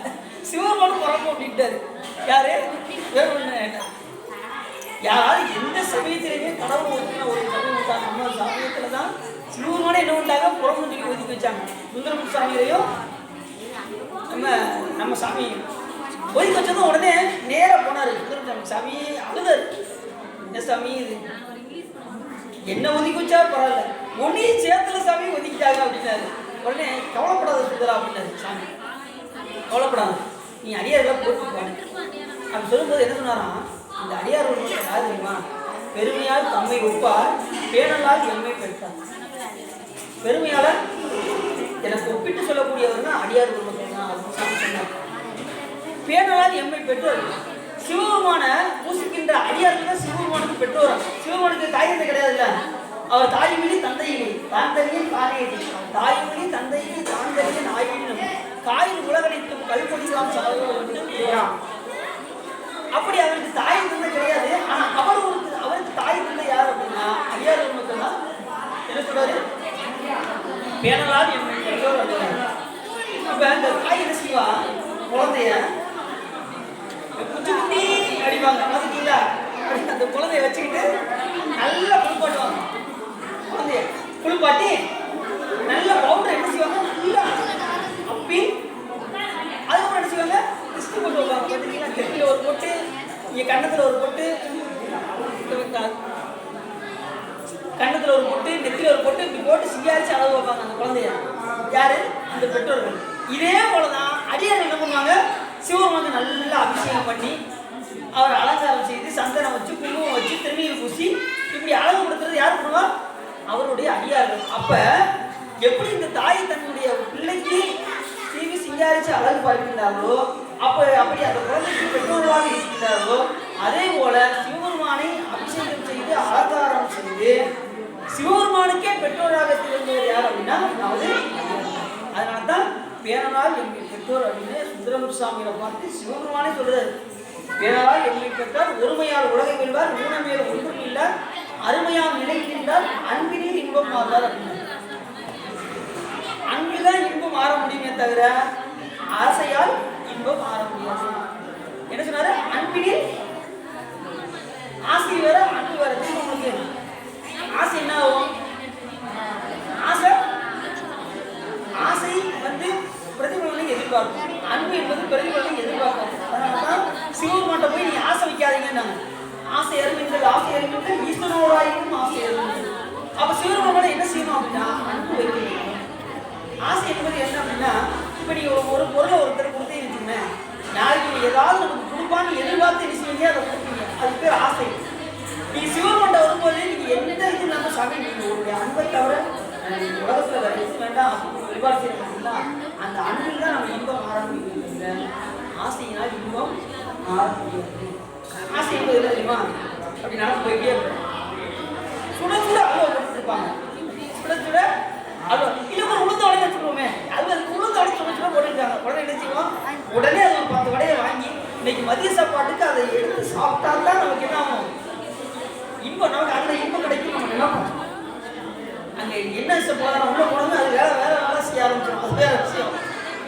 சிவபெருமானும் புறம்பு அப்படின்ட்டாரு. யாரு, யாராவது எந்த சமயத்திலையுமே கடவுள் ஒதுக்கின ஒரு சமயம் நம்ம சமயத்துல தான் சிவபெருமானை என்ன பண்ணிட்டாங்க, புறம்பு சொல்லி ஒதுக்கி வச்சாங்க. சுந்தரமுசாமியையும் நம்ம சாமி ஒதுக்கி வச்சதும் உடனே நேரா போனாரு. சுந்தரமுசாமி சாமி அழுதாரு. என்ன சாமி இது, என்ன ஒதுக்கி வச்சா பரவாயில்ல, ஒன்னையும் சேத்துல சாமி ஒதுக்கிட்டாங்க அப்படின்னாரு. உடனே கவலைப்படாத சுந்தரா அப்படின்னாரு. சாமி கவலைப்படாத, நீ அடியாரெல்லாம் போட்டு பாடு அப்படி சொல்லும்போது என்ன சொன்னாராம், இந்த அடியார் ஒரு மட்டும் யாரு தெரியுமா, பெருமையால் தம்மை ஒப்பார், பேணலால் எம்மை பெற்றார். பெருமையால எனக்கு ஒப்பிட்டு சொல்லக்கூடியவர்னா அடியார் ஒரு மட்டும் தான் அப்படின்னு சொன்னார். பேணலால் எம்மை பெற்றோர், சிவபெருமான பூசிக்கின்ற அடியார்கள் சிவபெருமானுக்கு பெற்றோர். சிவபெருமானுக்கு தாயத்தை கிடையாதுல்ல, அவர் தாய்மொழி தந்தையிலே தாந்தரியின் காலையடி, தாய்மொழி தந்தையிலே தாந்தரியின் ஆயினும் காயில் உலகனைத்தும் கல்பொடிலாம் சகோதரர். அப்படி அவருக்கு தாய் தந்தை கிடையாது. ஆனா அவருக்கு தாய் தந்தை யார் அப்படின்னா அடியார் மக்கள் தான். என்ன சொல்றாரு, பேணலால் என் பெற்றோர் அப்படின்னாரு. இப்ப இந்த தாய் என்ன செய்வா, குழந்தைய குச்சி குட்டி அடிப்பாங்க பார்த்தீங்களா, அந்த குழந்தைய வச்சுக்கிட்டு நல்லா குளிப்பாட்டுவாங்க. குழந்தைய குளிப்பாட்டி நல்ல பவுடர் என்ன செய்வாங்க, நல்லா அப்பி அதுக்கப்புறம் என்ன செய்வாங்க, டிஸ்ட் போட்டு வைப்பாங்க பார்த்தீங்களா. நெத்தில ஒரு பொட்டு, இங்கே கண்ணத்தில் ஒரு பொட்டு, கண்ணத்தில் ஒரு பொட்டு, நெத்தில ஒரு பொட்டு, இப்படி போட்டு சிங்காரிச்சு அளவு வைப்பாங்க அந்த குழந்தைய. யாரு, அந்த பெற்றோர்கள். இதே போலதான் அடியார்கள் என்ன பண்ணுவாங்க, சிவபெருமானுக்கு நல்லா அபிஷேகம் பண்ணி அவர் அலங்காரம் செய்து சந்தனம் வச்சு குங்குமம் வச்சு திருநீர் பூசி இப்படி அழகுபடுத்துறது யார் பண்ணுவா? அவருடைய அடியார்கள். அப்ப எப்படி இந்த தாய் தன்னுடைய பிள்ளைக்கு சீவி சிங்காரிச்சு அழகு பார்க்கின்றார்களோ, அப்படி அந்த குழந்தைக்கு பெற்றோர்களாக இருக்கின்றார்களோ, அதே போல சிவபெருமானை அபிஷேகம் செய்து அலங்காரம் செய்து சிவபெருமானுக்கே பெற்றோராக திகழ்ந்தவர் யார் அப்படின்னா அதாவது. அதனால்தான் பேரனால் எங்கள் பெற்றோர் அப்படின்னு சுந்தரம் சாமியை பார்த்து சிவபெருமானே சொல்றாரு, பேரால் எம்மை பெற்றார் ஒருமையால் உலகை வெல்வார் ஊனமேல் ஒன்றும் இல்லார் அருமையால் நிலையில் நின்றால் அன்பினில் இன்பம் மாறுவார் அப்படின்னு. அன்பில்தான் இன்பம் மாற முடியுமே தவிர ஆசையால் இன்பம் மாற முடியாது. என்ன சொன்னாரு? அன்பினில் ஆசை வேற அன்பு வேற. உங்களுக்கு ஆசை என்ன ஆகும்? ஆசை வந்து பிரதிபலனை எதிர்பார்க்கும், அன்பு என்பது பிரதிபலனை எதிர்பார்க்கும். அதனாலதான் சிவபெருமான்ட்ட போய் நீங்க ஆசை வைக்காதீங்க. ஆசை அறிவிங்கள் ஆசை அறிவிங்கள் ஈஸ்வரோடாயும் ஆசை அறிவிங்கள். அப்ப சிவபெருமானை என்ன செய்யணும் அப்படின்னா அன்பு வைக்கணும். ஆசை என்பது என்ன அப்படின்னா, இப்ப நீங்க ஒரு பொருளை ஒருத்தர் கொடுத்தே வச்சுங்க, நாளைக்கு ஏதாவது நமக்கு கொடுப்பான்னு எதிர்பார்த்து என்ன செய்வீங்க, அதை கொடுப்பீங்க. அது பேர் ஆசை. நீங்க சிவபெருமான்ட்ட வரும்போது நீங்க எந்த இது இல்லாம சாமி நீங்க உங்களுடைய அன்பை தவிர உலகத்துல வேற எதுவும் வேண்டாம் வழிபாடு செய்யறீங்களா, அந்த அன்பில் தான் நம்ம இன்பம் மாற முடியும். ஆசையினால் இன்பம் மாற முடியாது. ஆசை என்பது என்ன தெரியுமா? அப்படி நடந்து போயிட்டே இருப்போம், சுட சுட அல்வா போட்டுருப்பாங்க, சுட சுட அல்வா இல்லை ஒரு உளுந்த வடையை வச்சுருவோமே, அது உளுந்த வடை சுட சுட போட்டுருக்காங்க. உடனே என்ன செய்வோம், உடனே அது ஒரு 10 வடையை வாங்கி இன்னைக்கு மதிய சாப்பாட்டுக்கு அதை எடுத்து சாப்பிட்டா தான் நமக்கு என்ன ஆகும், இன்பம். நமக்கு அந்த இன்பம் கிடைக்கும். நம்ம நினைப்போம் அங்கே என்ன போதான உள்ள போனது அது வேற வேலை செய்ய ஆரம்பிச்சிடும். அது வேற விஷயம்.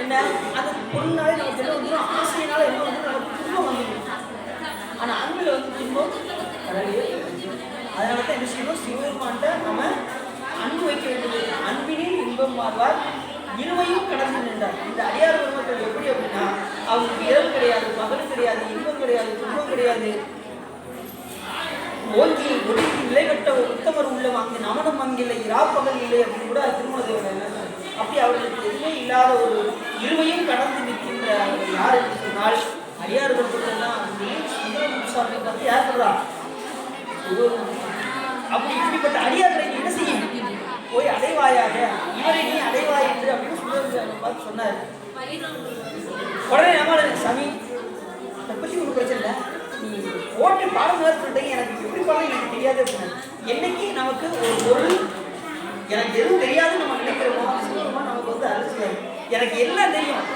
என்ன அந்த பொருள்னாலே நமக்கு என்ன வந்துடும், ஆசையினால என்ன வந்து நமக்கு துன்பம் வந்துடும். ஆனால் அன்பில் வந்து துன்பம் கடலையே. அதனால தான் என்ன செய்யணும், சிவபெருமான்ட்ட நம்ம அன்பு வைக்க வேண்டியது. அன்பினில் இன்பம் மாறுவார் இருமையும் கடந்து நின்றார். இந்த அடியார் பெருமக்கள் எப்படி அப்படின்னா, அவங்களுக்கு இரவு கிடையாது, பகல் கிடையாது, இன்பம் கிடையாது, துன்பம் கிடையாது. ஓங்கி ஒடுங்கி நிலை கட்ட உத்தமர் உள்ளம் அங்கு நமனம் அங்கில்லை இராப்பகல் இல்லை அப்படின்னு கூட திருமணதேவன் அப்படி அவர்களுக்கு எதுவுமே இல்லாத ஒரு இருமையும் கடந்து நிற்கின்ற யார் என்று சொன்னால் அடியார்கள் சொல்றதுதான். சுந்தரசாமி பார்த்து யார் சொல்றா? அப்படி இப்படிப்பட்ட அடியார்களை நீ என்ன செய்யும், போய் அடைவாயாக, இவரை நீ அடைவாய் என்று அப்படின்னு சுந்தரசாமி பார்த்து சொன்னார். உடனே நம்மள சாமி அதை பற்றி ஒரு பிரச்சனை இல்லை, நீ ஓட்டு பாடம் சொல்லிட்டீங்க, எனக்கு எப்படி பாடம் எனக்கு தெரியாது அப்படின்னா. என்னைக்கு நமக்கு ஒரு பொருள் எனக்கு எதுவும் தெரியாது நம்ம நினைக்கிறோமோ நமக்கு வந்து அரசியல் எனக்கு எல்லாம் தெரியும்.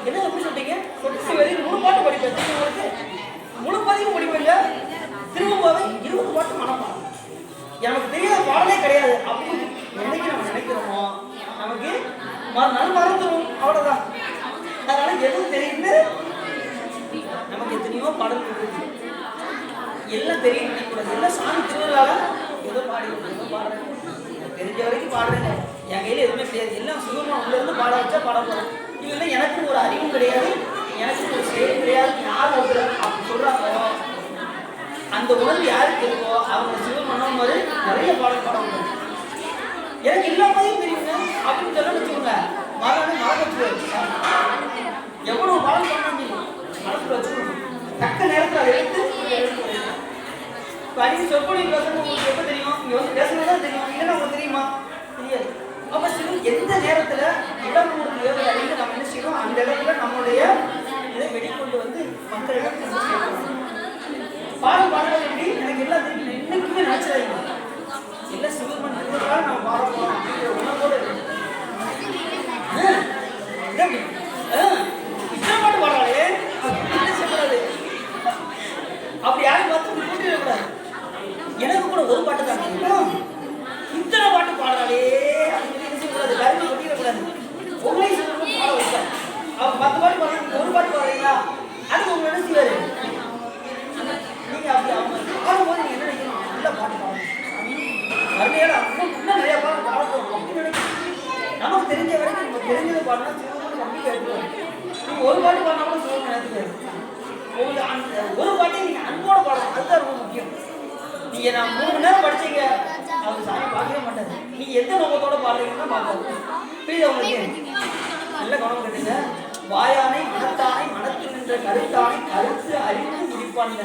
என்ன எப்படி சொல்லிட்டீங்க, சொட்டு வரையும் 3 பாட்டு படிப்பேன், உங்களுக்கு முழு பதிவு படிப்பீங்க, திரும்பவே 20 பாட்டு மனப்பாடம். எனக்கு தெரியாத பாடலே கிடையாது அப்படின்னு என்னைக்கு நம்ம நினைக்கிறோமோ நமக்கு மறந்துடும். அவ்வளோதான். அதனால எதுவும் தெரியுது, நமக்கு எத்தனையோ பாடல் எல்லாம் தெரியும் நினைக்கூடாது. எல்லாம் சாமி திருவிழால ஏதோ பாடுறேன், தெரிஞ்ச வரைக்கும் பாடுறேன், என் கையில் எதுவுமே கிடையாது, எல்லாம் சிவபெருமான் உள்ள இருந்து பாட வச்சா பாட போகிறேன். இவெல்லாம் எனக்கு ஒரு அறிவும் கிடையாது, எனக்கு ஒரு செயல் கிடையாது, யார் ஒருத்தர் அப்படி சொல்கிறாங்களோ அந்த உணர்வு யாருக்கு இருக்கோ அவங்க சிவபெருமான் மாதிரி நிறைய பாடல் பாட முடியும். எனக்கு எல்லா மாதிரியும் தெரியுங்க அப்படின்னு சொல்ல வச்சுக்கோங்க, மறக்க வச்சுருவாரு. எவ்வளவு பாடல் பண்ண முடியும் மனசுல வச்சுக்கணும். தக்க நேரத்தில் அதை எடுத்து இப்போ அன்றைக்கி சொற்பொழிவு பேசணும் உங்களுக்கு எப்போ தெரியும், இங்கே வந்து பேசணும் தான் தெரியும், இல்லைன்னா உங்களுக்கு தெரியுமா, தெரியாது. அப்போ சிவன் எந்த நேரத்தில் இடம் கொடுத்து அறிந்து நம்ம என்ன செய்யணும், அந்த இடத்துல நம்மளுடைய இதை வெளிக்கொண்டு வந்து மக்களிடம் சேர்க்கணும். பாடல் பாடுறது எப்படி எனக்கு எல்லாம் தெரியும், என்னைக்குமே நினைச்சதாங்க எல்லாம் சிவன் திருவிழாவில் நம்ம பாட போகிறோம் அப்படிங்கிற உணர்வோடு இத்தனை பாட்டு பாடுறாளே அப்படின்னு சொல்லக்கூடாது. அப்படி யாரும் பார்த்து கூட்டிடக்கூடாது. எனக்கு கூட ஒரு பாட்டு தான் இத்தனை பாட்டு பாடுறாளே அப்படின்னு என்ன செய்யக்கூடாது, கருவி கொட்டிடக்கூடாது. உங்களையும் சொல்லணும் பாட வைப்பார். அவர் 10 பாட்டு பாடுறாங்க, ஒரு பாட்டு பாடுறீங்களா, அது உங்களை என்ன செய்வாரு, நீங்கள் அப்படி அவங்க பாடும்போது நீங்கள் என்ன நினைக்கணும், நல்ல பாட்டு பாடணும் வரலையா, இன்னும் நிறைய பாட்டு பாடணும் அப்படின்னு நினைக்கணும். நமக்கு தெரிஞ்ச வரைக்கும் நம்ம தெரிஞ்சதை பாடினா சிவன் நம்பிக்கை எடுத்துவாங்க. நீங்கள் ஒரு பாட்டு பாடினா கூட சிவன் நினைத்துக்காரு. உங்களுக்கு அந்த ஒரு பாட்டையும் நீங்கள் அன்போடு பாடணும், அதுதான் ரொம்ப முக்கியம். நீங்கள் நான் 3 மணி நேரம் படிச்சீங்க அவர் சாமி பார்க்கவே மாட்டாரு, நீங்கள் எந்த நோக்கத்தோடு பாடுறீங்கன்னா பார்ப்பாரு. புரியுது உங்களுக்கு? நல்ல கவனம் கட்டுங்க. வாயானை மனத்தானை மனத்தில் நின்ற கருத்தானை கருத்து அறிந்து முடிப்பான்.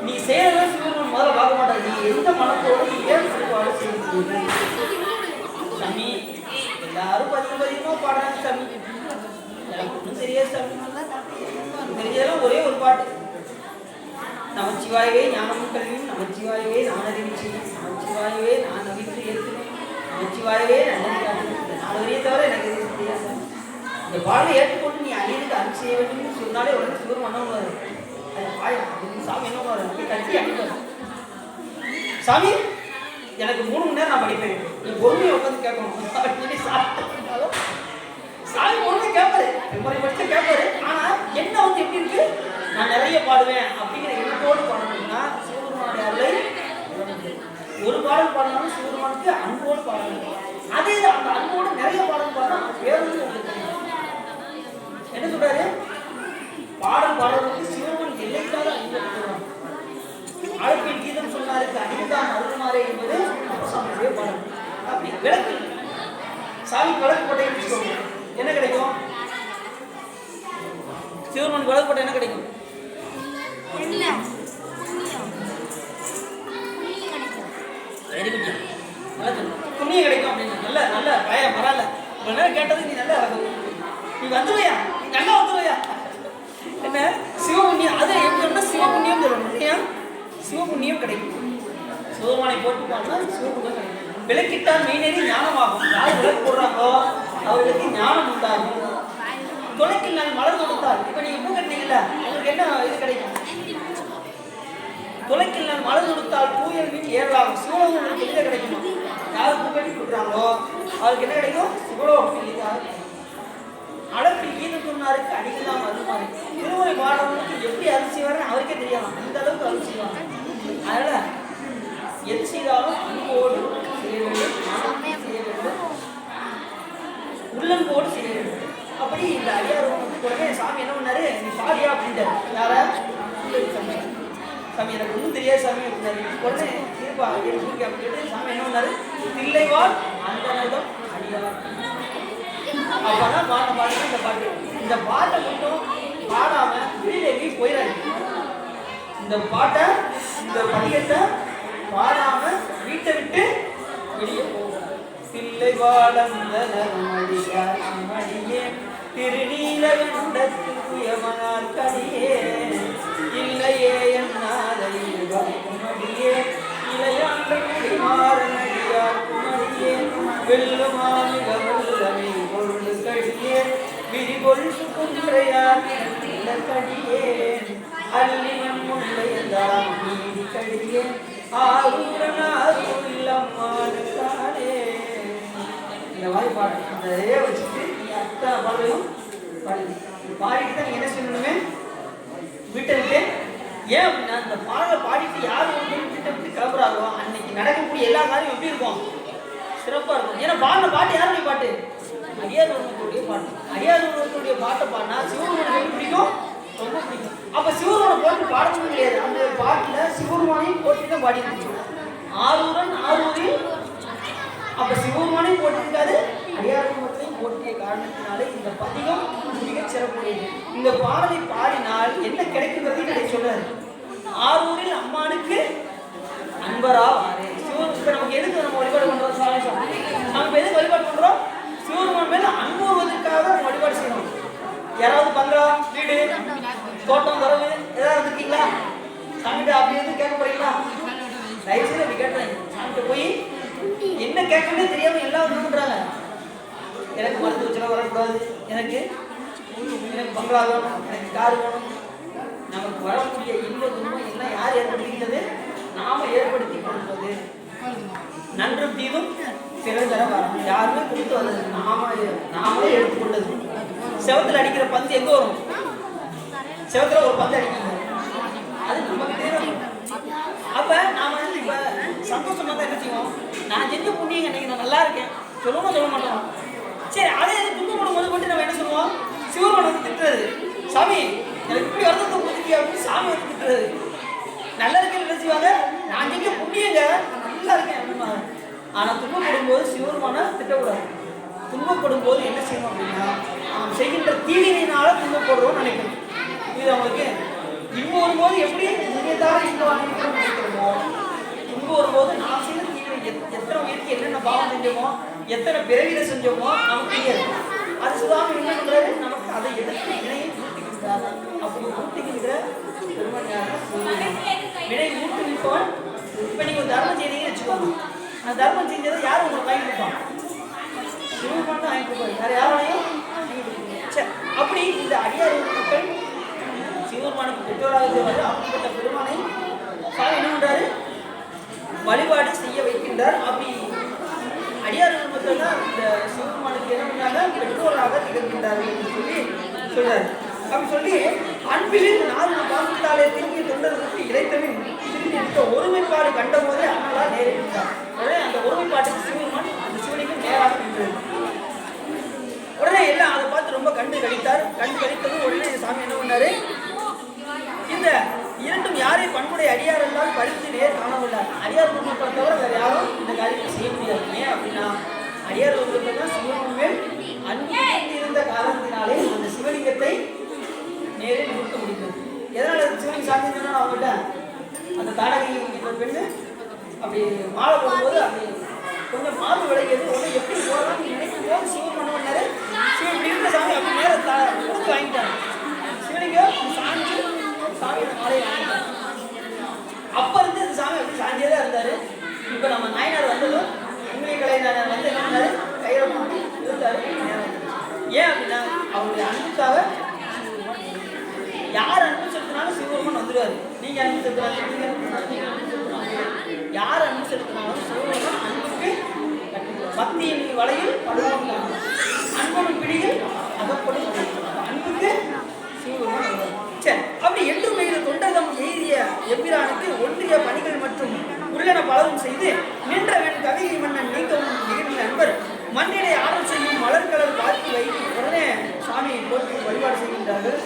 நீ செய்யறத சிவபெருமான் முதல்ல பார்க்க மாட்டாரு. நீ எந்த மனத்தோடு நீ ஏன் வழிபாடு செய்ய சாமி? எல்லாரும் பதினோ பாடுறாங்க சாமி. ஒன்றும் தெரியாது சாமி. தெரிஞ்சதெல்லாம் ஒரே ஒரு பாட்டு. நமச்சிவாயவே ஞானமும் கல்வியும், நமச்சிவாயவே நான் அறிவிச்சேன், நமச்சிவாயவே நான் நம்பிக்கை ஏற்கிறேன், நமச்சிவாயவே நல்லது காட்டுறேன். இந்த 4 வரியை தவிர எனக்கு எதுவும் தெரியாது. இந்த பாடலை ஏற்றுக்கொண்டு நீ அழியதுக்கு அருள் செய்ய வேண்டும் சொன்னாலே உடனே சிவரும் பண்ண சாமி என்ன பண்ணுவாரு? கட்டி அடிப்பாரு. சாமி எனக்கு 3 மணி நேரம் நான் படிப்பேன், நீ பொறுமையை உட்காந்து கேட்கணும் அப்படின்னு சாப்பிட்டாலும் சாமி பொறுமையை கேட்பாரு, முறை படிச்சா கேட்பாரு. ஆனா என்ன வந்து எப்படி இருக்கு, நான் நிறைய பாடுவேன் அப்படிங்கிற எண்ணத்தோடு பாடணும்னா சிவபெருமானுடைய அருளை ஒரு பாடல் பாடணும். சிவபெருமானுக்கு அன்போடு பாடணும். அதே அந்த அன்போடு நிறைய பாடல் பாடணும். வேறு என்ன சொல்றாரு? பாடல் பாடலுக்கு சிவபெருமான் எல்லைக்காக அன்பு. அழைப்பின் கீதம் சொன்னாருக்கு அடிதான் அருள்மாறே என்பது சாமியுடைய பாடல். அப்படி விளக்கு சாமி விளக்கு போட்டே என்ன கிடைக்கும்? சிவபெருமான் விளக்கு போட்ட என்ன கிடைக்கும்? புண்ணியம் கிடைக்கும் அப்படின்னு நல்ல நல்ல பயம் பரவாயில்ல. இவ்வளவு நேரம் கேட்டது நீ நல்லா நீ வந்துவையா, நீ நல்லா வந்துவையா. என்ன சிவபுண்ணியம்? அது எப்படி சிவபுண்ணியம் சொல்லணும். சிவபுண்ணியம் கிடைக்கும். சிவபெருமானை போட்டு பாருன்னா சிவபுண்ணியம் கிடைக்கும். விளக்கிட்டால் மெய்நெறி ஞானமாகும். யார் விளக்கு போடுறாங்களோ அவர்களுக்கு ஞானம் உண்டாகும். துணைக்கு நான் மலர் கொடுத்தால் இப்ப நீங்க பூ கட்டினீங்கல்ல, உங்களுக்கு என்ன இது கிடைக்கும்? துளைக்கில் நான் மலர் கொடுத்தால் தூயல் மீன் ஏறலாம். சிவலோகம் எங்க கிடைக்குமா? யார் பூ கட்டி கொடுக்குறாங்களோ அவருக்கு என்ன கிடைக்கும்? சிவலோகம். அழப்பில் கீதம் சொன்னாருக்கு அடிக்கலாம் அதுமாதிரி திருமுறை பாடவனுக்கு எப்படி அருள் செய்வாருன்னு அவருக்கே தெரியாமல் அந்த அளவுக்கு அருள் செய்வாங்க. அதனால எது செய்தாலும் அன்போடு செய்ய வேண்டும், மனமே செய்ய வேண்டும், உள்ளன்போடு செய்ய வேண்டும். அப்படி இந்த ஐயாயிரம் உடனே சாமி என்ன பண்ணாரு? நீ பாடியா அப்படின்ட்டாரு. யார? சாமி எனக்கு ஒன்றும் தெரியாது சாமி அப்படின்னாரு. உடனே இருப்பா இருக்கு அப்படின்னு சாமி என்ன பண்ணாரு? தில்லைவாள் அந்த நேரம் அடியார். அப்பதான் பாட்டை பாடுறது இந்த பாட்டு. இந்த பாட்டை மட்டும் பாடாம வெளியில போயிடாது. இந்த பாட்டை இந்த பதியத்தை பாடாம வீட்டை விட்டு வெளியே போகும். தில்லை வாழந்த நரமடியார் மடியே திருநீல வெண்டத்து புயமனார் கடியே இல்லையே என்னாதை குமடியே இளையாண்டை குடிமாறனடியார் குமடியே வெல்லுமாமிக வல்லமை பொருள் கடியே விரிபொல் சுகுன்றையார் கடியே அல்லிமன் முன்னையதாம் நீதி கடியே ஆரூரனாரு இல்லம்மானுக்கானே. இந்த மாதிரி பாடு நிறைய வச்சுட்டு அத்தனை பாடலையும் பாடுங்க. பாடிட்டு தான் என்ன சொல்லணுமே வீட்டை விட்டு. ஏன் அப்படின்னா இந்த பாடலை பாடிட்டு யார் வீட்டை விட்டு கிளம்புறாங்களோ அன்னைக்கு நடக்கக்கூடிய எல்லா காரியம் எப்படி இருக்கும்? சிறப்பாக இருக்கும். ஏன்னா பாடின பாட்டு யாருடைய பாட்டு? அடியார் ஒருவனுடைய பாட்டு. அடியார் ஒருவனுடைய பாட்டை பாடினா சிவபெருமானை பிடிக்கும், ரொம்ப பிடிக்கும். அப்போ சிவபெருமானை போட்டு பாடணும் கிடையாது. அந்த பாட்டில் சிவபெருமானையும் போட்டு தான் பாடிட்டு ஆரூரன் ஆரூரில். அப்போ சிவபெருமானையும் போட்டிருக்காது, அடியார் ஒருவனையும் போட்டிய காரணத்தினாலே இந்த பதிகம் மிகச் சிறப்புடையது. இந்த பாடலை பாடினால் என்ன கிடைக்குங்கிறது கிடை சொல்றாரு. ஆரூரில் அம்மானுக்கு அன்பரா வாரே. சிவபெருமான் நமக்கு எதுக்கு நம்ம வழிபாடு பண்றோம்? நம்ம எதுக்கு வழிபாடு பண்றோம்? சிவபெருமான் மேல அன்பு வருவதற்காக நம்ம வழிபாடு செய்யணும். யாராவது பங்களா வீடு தோட்டம் தரவு ஏதாவது இருக்கீங்களா? சாமிகிட்ட அப்படி எதுவும் கேட்க போறீங்களா? தயவுசெய்து அப்படி கேட்டேன். சாமிகிட்ட போய் என்ன கேட்கணும்னே தெரியாம எல்லாம் என்ன பண்றாங்க? எனக்கு மருந்து வச்சுலாம் வரக்கூடாது, எனக்கு பங்களா வேணும், எனக்கு கார் வேணும். நமக்கு வரக்கூடிய இன்ப துன்பம் எல்லாம் யார் ஏற்படுத்திக்கிறது? நாம ஏற்படுத்தி கொள்வது. நன்றும் தீதும் பிறந்தர வரும். யாருமே கொடுத்து வந்தது நாமளே எடுத்துக்கொண்டது. செவத்துல அடிக்கிற பந்து எங்க வரும்? செவத்துல ஒரு பந்து அடிக்கணும், அது நமக்கு தெரியும். அப்ப நாம இப்ப சந்தோஷமா தான் என்ன செய்வோம்? நான் செஞ்ச புண்ணியம் இன்னைக்கு நான் நல்லா இருக்கேன் சொல்லணும் சொல்ல மாட்டோம். சரி, அதே துன்பப்படும் போது மட்டும் நம்ம என்ன சொல்லுவோம்? சிவபெருமான் வந்து திட்டுறது. சாமி எனக்கு இப்படி வருத்தத்தை கொடுத்துருக்கீங்க அப்படின்னு சாமி வந்து திட்டுறது. நல்லா இருக்கேன்னு என்ன செய்வாங்க? நான் செஞ்ச புண்ணியங்க நல்லா இருக்கேன் அப்படின்னா. ஆனா துன்பப்படும் போது சிவபெருமான திட்டக்கூடாது. துன்பப்படும் துன்பப்படும் போது என்ன செய்யணும் அப்படின்னா நாம் செய்கின்ற தீவினையினால துன்பப்படுறோம்னு நினைக்கணும். இது அவங்களுக்கு இன்பம் வரும்போது எப்படி நினைத்தாலும் இன்பம் அனுபவிக்கணும்னு நினைக்கிறோமோ, துன்பம் வரும்போது நாம் செய்த தீவினை எத்தனை உயிருக்கு என்னென்ன பாவம் செஞ்சோமோ, எத்தனை பிறவியில செஞ்சோமோ நமக்கு தெரியாது. அது சுதாமி என்ன பண்றாரு, நமக்கு அதை எடுத்து வினையை ஊட்டுகின்றார். அப்படி ஊட்டுகின்ற பெருமையாக வினை ஊட்டுவிப்பவன். இப்ப நீங்க ஒரு தர்மம் செய்றீங்கன்னு வச்சுக்கோங்க, அந்த தர்மம் செஞ்சதை யாரும் உங்களுக்கு வாங்கி கொடுப்பாங்க? சிவபெருமான் தான் வாங்கி கொடுப்பாரு, வேற யாராலையும் வாங்கி கொடுப்பாங்க. அப்படி இந்த அடியார் மக்கள் சிவபெருமானுக்கு பெற்றோராக வருது. அப்படிப்பட்ட பெருமானை சாமி என்ன பண்றாரு, வழிபாடு செய்ய வைக்கின்றார். அப்படி அடியார் மக்கள் தான் இந்த சிவபெருமானுக்கு என்ன பண்ணாங்க, பெற்றோராக திகழ்கின்றார்கள் என்று சொல்லி சொல்றாரு. அப்படி சொல்லி அன்பிலில் 4 பாசத்தாலே திரும்பிய தொண்டர்களுக்கு இழைத்தவின் திரும்பி ஒருமைப்பாடு கண்ட போதே அண்ணலா நேரிட்டார். உடனே அந்த ஒருமைப்பாட்டுக்கு சிவபெருமான் அந்த சிவனுக்கு நேராக நின்றது. உடனே எல்லாம் அதை பார்த்து ரொம்ப கண்டு கழித்தார். கண்டு கழித்ததும் உடனே சாமி என்ன பண்ணாரு, இந்த இரண்டும் யாரை பண்புடைய அடியார் எல்லாம் பழித்து நேர் காணவில்லை. அடியார் குடும்பத்தை தவிர வேற யாரும் இந்த காரியத்தை செய்ய முடியாது. ஏன் அப்படின்னா அடியார் குடும்பத்தை தான் சிவனுமே அன்பு இருந்த காரணத்தினாலே அந்த சிவலிங்கத்தை நேரே நிறுத்த முடிந்தது. எதனால சிவலிங்க சாத்தியம் அவங்ககிட்ட அந்த தாடகை பெண்ணு அப்படி மாலை போடும்போது அப்படி கொஞ்சம் மாறு விளையாது. உடனே எப்படி போகலாம் நினைக்கும் போது சிவன் பண்ண பண்ணாரு, சிவன் இப்படி இருந்த சாமி அப்படி நேரம் கொடுத்து வாங்கிட்டாங்க. சிவலிங்கம் சாஞ்சி சாமி மாலையை வாங்கிட்டாங்க. அப்ப இருந்து இந்த சாமி அப்படி சாஞ்சியே தான் இருந்தாரு. இப்ப நம்ம நாயனார் வந்ததும் உண்மை கலைஞர் வந்து என்ன பண்ணாரு, கையில மாட்டி இருந்தாரு. ஏன் அப்படின்னா அவருடைய அன்புக்காக யார் அன்பு செலுத்தினாலும் சிவபெருமான் வந்துடுவாரு. நீங்க அன்பு செலுத்தினாலும் யார் அன்பு செலுத்தினாலும் சிவபெருமான் அன்புக்கு பக்தியின் வலையில் படுவாங்க, அன்பனும் பிடியில் அகப்படும் அன்புக்கு சிவபெருமான். சரி, அப்படி என்றும் தொண்டகம் எய்திய எம்பிரானுக்கு ஒன்றிய பணிகள் மற்றும் உள்ளன பலரும் செய்து நின்றவன் கவிதை மன்னன் நீக்கவும் நிகழ்ந்த நண்பர் மண்ணினை ஆடல் செய்யும் மலர்கலர் வாழ்த்தி வைத்து உடனே சாமியை போட்டு வழிபாடு செய்கின்றார்கள்.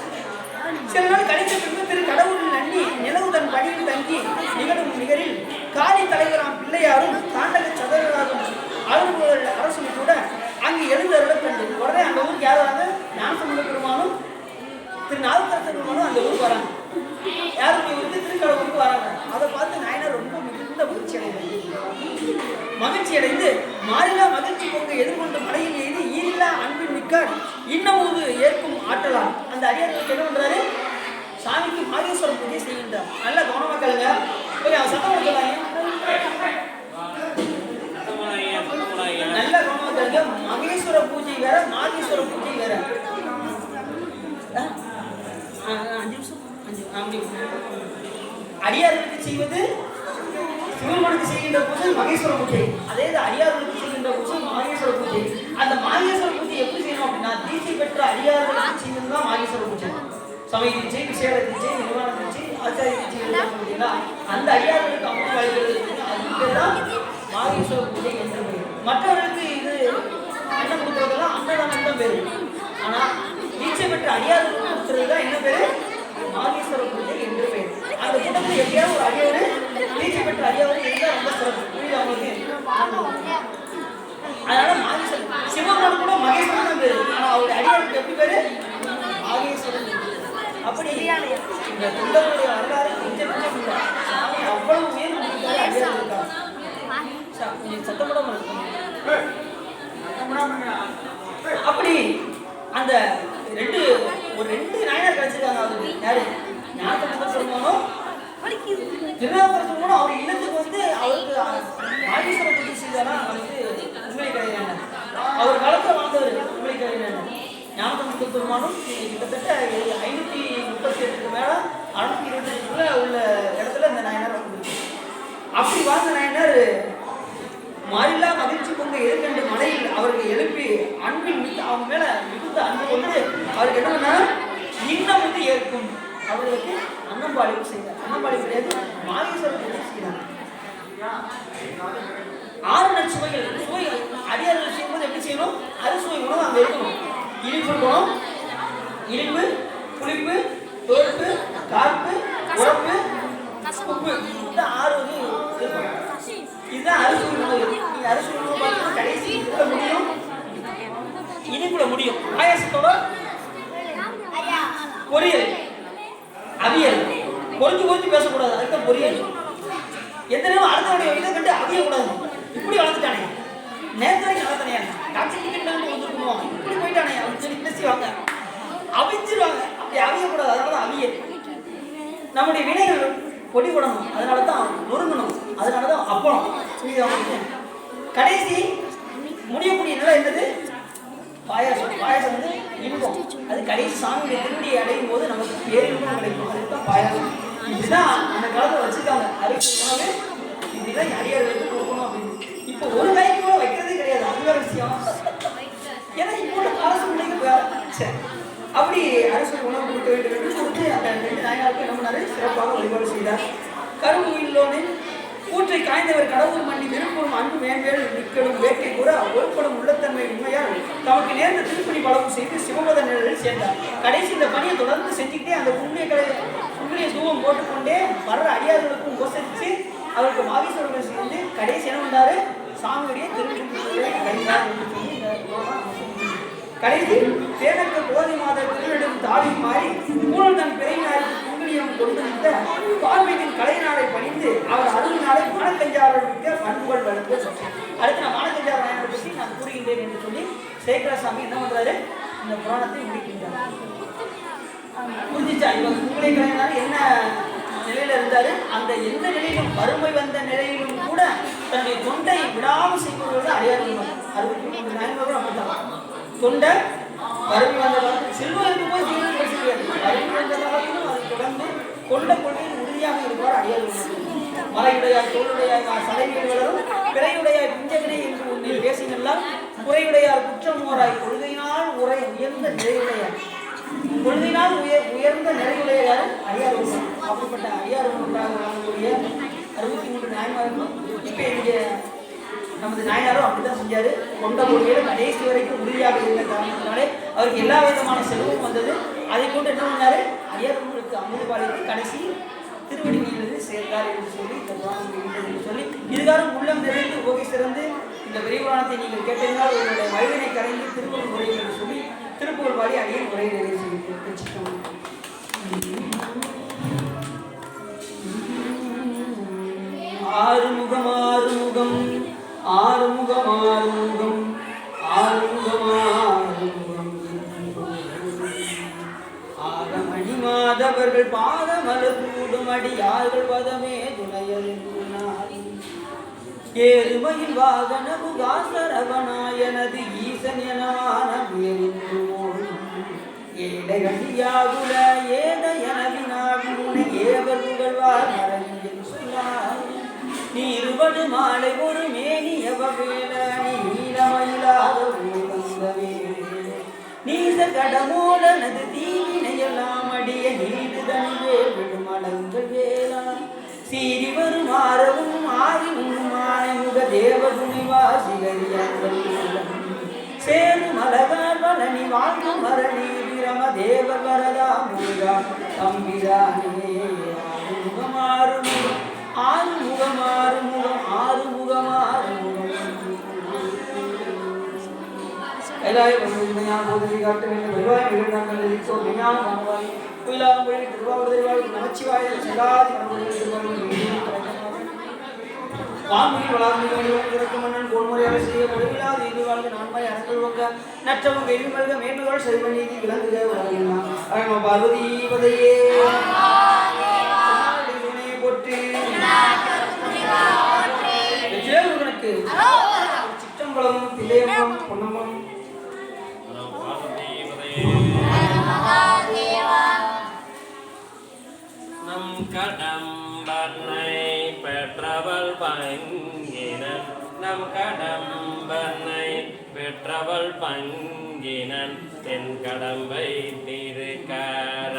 சில நாள் கழித்த பின்பு திரு கடவுளில் நன்னி நிலவுடன் பணியில் தங்கி நிகழும் நிகரில் காலி தலைவராம் பிள்ளையாரும் தாண்டக சதவராகும் அலுவலர் அரசும் கூட அங்கு எழுந்தருள கண்டு உடனே அந்த ஊருக்கு யார் வராங்க, ஞானசம்பந்த பெருமானும் திரு நாவுக்கரசர் பெருமானும் அந்த ஊருக்கு வராங்க. யாரும் ஊருக்கு திருக்கடவுருக்கு வராங்க. அதை பார்த்து நாயனார் ரொம்ப மிகுந்த மகிழ்ச்சி அடைந்து மாறிலா மகிழ்ச்சி பொங்க எதிர்கொண்டு மலையில் எய்து ஈரில்லா அன்பின் மிக்கார் இன்னமுது ஏற்கும் ஆற்றலாம் அந்த அடியார்களுக்கு என்ன பண்றாரு, சாமிக்கு மாகேஸ்வரம் பூஜை செய்கின்றார். நல்ல கவனமா கேளுங்க. போய் அவன் சத்தம் கொடுக்கலாங்க. நல்ல கவனமா கேளுங்க. மகேஸ்வர பூஜை வேற, மாகேஸ்வர பூஜை வேற. 5 நிமிஷம் அடியார்களுக்கு செய்வது சிவபெருமானுக்கு செய்கின்ற பூஜை மகேஸ்வர பூஜை. அதே அடியார்களுக்கு செய்கின்ற பூஜை மாகேஸ்வர பூஜை. அந்த மாகேஸ்வர பூஜை எப்படி செய்யணும் அப்படின்னா தீட்சை பெற்ற அடியார்களுக்கு செய்வது தான் மாகேஸ்வர பூஜை. சமய தீட்சை, விசேட தீட்சை, நிர்வாண தீட்சை, ஆச்சாரிய தீட்சை, அந்த அடியார்களுக்கு அம்மன் வாழ்கிறது அதுதான் மாகேஸ்வர பூஜை என்று பெயர். மற்றவர்களுக்கு இது அன்னம் கொடுக்கறதெல்லாம் அன்னதானம் தான் பேரு. ஆனா தீட்சை பெற்ற அடியார்களுக்கு கொடுக்கிறது தான் என்ன பேரு, மாகேஸ்வர பூஜை என்று பெயர். அந்த கூட்டத்தில் எப்படியாவது ஒரு அடியாரு தீட்சை பெற்ற அடியாவது இருந்தால் ரொம்ப சிறப்பு. புரியுது அவங்களுக்கு? அதனால மாகேஸ்வரன் சிவபெருமான் கூட மகேஸ்வரன் தான் பேரு. ஆனா அவருடைய அடியாருக்கு எப்படி பேரு, மாகேஸ்வரன். அப்படி இந்த தொண்டர்களுடைய வரலாறு கொஞ்சம் இல்லை. அவ்வளவு உயர் அடியார் இருக்காங்க. கொஞ்சம் சத்தப்படாம இருக்கு. அப்படி அந்த ஒரு ரெண்டு நாயனார் கிடைச்சிருக்காங்க. அவருக்கு யாரு, ஞானசம்பந்த பெருமானும் திருநாவுக்கரசர் கூட அவர் இல்லத்துக்கு வந்து அவருக்கு மாகேஸ்வர பூஜை செய்தாரா வந்து உண்மை கிடையாது. அவர் காலத்தில் வாழ்ந்தவர் உண்மை கிடையாது. ஞானசம்பந்த பெருமானும் கிட்டத்தட்ட 538 மேல 625 உள்ள இடத்துல இந்த நாயனார் வந்து அப்படி வாழ்ந்த நாயனார் மாறில்லா மகிழ்ச்சி கொண்டு எதிர்கண்டு மலையில் அவர்கள் எழுப்பி அன்பின் அவங்க மேல மிகுந்த அன்பு கொண்டு அவருக்கு என்ன பண்ணா இன்னும் வந்து ஏற்கும் அவர்களுக்கு அன்னம்பாளிப்பு செய்தார். அன்னம்பாளிப்பு கிடையாது, மாகேஸ்வர பூஜை செய்தார். 6 நற்சுவைகள் சுவைகள் அடியார்கள் செய்யும்போது எப்படி செய்யணும், அறுசுவை உணவு அங்கே இருக்கணும். இனிப்பு இருக்கணும், இனிப்பு, புளிப்பு, தோப்பு, காப்பு, உரப்பு, உப்பு, இந்த 6 வந்து இருக்கணும். இதுதான் அறுசுவை உணவு. நீங்க அறுசுவை உணவு பார்த்தீங்கன்னா கடைசி இருக்க முடியும். இனிப்புல முடியும். பாயாசத்தோட பொரியல், அவியல். பொறிஞ்சு பேசக்கூடாது, அதுதான் பொரியல். எந்த நேரம் அடுத்தவடைய இதை கண்டு அவியக்கூடாது. இப்படி வளர்ந்துட்டானே, நேரத்து வரைக்கும் வளர்த்தனையா டாக்டர் டிக்கெட் வந்துருக்கணும், இப்படி போயிட்டானே அப்படின்னு சொல்லி பேசிவாங்க, அவிச்சிருவாங்க. அப்படி அவியக்கூடாது, அதனால தான் அவியல். நம்முடைய வினைகள் பொடி போடணும், அதனால தான் நொறுங்கணும், அதனால தான் அப்பளம். கடைசி முடியக்கூடிய நிலை என்னது? பாயாசம். பாயாசம் வந்து இன்பம். அது கடைசி சாமியுடைய திருவடியை அடையும் போது நமக்கு பேரின்பம் கிடைக்கும். அதுதான் பாயாசம். இதுதான் அந்த காலத்தில் வச்சுருக்காங்க. அரிசி உணவு இப்படிதான் அடியார்களுக்கு கொடுக்கணும் அப்படின்னு. இப்போ ஒரு கைக்கு கூட வைக்கிறதே கிடையாது. அது வேற விஷயம். ஏன்னா இப்போ உள்ள கால சூழ்நிலைக்கு சரி அப்படி அரசு உணவு கொடுக்க வேண்டும் என்று கொடுத்து அந்த 2 நாயனாருக்கு என்ன பண்ணாரு? சிறப்பாக வழிபாடு செய்தார். கரும்புயிலோனே கூற்றை காய்ந்தவர் கடவுள் மண்டி விருப்பம் அன்பு மேன்மேல் நிற்கடும் வேட்டை கூட ஒருப்படும் உள்ளத்தன்மை உண்மையால் தமக்கு நேர்ந்த திருப்பணி பலவும் செய்து சிவபத நிலையில் சேர்ந்தார். கடைசி இந்த பணியை தொடர்ந்து செஞ்சுக்கிட்டே அந்த புண்ணிய தூவம் போட்டுக்கொண்டே வர்ற அடியார்களுக்கும் உபசரித்து அவருக்கு மாகீஸ்வரர்கள் சேர்ந்து கடைசி என்ன பண்ணாரு? சாமியுடைய திருப்பணியை கைந்தார் என்று சொல்லி கடைசி தேனக்க கோதி மாத திருநெடும் தாடி மாறி கூழல் தன் பிறையினாருக்கு குங்குளியம் கொண்டிருந்த பார்வையின் கலைநாளை பணிந்து அவர் அருளினாலே மானக்கஞ்சாரர்களுக்கு பண்புகள் வளர்ந்து. அடுத்து நான் மானக்கஞ்சார நாயனை பற்றி நான் கூறுகின்றேன் என்று சொல்லி சேகரசாமி என்ன பண்றாரு? இந்த புராணத்தை முடிக்கின்றார். புரிஞ்சிச்சா? இவர் குங்குளை கலைஞர் என்ன நிலையில இருந்தாரு? அந்த எந்த நிலையிலும் வறுமை வந்த நிலையிலும் கூட தன்னுடைய தொண்டை விடாமல் செய்பவர்கள் அடையாளம். 63 நாயன்மார்கள் அப்படித்தான். தொண்டை வறுமை வந்த காலத்தில் செல்வம் இருக்கும் போது ஜீவனம் பேச முடியாது. வறுமை வந்த காலத்திலும் அதை தொடர்ந்து கொண்ட கொள்கையில் உறுதியாக இருப்பார் அடியார்கள். மலையுடையார் தோளுடையார் சடைகள் வளரும் பிறையுடையார் பிஞ்சகனை என்று ஒன்றில் பேசினெல்லாம் குறையுடையார் குற்றமோராய் கொள்கையினால் உயர்ந்த நிறையுடையார். கொள்கையினால் உயர்ந்த நிறையுடையார் அடியார். அப்படிப்பட்ட அடியார் வழங்கக்கூடிய 63 நாயன்மார்களும் இப்ப இங்கே நமது நாயனாரும் அப்படித்தான் செஞ்சாரு. கொண்ட கொள்கையில கடைசி வரைக்கும் உறுதியாக இருந்த காரணத்தினாலே அவருக்கு எல்லா விதமான செலவும் வந்தது. அதை கொண்டு என்ன பண்ணாரு? அடியார்களுக்கு அமுது பாலித்து கடைசி திருவடி நீரிலிருந்து சேர்ந்தார் என்று சொல்லி இந்த புராணம் என்று சொல்லி இதுகாரம் உள்ளம் நிறைந்து உபகை சிறந்து இந்த விரிவுராணத்தை நீங்கள் கேட்டிருந்தால் உங்களுடைய வயதினை கரைந்து திருப்பூர் முறை என்று சொல்லி திருப்பூர் பாடி அடியை முறை நிறைவு செய்து ஆறுமுகம் ஆறுமுகம் ஆறுமுகம் ஆறுமுகம் ஆறுமுகம் ஆறுமுகம் ஆகமணி மாதவர்கள் பாதமலர் கூடும் அடியார்கள் பதமே துணையல் ஏறுமையில் வாகன புகாசரவனாயனது ஈசன் எனவான ஏடையாகுல ஏதையனவினாகுன ஏவர் புகழ்வார் மரணியில் சொன்னார் நீருபடு மாலை ஒரு மேனியவ வேளி நீலமயிலாத ஊழந்தவே நீச கடமோடனது தீவினையெல்லாம் அடிய நீடுதனிவே விடுமடங்கள் வேளா சீறி வரும் ஆரவும் ஆதி உண்மானை முக தேவ துணிவாசிகரியங்கள் சேரு மலவர் வளனி வாழ்ந்து மரணி பிரம தேவ வரதா முருகா தம்பிரானே ஆறுமுகம் ஆறுமுகம் ஆறுமுகம் ஆறுமுகம் ஆறுமுகம் ஆறுமுகம் கைலாய பகவதிமையான் போதனை காட்ட வேண்டும் வருவாய் நிகழ்நாங்கள் எதிர்த்தோ மெய்ஞான மனவாய் குயிலாம்பொழி திருவாவூர் நமச்சிவாய செல்லாதி வான்மொழி வளார்மொழி இறக்கும் மன்னன் கோன்முறையாக செய்ய முடிவில்லாத இது வாழ்க நான்மாய் அறங்கள்வங்க நற்றவம் வெள்ளி மல்க மேன்மைகள் செல்வ நீதி விளங்குக பார்வதி பதையே போற்றி முருகனுக்கு சிற்றம்பலம் தில்லையம்பலம் பொன்னம்பலம் நம் கடம்பனை பெற்றவள் பங்கினன் நம் கடம்பனை பெற்றவள் பங்கினன் தென் கடம்பை திருக்கர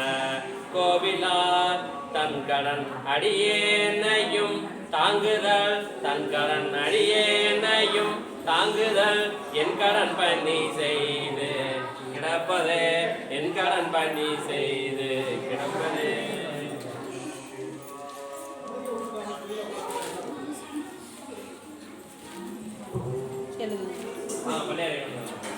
கோவிலார் தன் கடன் அடியேனையும் தாங்குதல் தன் கடன் அடியேனையும் தாங்குதல் என் கடன் பண்ணி செய்து கிடப்பதே என் கடன் பண்ணி செய்து கிடப்பதே சொல்லுங்க.